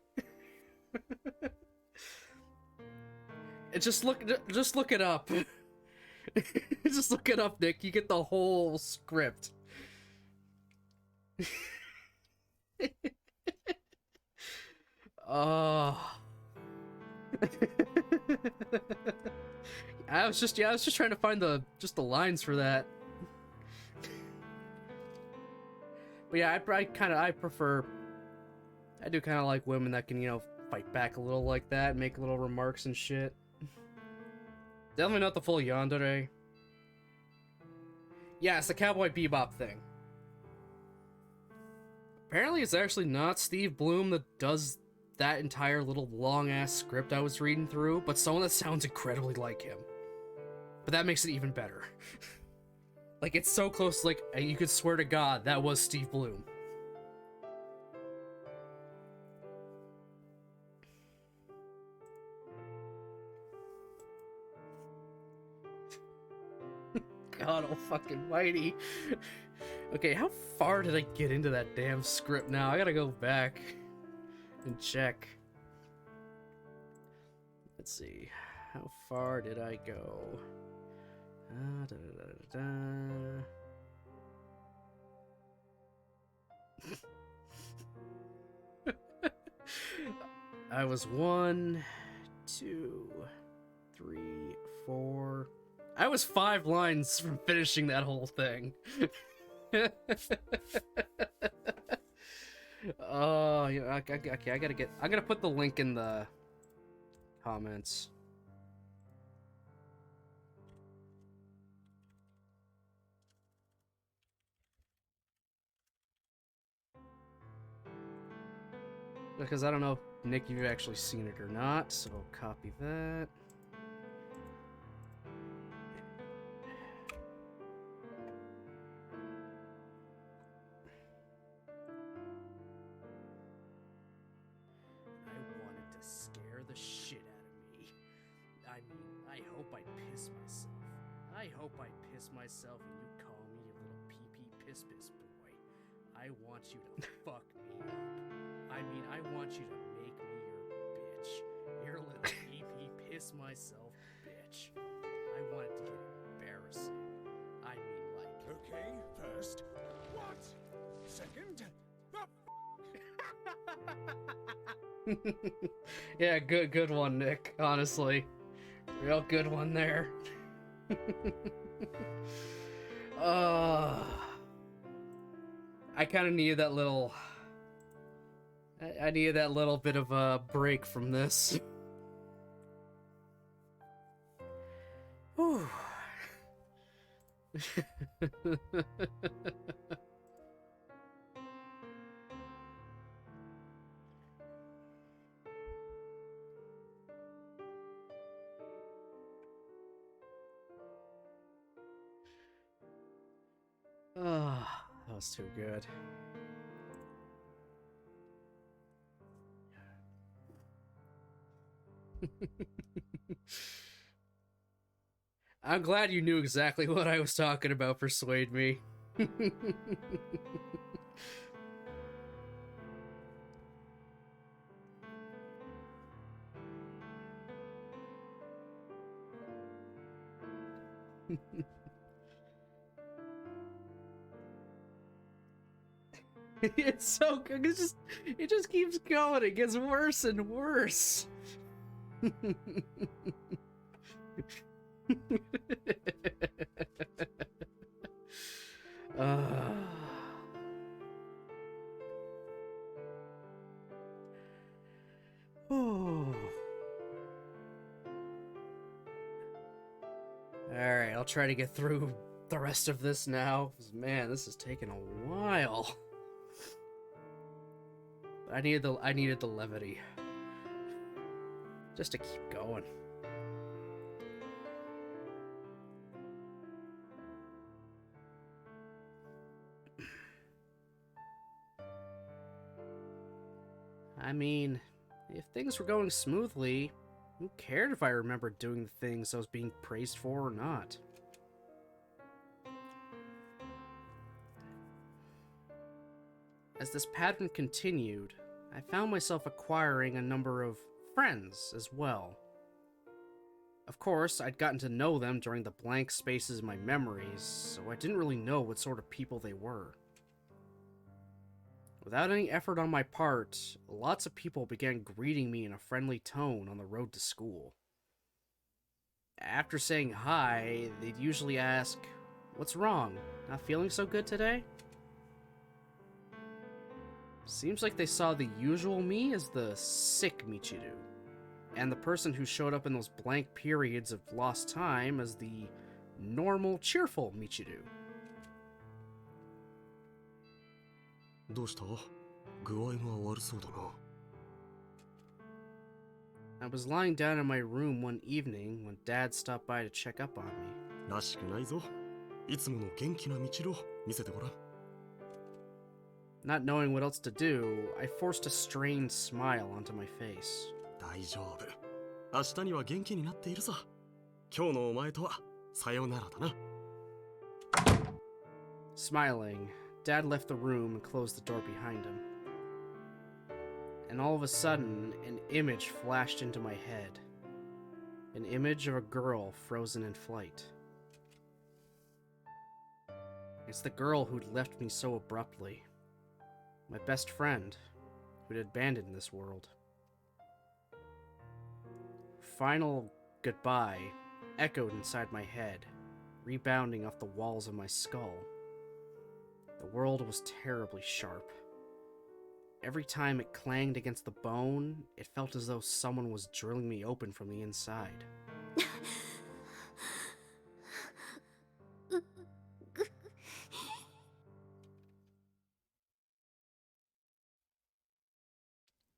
Speaker 2: Just look it up. Just look it up, Nick. You get the whole script. Oh. I was just trying to find the lines for that. But yeah, I do kind of like women that can, you know, fight back a little like that, make little remarks and shit. Definitely not the full yandere. Yeah, it's the Cowboy Bebop thing. Apparently it's actually not Steve Bloom that does that entire little long-ass script I was reading through, but someone that sounds incredibly like him. But that makes it even better. Like, it's so close, like, you could swear to God that was Steve Bloom. God, oh fucking mighty. Okay, how far did I get into that damn script now? I gotta go back and check. Let's see. How far did I go? Da, da, da, da, da. I was 1, 2, 3, 4. I was 5 lines from finishing that whole thing. Oh, yeah, okay, I'm gonna put the link in the comments. Because I don't know, Nick, if you've actually seen it or not, so I'll copy that. I wanted to scare the shit out of me. I mean, I hope I piss myself. I hope I piss myself and you call me your little pee-pee piss-piss boy. I want you to fuck me up. I mean, I want you to make me your bitch. Your little pee-pee piss myself bitch. I want it to get embarrassing. I mean, like...
Speaker 8: Okay, first, what? Second, the
Speaker 2: Yeah, good one, Nick, honestly. Real good one there. I kind of needed that little... I needed that little bit of a break from this. Whew. That was too good. I'm glad you knew exactly what I was talking about, Persuade Me. It's so good. It just keeps going. It gets worse and worse. Alright, I'll try to get through the rest of this now. Man, this is taking a while. I needed the levity. Just to keep going. I mean, if things were going smoothly, who cared if I remembered doing the things I was being praised for or not? As this pattern continued, I found myself acquiring a number of friends as well. Of course, I'd gotten to know them during the blank spaces in my memories, so I didn't really know what sort of people they were. Without any effort on my part, lots of people began greeting me in a friendly tone on the road to school. After saying hi, they'd usually ask, "What's wrong? Not feeling so good today?" Seems like they saw the usual me as the sick Michiru, and the person who showed up in those blank periods of lost time as the normal, cheerful Michiru.
Speaker 4: どうした？具合が悪そうだな。
Speaker 2: I was lying down in my room one evening when Dad stopped by to check up on me.
Speaker 4: らしくないぞ。いつもの元気な道を見せてごらん。
Speaker 2: Not knowing what else to do, I forced a strained smile onto my face.
Speaker 4: 大丈夫。明日には元気になっているさ。今日のお前とはさよならだな。
Speaker 2: Smiling, Dad left the room and closed the door behind him. And all of a sudden, an image flashed into my head. An image of a girl frozen in flight. It's the girl who'd left me so abruptly. My best friend, who'd abandoned this world. Final goodbye echoed inside my head, rebounding off the walls of my skull. The world was terribly sharp. Every time it clanged against the bone, it felt as though someone was drilling me open from the inside.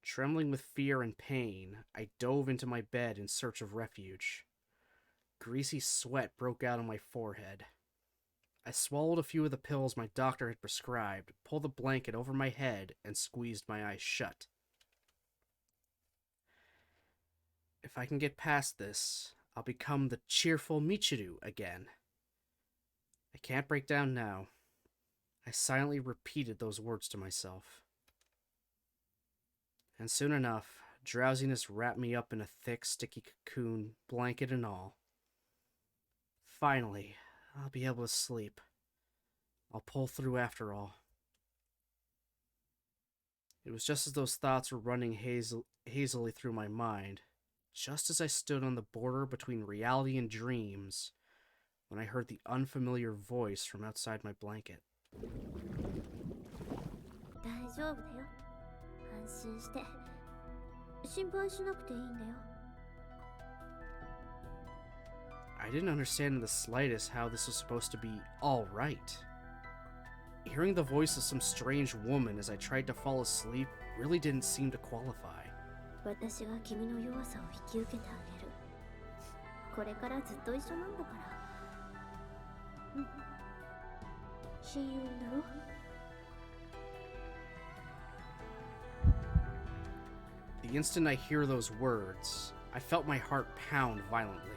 Speaker 2: Trembling with fear and pain, I dove into my bed in search of refuge. Greasy sweat broke out on my forehead. I swallowed a few of the pills my doctor had prescribed, pulled the blanket over my head, and squeezed my eyes shut. If I can get past this, I'll become the cheerful Michiru again. I can't break down now. I silently repeated those words to myself. And soon enough, drowsiness wrapped me up in a thick, sticky cocoon, blanket and all. Finally, I'll be able to sleep. I'll pull through after all. It was just as those thoughts were running hazily through my mind, just as I stood on the border between reality and dreams, when I heard the unfamiliar voice from outside my blanket.
Speaker 3: 大丈夫だよ。安心して。心配しなくていいんだよ。
Speaker 2: I didn't understand in the slightest how this was supposed to be all right. Hearing the voice of some strange woman as I tried to fall asleep really didn't seem to qualify.
Speaker 3: 私が君の弱さを引き受けてあげる。これからずっと一緒なんだから。うん。親友だろ。
Speaker 2: The instant I hear those words, I felt my heart pound violently.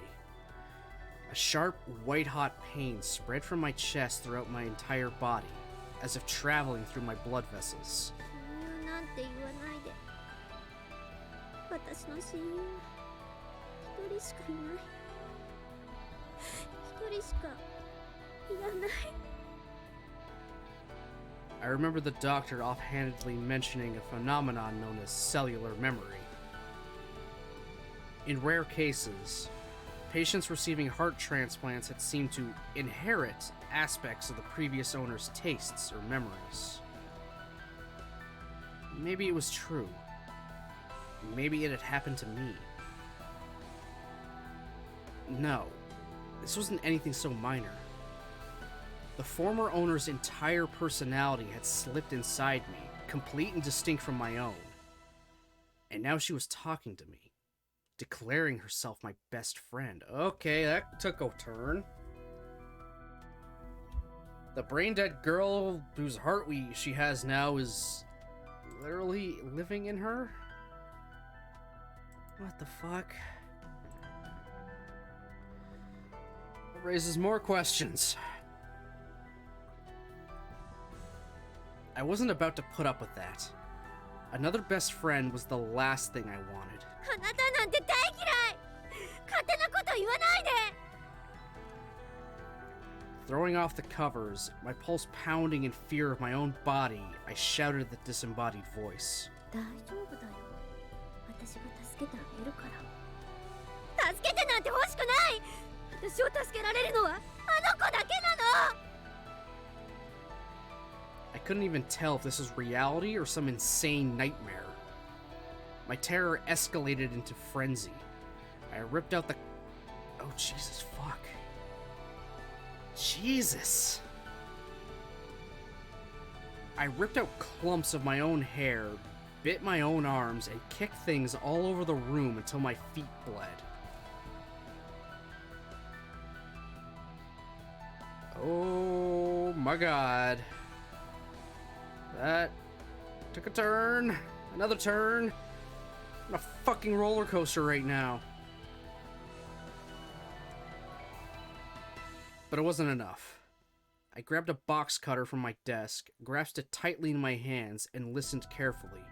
Speaker 2: A sharp, white-hot pain spread from my chest throughout my entire body, as if traveling through my blood vessels.
Speaker 3: 親友なんて言わないで。私の親友は一人しかいない。一人しかいらない。
Speaker 2: I remember the doctor offhandedly mentioning a phenomenon known as cellular memory. In rare cases, patients receiving heart transplants had seemed to inherit aspects of the previous owner's tastes or memories. Maybe it was true. Maybe it had happened to me. No, this wasn't anything so minor. The former owner's entire personality had slipped inside me, complete and distinct from my own. And now she was talking to me, declaring herself my best friend. Okay, that took a turn. The brain-dead girl whose heart she has now is literally living in her? What the fuck? It raises more questions. I wasn't about to put up with that. Another best friend was the last thing I wanted.
Speaker 3: あなたなんて大嫌い。勝手なこと言わないで。
Speaker 2: Throwing off the covers, my pulse pounding in fear of my own body, I shouted at the disembodied voice.
Speaker 3: 大丈夫だよ。私が助けてあげるから。助けてなんて欲しくない。私を助けられるのはあの子だけなの。
Speaker 2: I couldn't even tell if this was reality or some insane nightmare. My terror escalated into frenzy. I ripped out the... Oh, Jesus, fuck. Jesus! I ripped out clumps of my own hair, bit my own arms, and kicked things all over the room until my feet bled. Oh my god. That took a turn. Another turn. I'm on a fucking roller coaster right now. But it wasn't enough. I grabbed a box cutter from my desk, grasped it tightly in my hands, and listened carefully,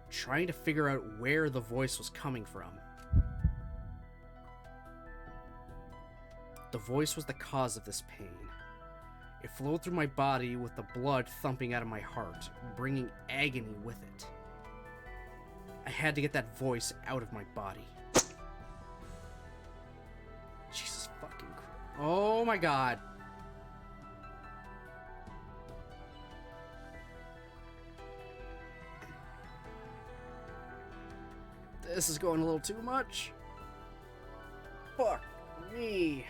Speaker 2: trying to figure out where the voice was coming from. The voice was the cause of this pain. It flowed through my body with the blood thumping out of my heart, bringing agony with it. I had to get that voice out of my body. Jesus fucking Christ. Oh my god. This is going a little too much. Fuck me.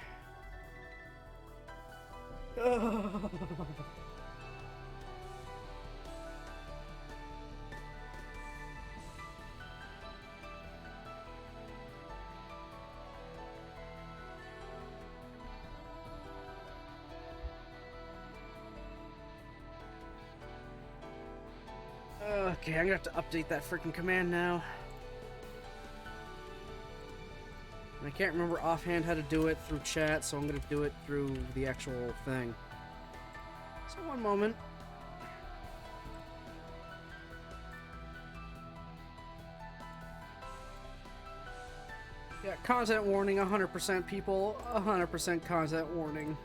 Speaker 2: Okay, I'm gonna have to update that freaking command now. And I can't remember offhand how to do it through chat, so I'm gonna do it through the actual thing. So one moment. Yeah, content warning, 100% people, 100% content warning.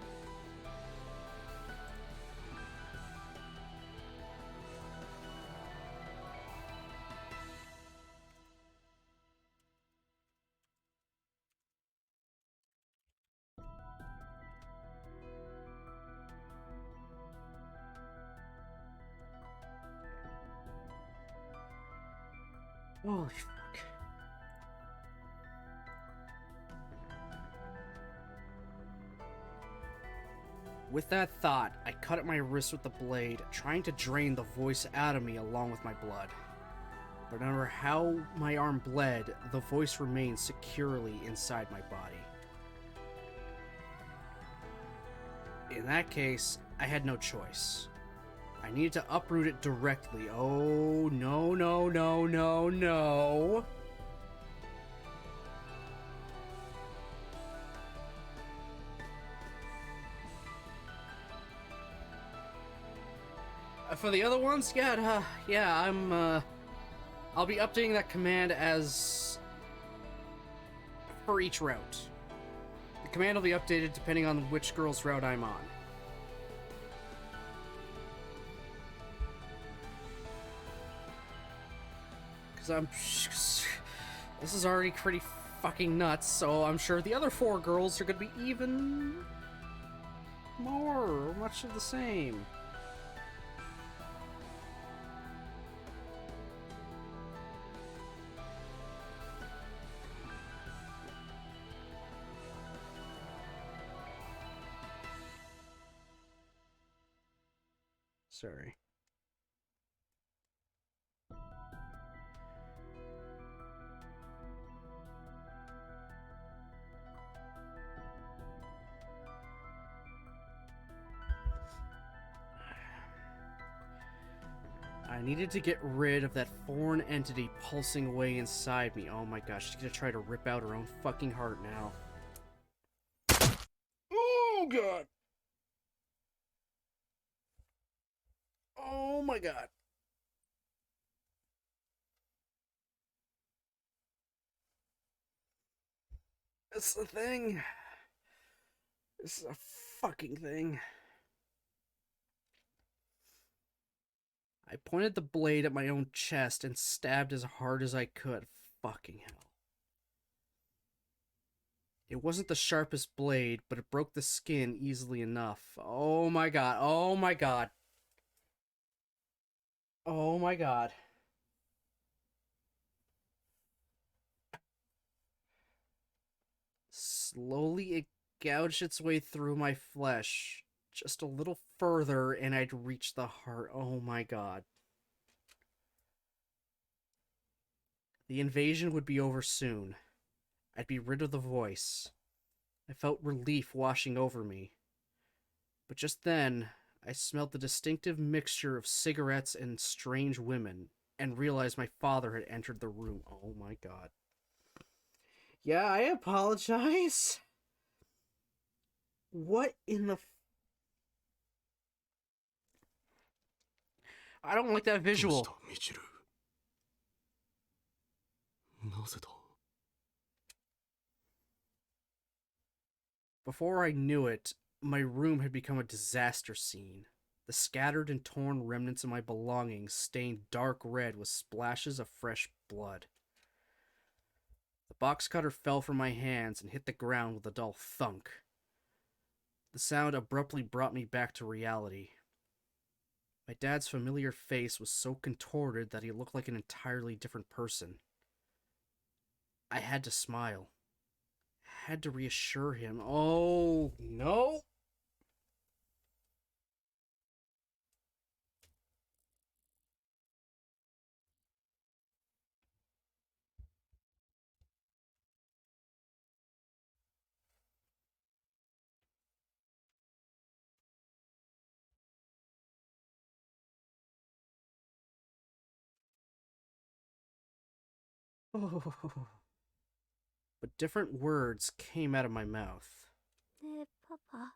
Speaker 2: Holy fuck. With that thought, I cut at my wrist with the blade, trying to drain the voice out of me along with my blood. But no matter how my arm bled, the voice remained securely inside my body. In that case, I had no choice. I needed to uproot it directly. Oh, no, no, no, no, no. For the other ones, yeah, I'll be updating that command as for each route. The command will be updated depending on which girl's route I'm on. Because this is already pretty fucking nuts, so I'm sure the other 4 girls are gonna be even more, or much of the same. Sorry. I needed to get rid of that foreign entity pulsing away inside me. Oh my gosh, she's gonna try to rip out her own fucking heart now. Oh god! Oh my god. It's the thing. This is a fucking thing. I pointed the blade at my own chest and stabbed as hard as I could. Fucking hell. It wasn't the sharpest blade, but it broke the skin easily enough. Oh my god. Oh my god. Oh my god. Slowly it gouged its way through my flesh. Just a little further and I'd reach the heart. Oh my god. The invasion would be over soon. I'd be rid of the voice. I felt relief washing over me. But just then, I smelled the distinctive mixture of cigarettes and strange women, and realized my father had entered the room. Oh my god. Yeah, I apologize. What in the... I don't like that
Speaker 4: どうし
Speaker 2: visual.
Speaker 4: たミチル。なぜだ。
Speaker 2: Before I knew it, my room had become a disaster scene. The scattered and torn remnants of my belongings stained dark red with splashes of fresh blood. The box cutter fell from my hands and hit the ground with a dull thunk. The sound abruptly brought me back to reality. My dad's familiar face was so contorted that he looked like an entirely different person. I had to smile. Had to reassure him. Oh, no! Oh. But different words came out of my mouth.
Speaker 3: ねえパパ、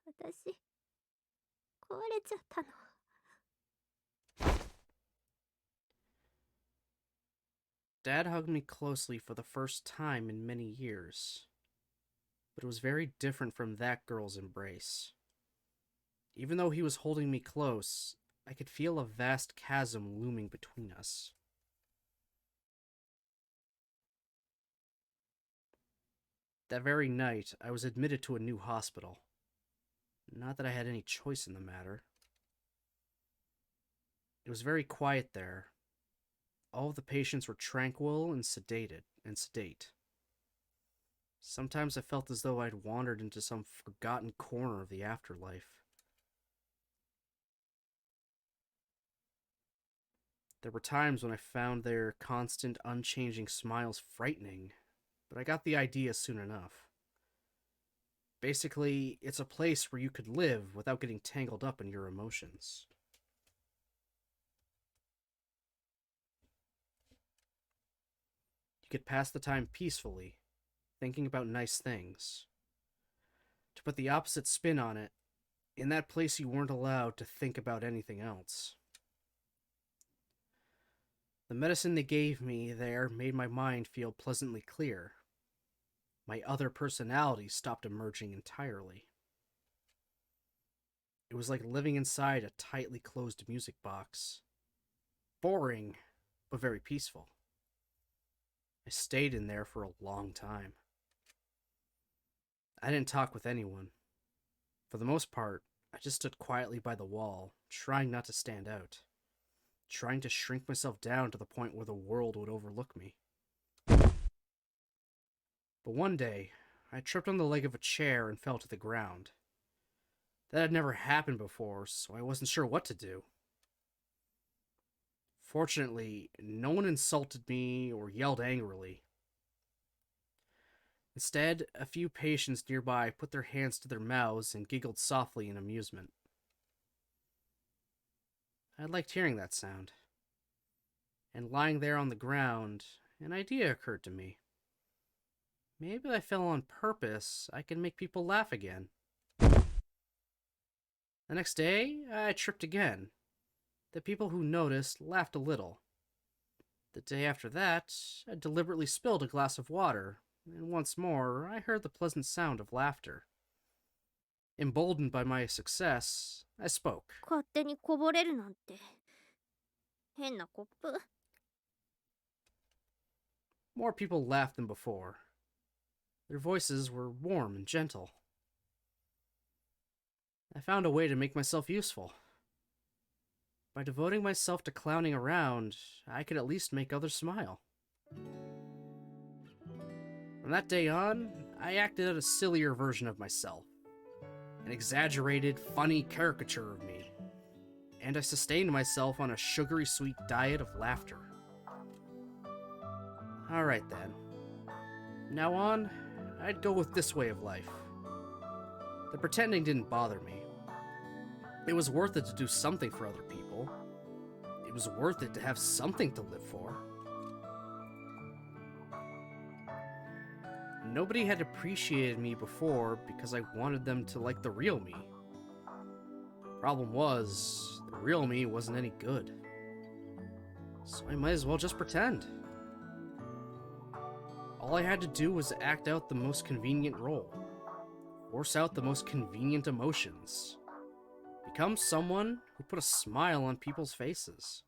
Speaker 3: 私壊れちゃったの。
Speaker 2: Dad hugged me closely for the first time in many years. But it was very different from that girl's embrace. Even though he was holding me close, I could feel a vast chasm looming between us. That very night, I was admitted to a new hospital. Not that I had any choice in the matter. It was very quiet there. All of the patients were tranquil and sedate. Sometimes I felt as though I'd wandered into some forgotten corner of the afterlife. There were times when I found their constant, unchanging smiles frightening, but I got the idea soon enough. Basically, it's a place where you could live without getting tangled up in your emotions. You could pass the time peacefully, thinking about nice things. To put the opposite spin on it, In that place, you weren't allowed to think about anything else. The medicine they gave me there made my mind feel pleasantly clear. My other personality stopped emerging entirely. It was like living inside a tightly closed music box. Boring, but very peaceful. I stayed in there for a long time. I didn't talk with anyone. For the most part, I just stood quietly by the wall, trying not to stand out. Trying to shrink myself down to the point where the world would overlook me. But one day, I tripped on the leg of a chair and fell to the ground. That had never happened before, so I wasn't sure what to do. Fortunately, no one insulted me or yelled angrily. Instead, a few patients nearby put their hands to their mouths and giggled softly in amusement. I liked hearing that sound. And lying there on the ground, an idea occurred to me. Maybe I fell on purpose, I can make people laugh again. The next day, I tripped again. The people who noticed laughed a little. The day after that, I deliberately spilled a glass of water, and once more I heard the pleasant sound of laughter. Emboldened by my success, I spoke.
Speaker 3: 勝手にこぼれるなんて変なコップ。
Speaker 2: More people laughed than before. Their voices were warm and gentle. I found a way to make myself useful. By devoting myself to clowning around, I could at least make others smile. From that day on, I acted out a sillier version of myself. An exaggerated, funny caricature of me. And I sustained myself on a sugary sweet diet of laughter. Alright then. From now on, I'd go with this way of life. The pretending didn't bother me. It was worth it to do something for other people. It was worth it to have something to live for. Nobody had appreciated me before because I wanted them to like the real me. Problem was, the real me wasn't any good. So I might as well just pretend. All I had to do was act out the most convenient role. Force out the most convenient emotions. Become someone who put a smile on people's faces.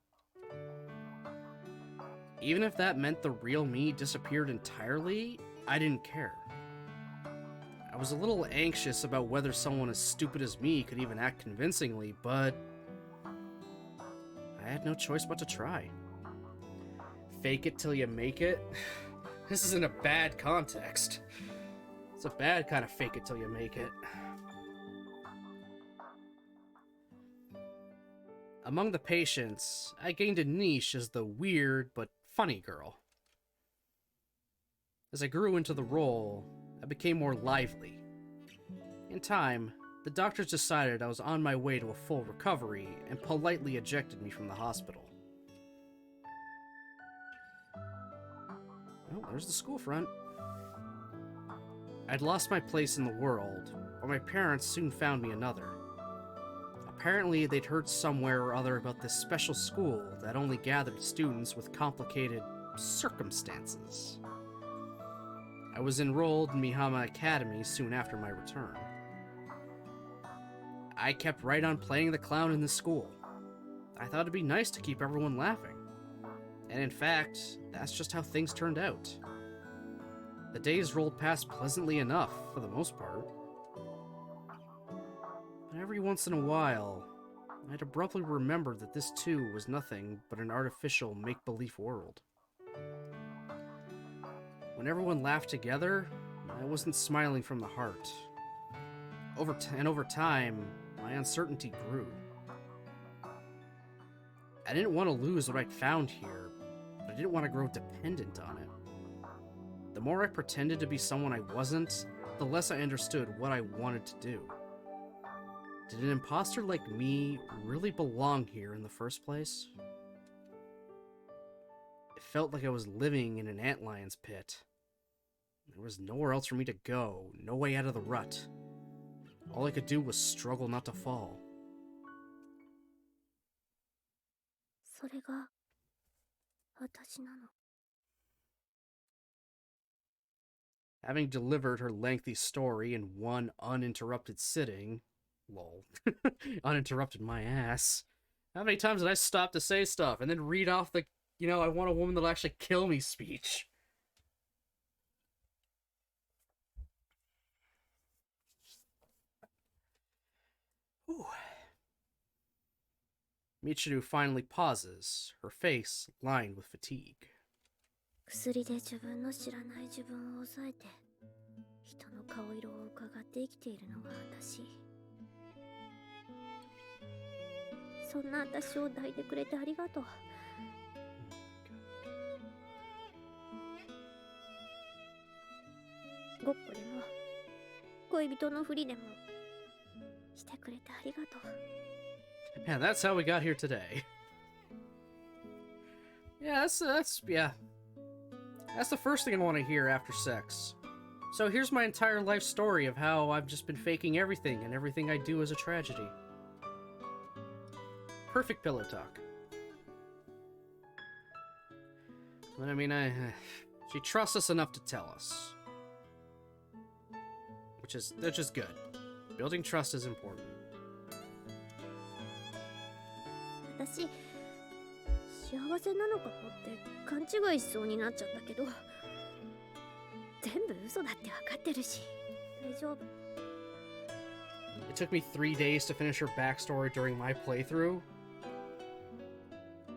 Speaker 2: Even if that meant the real me disappeared entirely, I didn't care. I was a little anxious about whether someone as stupid as me could even act convincingly, but I had no choice but to try. Fake it till you make it? This is in a bad context. It's a bad kind of fake it till you make it. Among the patients, I gained a niche as the weird but funny girl. As I grew into the role, I became more lively. In time, the doctors decided I was on my way to a full recovery and politely ejected me from the hospital. Oh, there's the school front. I'd lost my place in the world, but my parents soon found me another. Apparently, they'd heard somewhere or other about this special school that only gathered students with complicated circumstances. I was enrolled in Mihama Academy soon after my return. I kept right on playing the clown in the school. I thought it'd be nice to keep everyone laughing. And in fact, that's just how things turned out. The days rolled past pleasantly enough, for the most part. But every once in a while, I'd abruptly remember that this too was nothing but an artificial make-believe world. When everyone laughed together, I wasn't smiling from the heart. Over time, my uncertainty grew. I didn't want to lose what I'd found here, but I didn't want to grow dependent on it. The more I pretended to be someone I wasn't, the less I understood what I wanted to do. Did an imposter like me really belong here in the first place? It felt like I was living in an antlion's pit. There was nowhere else for me to go, no way out of the rut. All I could do was struggle not to fall.
Speaker 3: それが私なの。
Speaker 2: Having delivered her lengthy story in one uninterrupted sitting, lol, uninterrupted my ass. How many times did I stop to say stuff and then read off the, I want a woman that'll actually kill me speech? Ooh. Michiru finally pauses, her face lined with fatigue.
Speaker 3: 薬で自分の知らない自分を抑えて人の顔色を伺って生きているのが私。そんな私を抱いてくれてありがとう。ごっこでも恋人のふりでもしてくれてありがとう。
Speaker 2: Yeah, that's how we got here today. Yeah, that's the first thing I want to hear after sex. So here's my entire life story of how I've just been faking everything, and everything I do is a tragedy. Perfect pillow talk. But I mean, she trusts us enough to tell us. Which is good. Building trust is important.
Speaker 3: 私幸せなのかもって勘違いしそうになっちゃったけど、全部嘘だって分かってるし大丈夫。
Speaker 2: It took me 3 days to finish her backstory during my playthrough.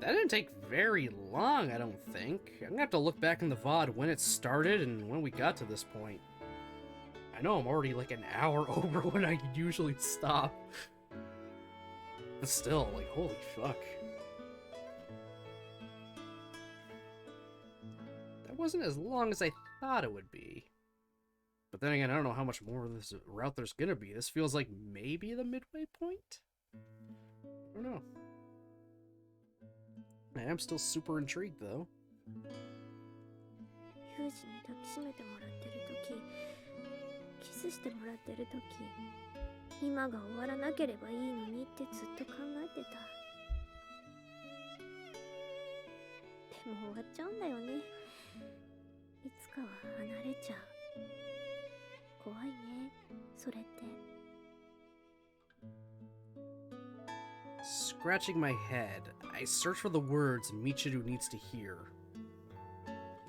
Speaker 2: That didn't take very long, I don't think. I'm gonna have to look back in the VOD when it started and when we got to this point. I know I'm already like an hour over when I usually stop. But still, like, holy fuck. That wasn't as long as I thought it would be. But then again, I don't know how much more of this route there's gonna be. This feels like maybe the midway point? I don't know. I am still super intrigued, though.
Speaker 3: ユージに抱きしめてもらってる時、キスしてもらってる時、今が終わらなければいいのにってずっと考えてた。でも終わっちゃうんだよね。いつかは離れちゃう。怖いね、それって。
Speaker 2: Scratching my head, I search for the words Michiru needs to hear.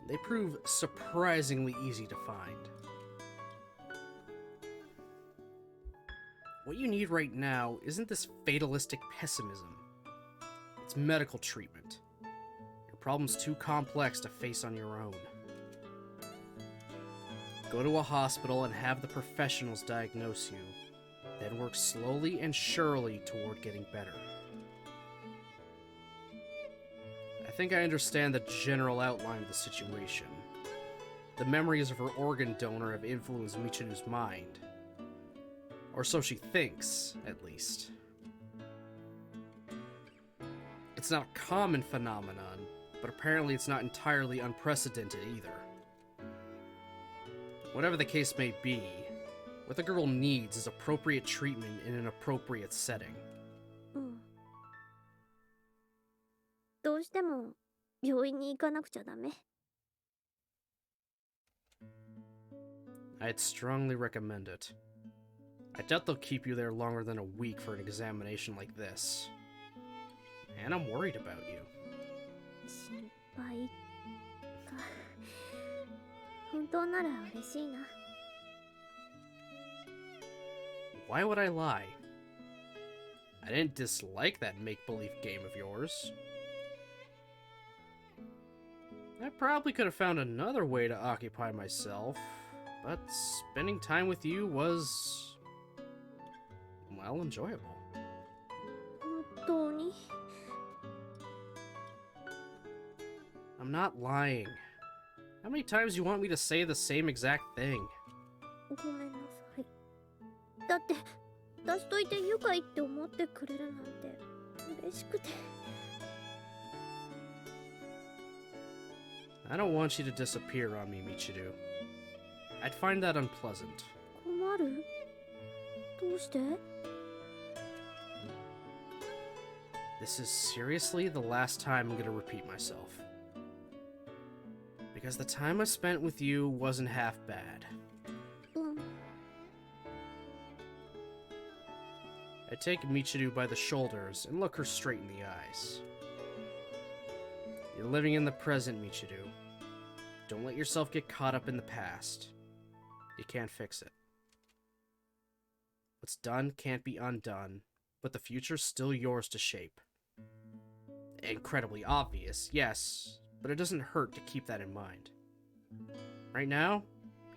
Speaker 2: They prove surprisingly easy to find. What you need right now isn't this fatalistic pessimism. It's medical treatment. Your problem's too complex to face on your own. Go to a hospital and have the professionals diagnose you, then work slowly and surely toward getting better. I think I understand the general outline of the situation. The memories of her organ donor have influenced Michiru's mind. Or so she thinks, at least. It's not a common phenomenon, but apparently it's not entirely unprecedented either. Whatever the case may be, what the girl needs is appropriate treatment in an appropriate setting.
Speaker 3: うん。どうしても病院に行かなくちゃダメ。
Speaker 2: I'd strongly recommend it. I doubt they'll keep you there longer than a week for an examination like this. And I'm worried about you.
Speaker 3: 心配か。本当なら嬉しいな。
Speaker 2: Why would I lie? I didn't dislike that make-believe game of yours. I probably could have found another way to occupy myself, but spending time with you was, well, enjoyable.
Speaker 3: 本当に
Speaker 2: I'm not lying. How many times do you want me to say the same exact thing?
Speaker 3: ごめんなさい。だって出しといて愉快って思ってくれるなんて嬉しくて。
Speaker 2: I don't want you to disappear on me, Michiru. I'd find that unpleasant.
Speaker 3: 困る？どどうして？
Speaker 2: This is seriously the last time I'm gonna repeat myself. Because the time I spent with you wasn't half bad.
Speaker 3: うん。
Speaker 2: I take Michiru by the shoulders and look her straight in the eyes. You're living in the present, Michiru. Don't let yourself get caught up in the past. You can't fix it. What's done can't be undone, but the future's still yours to shape. Incredibly obvious, yes, but it doesn't hurt to keep that in mind. Right now,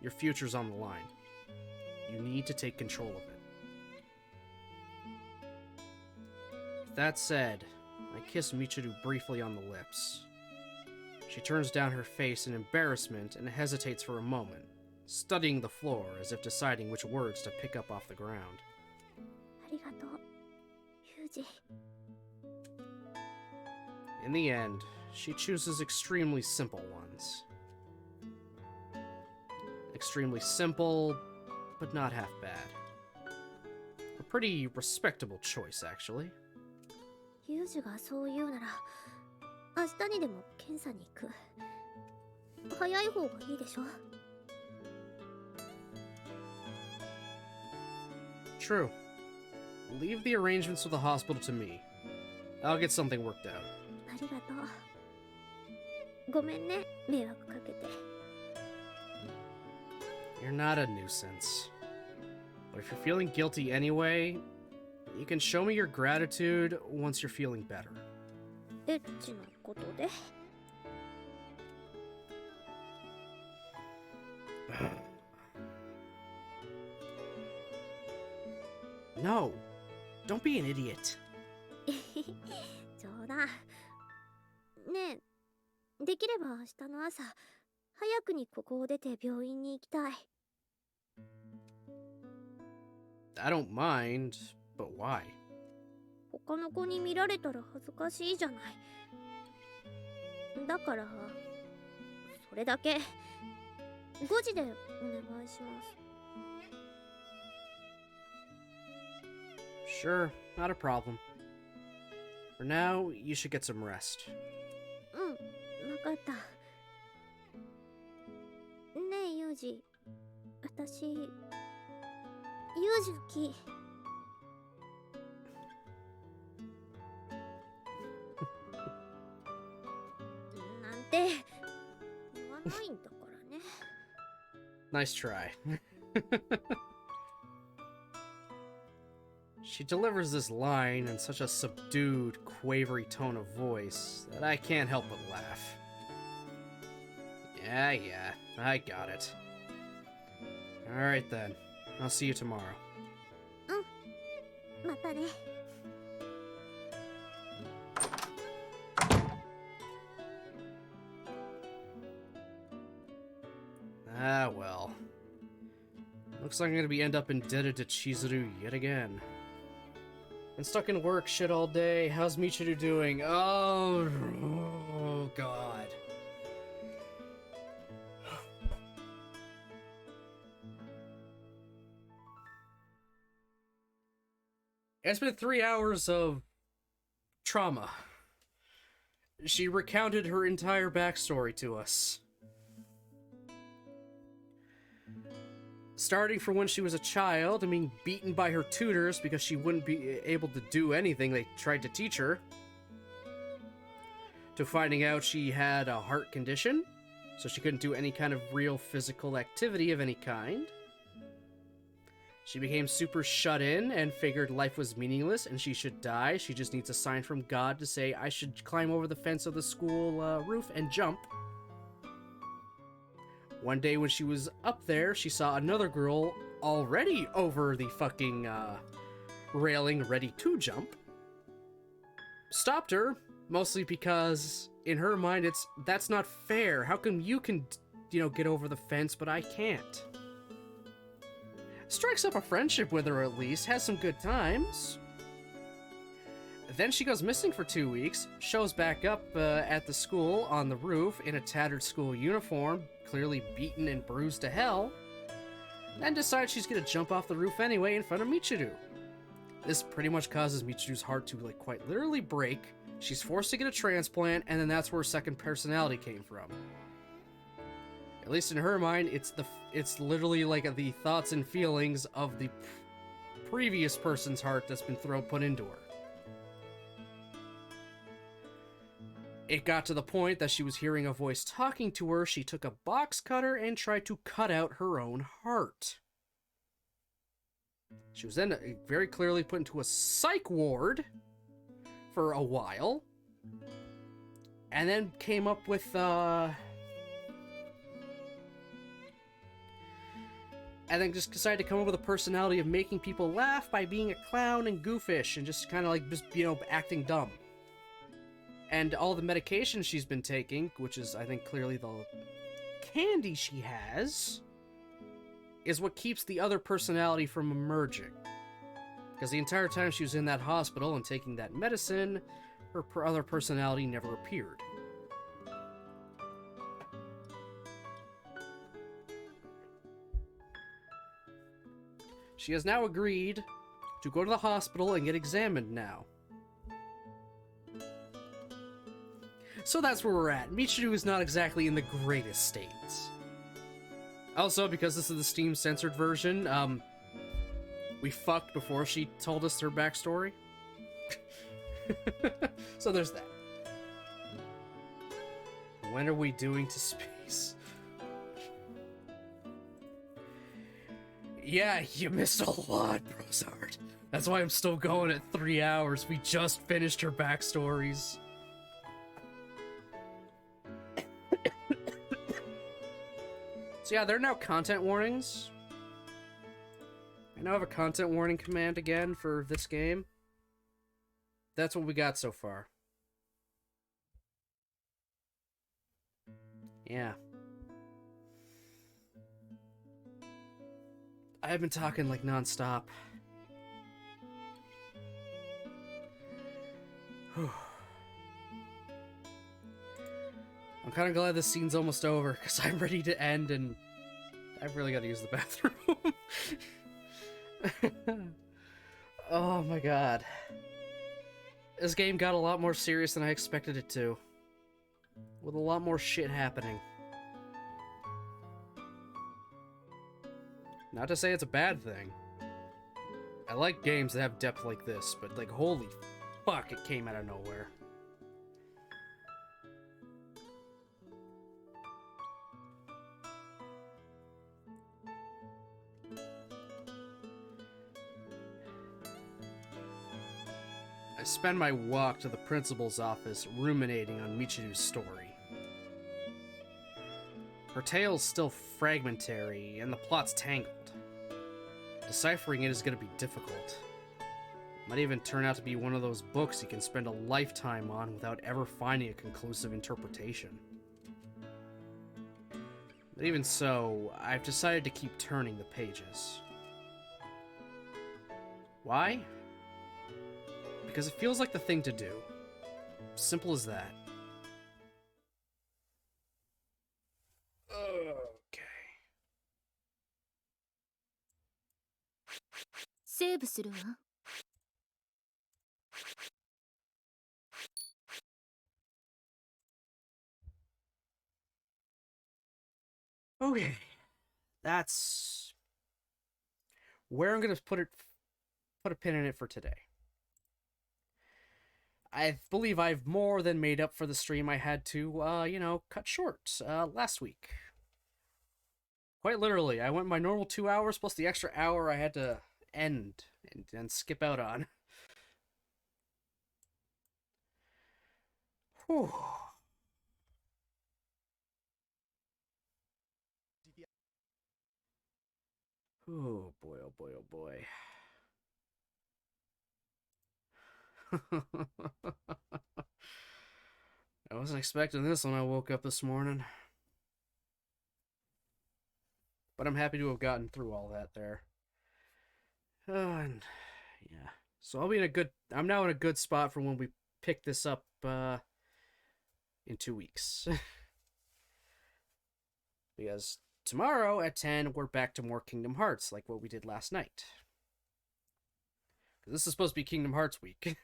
Speaker 2: your future's on the line. You need to take control of it. That said, I kiss Michiru briefly on the lips. She turns down her face in embarrassment and hesitates for a moment, studying the floor as if deciding which words to pick up off the ground.
Speaker 3: ありがとう、ユージ。
Speaker 2: In the end, she chooses extremely simple ones. Extremely simple, but not half bad. A pretty respectable choice, actually.
Speaker 3: ユージがそう言うなら、明日にでも検査に行く。早い方がいいでしょ。
Speaker 2: True. Leave the arrangements with the hospital to me. I'll get something worked out.
Speaker 3: ありがとう。ごめんね、迷惑かけて。
Speaker 2: You're not a nuisance. But if you're feeling guilty anyway, you can show me your gratitude once you're feeling better.
Speaker 3: エッチなことで。
Speaker 2: No! Don't be an idiot.
Speaker 3: 冗談。ねえ、できれば明日の朝、早くにここを出て病院に行きたい。
Speaker 2: I don't mind, but why?
Speaker 3: 他の子に見られたら恥ずかしいじゃない。だから、それだけ。5時でお願いします。
Speaker 2: Sure, not a problem. For now, you should get some rest.
Speaker 3: うん、わかった。ねえ、ユージ。私、ユージ好き。なんて言わないんだからね。
Speaker 2: Nice try. She delivers this line in such a subdued, quavery tone of voice that I can't help but laugh. Yeah, I got it. Alright then, I'll see you tomorrow.
Speaker 3: またね。
Speaker 2: Ah, well. Looks like I'm gonna be end up indebted to Chizuru yet again. Been stuck in work shit all day. How's Michiru doing? Oh, God. It's been 3 hours of trauma. She recounted her entire backstory to us. Starting from when she was a child and being beaten by her tutors because she wouldn't be able to do anything they tried to teach her, to finding out she had a heart condition, so she couldn't do any kind of real physical activity of any kind. She became super shut in and figured life was meaningless and she should die. She just needs a sign from God to say, I should climb over the fence of the school roof and jump. One day when she was up there, she saw another girl already over the fucking railing ready to jump. Stopped her, mostly because in her mind that's not fair. How come you can, get over the fence but I can't? Strikes up a friendship with her at least, has some good times. Then she goes missing for 2 weeks, shows back up at the school on the roof in a tattered school uniform, clearly beaten and bruised to hell. and decides she's gonna jump off the roof anyway in front of Michiru. This pretty much causes Michiru's heart to, like, quite literally break. She's forced to get a transplant, and then that's where her second personality came from. At least in her mind, it's literally like the thoughts and feelings of the previous person's heart that's been put into her. It got to the point that she was hearing a voice talking to her. She took a box cutter and tried to cut out her own heart. She was then very clearly put into a psych ward for a while, and then came up with and then just decided to come up with a personality of making people laugh by being a clown and goofish and just kind of like just, you know, acting dumb. And all the medication she's been taking, which is, I think, clearly the candy she has, is what keeps the other personality from emerging. Because the entire time she was in that hospital and taking that medicine, her other personality never appeared. She has now agreed to go to the hospital and get examined now. So that's where we're at. Michiru is not exactly in the greatest states. Also, because this is the Steam censored version, we fucked before she told us her backstory. So there's that. When are we doing to space? Yeah, you missed a lot, Brosard. That's why I'm still going at 3 hours. We just finished her backstories. So yeah, there are now content warnings. I now have a content warning command again for this game. That's what we got so far. Yeah. I've been talking like non-stop. I'm kind of glad this scene's almost over, because I'm ready to end, and I've really got to use the bathroom. Oh my god. This game got a lot more serious than I expected it to. With a lot more shit happening. Not to say it's a bad thing. I like games that have depth like this, but like, holy fuck, it came out of nowhere. I spend my walk to the principal's office ruminating on Michiru's story. Her tale's still fragmentary, and the plot's tangled. Deciphering it is going to be difficult. Might even turn out to be one of those books you can spend a lifetime on without ever finding a conclusive interpretation. But even so, I've decided to keep turning the pages. Why? Because it feels like the thing to do. Simple as that. Okay.
Speaker 1: セーブするわ。
Speaker 2: Okay. That's where I'm gonna put a pin in it for today. I believe I've more than made up for the stream I had to, you know, cut short last week. Quite literally, I went my normal 2 hours plus the extra hour I had to end and skip out on. Whew. Oh boy, oh boy, oh boy. I wasn't expecting this when I woke up this morning. But I'm happy to have gotten through all that there. And yeah. So I'm now in a good spot for when we pick this up in 2 weeks. Because tomorrow at 10, we're back to more Kingdom Hearts, like what we did last night. This is supposed to be Kingdom Hearts week.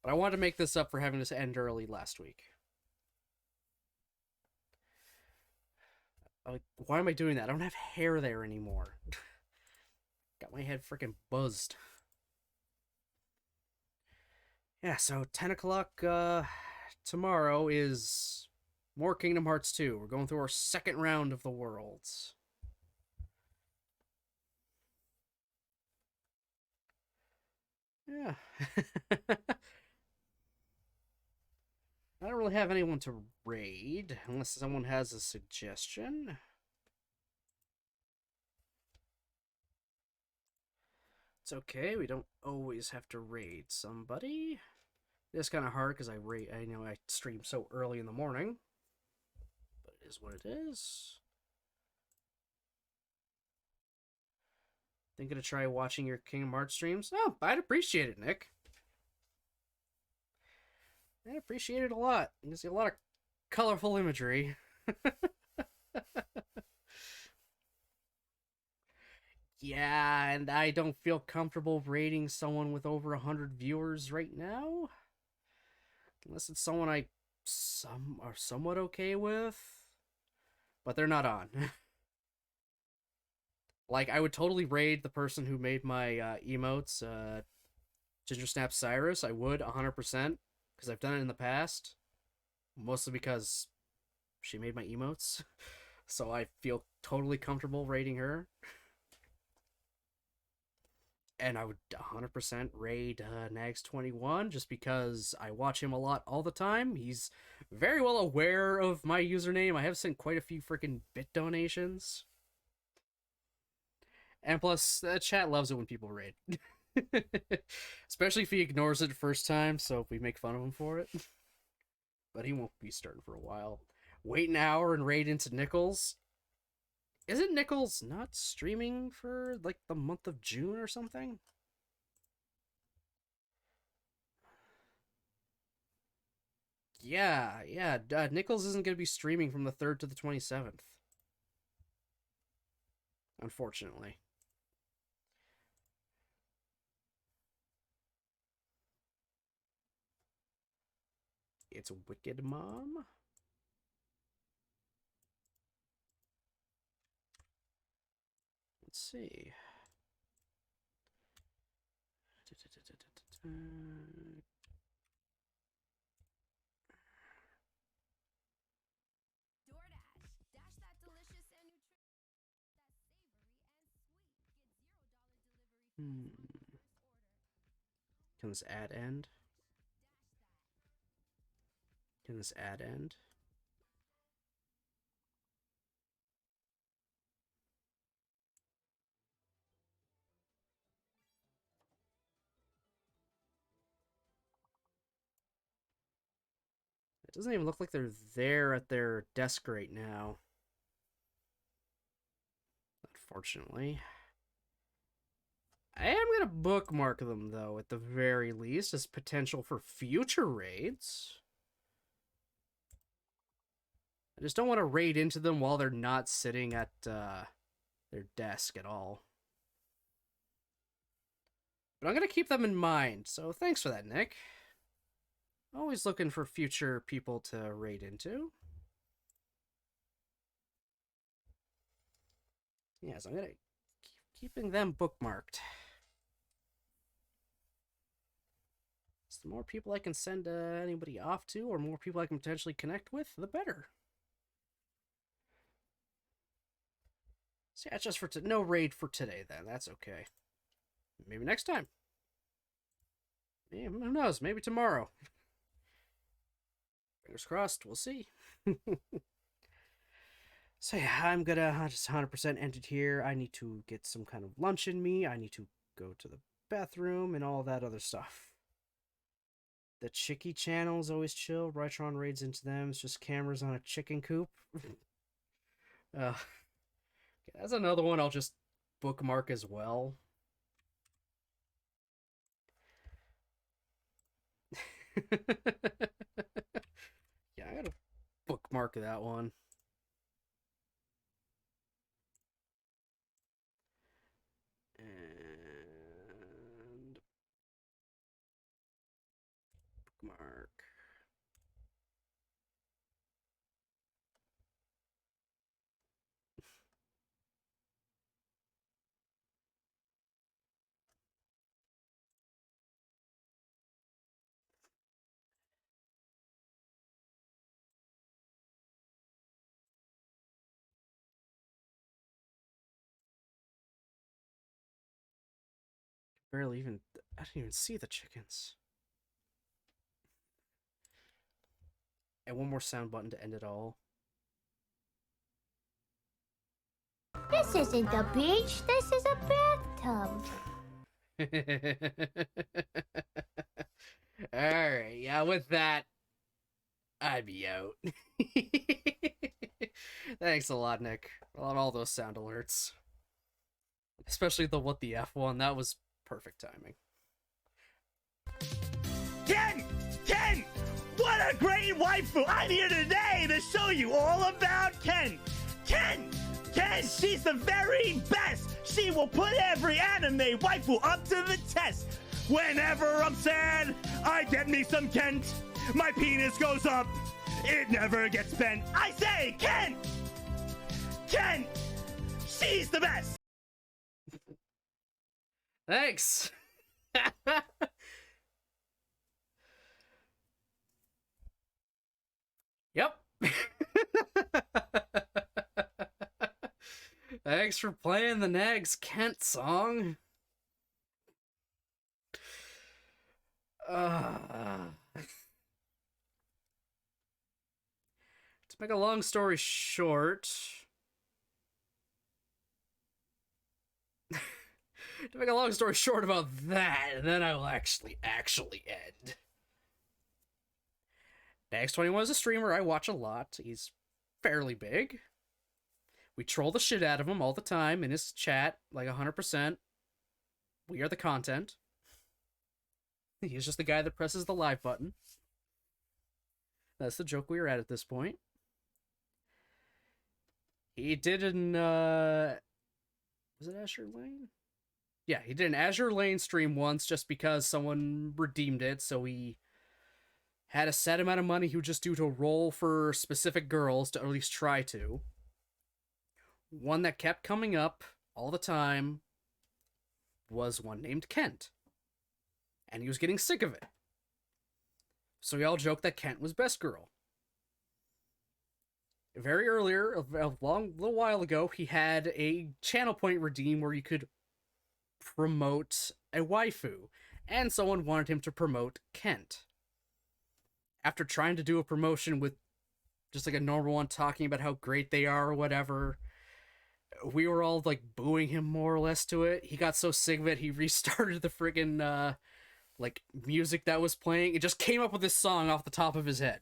Speaker 2: But I wanted to make this up for having this end early last week. Why am I doing that? I don't have hair there anymore. Got my head freaking buzzed. Yeah, so 10 o'clock tomorrow is more Kingdom Hearts 2. We're going through our second round of the worlds. Yeah. I don't really have anyone to raid, unless someone has a suggestion. It's okay, we don't always have to raid somebody. It's kind of hard because I know I stream so early in the morning. But it is what it is. Thinking to try watching your Kingdom Hearts streams? Oh, I'd appreciate it, Nick. I appreciate it a lot. You see a lot of colorful imagery. Yeah, and I don't feel comfortable rating someone with over 100 viewers right now. Unless it's someone I are somewhat okay with. But they're not on. Like, I would totally raid the person who made my emotes, Ginger Snap Cyrus. I would, 100%. Because I've done it in the past. Mostly because she made my emotes. So I feel totally comfortable raiding her. And I would 100% raid Nags21 just because I watch him a lot all the time. He's very well aware of my username. I have sent quite a few freaking bit donations. And plus, the chat loves it when people raid. Especially if he ignores it the first time, so we make fun of him for it. But he won't be starting for a while. Wait an hour and raid into Nichols. Isn't Nichols not streaming for, like, the month of June or something? Yeah. Nichols isn't going to be streaming from the 3rd to the 27th. Unfortunately. It's Wicked Mom. Let's see. Can this ad end? Can this ad end? It doesn't even look like they're there at their desk right now. Unfortunately. I am going to bookmark them, though, at the very least, as potential for future raids. I just don't want to raid into them while they're not sitting at their desk at all. But I'm going to keep them in mind, so thanks for that, Nick. Always looking for future people to raid into. Yes, I'm going to keeping them bookmarked. So the more people I can send anybody off to, or more people I can potentially connect with, the better. So yeah, just for no raid for today then. That's okay. Maybe next time. Who knows? Maybe tomorrow. Fingers crossed. We'll see. So yeah, I'm gonna just 100% end it here. I need to get some kind of lunch in me. I need to go to the bathroom and all that other stuff. The Chicky channel is always chill. Rytron raids into them. It's just cameras on a chicken coop. Okay, that's another one I'll just bookmark as well. Yeah, I gotta bookmark that one. bookmark. Barely even. I didn't even see the chickens. And one more sound button to end it all.
Speaker 5: This isn't a beach, this is a bathtub.
Speaker 2: Alright, yeah, with that, I'd be out. Thanks a lot, Nick, on all those sound alerts. Especially the what the F one, that was perfect timing.
Speaker 9: Ken! Ken! What a great waifu! I'm here today to show you all about Ken! Ken! Ken, she's the very best! She will put every anime waifu up to the test! Whenever I'm sad, I get me some Kent. My penis goes up, it never gets bent. I say, Ken! Ken! She's the best!
Speaker 2: Thanks! Yep. Thanks for playing the next Kent song. To make a long story short... to make a long story short about that, and then I will actually end. X21 is a streamer I watch a lot. He's fairly big. We troll the shit out of him all the time in his chat, like 100%. We are the content. He's just the guy that presses the live button. That's the joke we are at this point. He did an, was it Azure Lane? Yeah, he did an Azure Lane stream once just because someone redeemed it, so he had a set amount of money he would just do to roll for specific girls, to at least try to. One that kept coming up all the time was one named Kent. And he was getting sick of it. So we all joked that Kent was best girl. Very earlier, a little while ago, he had a channel point redeem where you could promote a waifu. And someone wanted him to promote Kent. After trying to do a promotion with just like a normal one talking about how great they are or whatever, we were all like booing him more or less to it. He got so sick of it, he restarted the friggin' like music that was playing. It just came up with this song off the top of his head.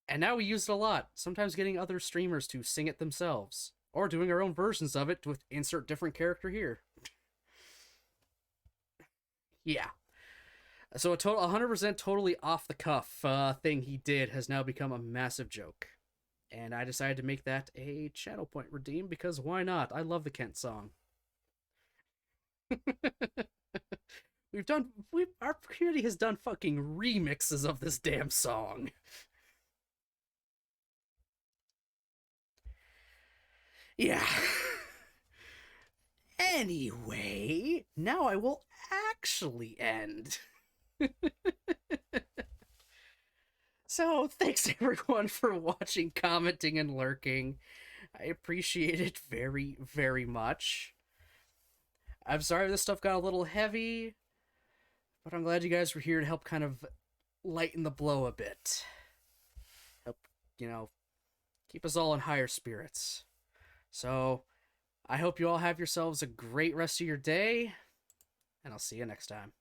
Speaker 2: And now we use it a lot, sometimes getting other streamers to sing it themselves, or doing our own versions of it with insert different character here. Yeah. So a total 100% totally off the cuff thing he did has now become a massive joke. And I decided to make that a channel point redeem because why not? I love the Kent song. Our community has done fucking remixes of this damn song. Yeah. Anyway, now I will actually end. So, thanks everyone for watching, commenting, and lurking. I appreciate it very, very much. I'm sorry this stuff got a little heavy, but I'm glad you guys were here to help kind of lighten the blow a bit. Help, keep us all in higher spirits. So, I hope you all have yourselves a great rest of your day, and I'll see you next time.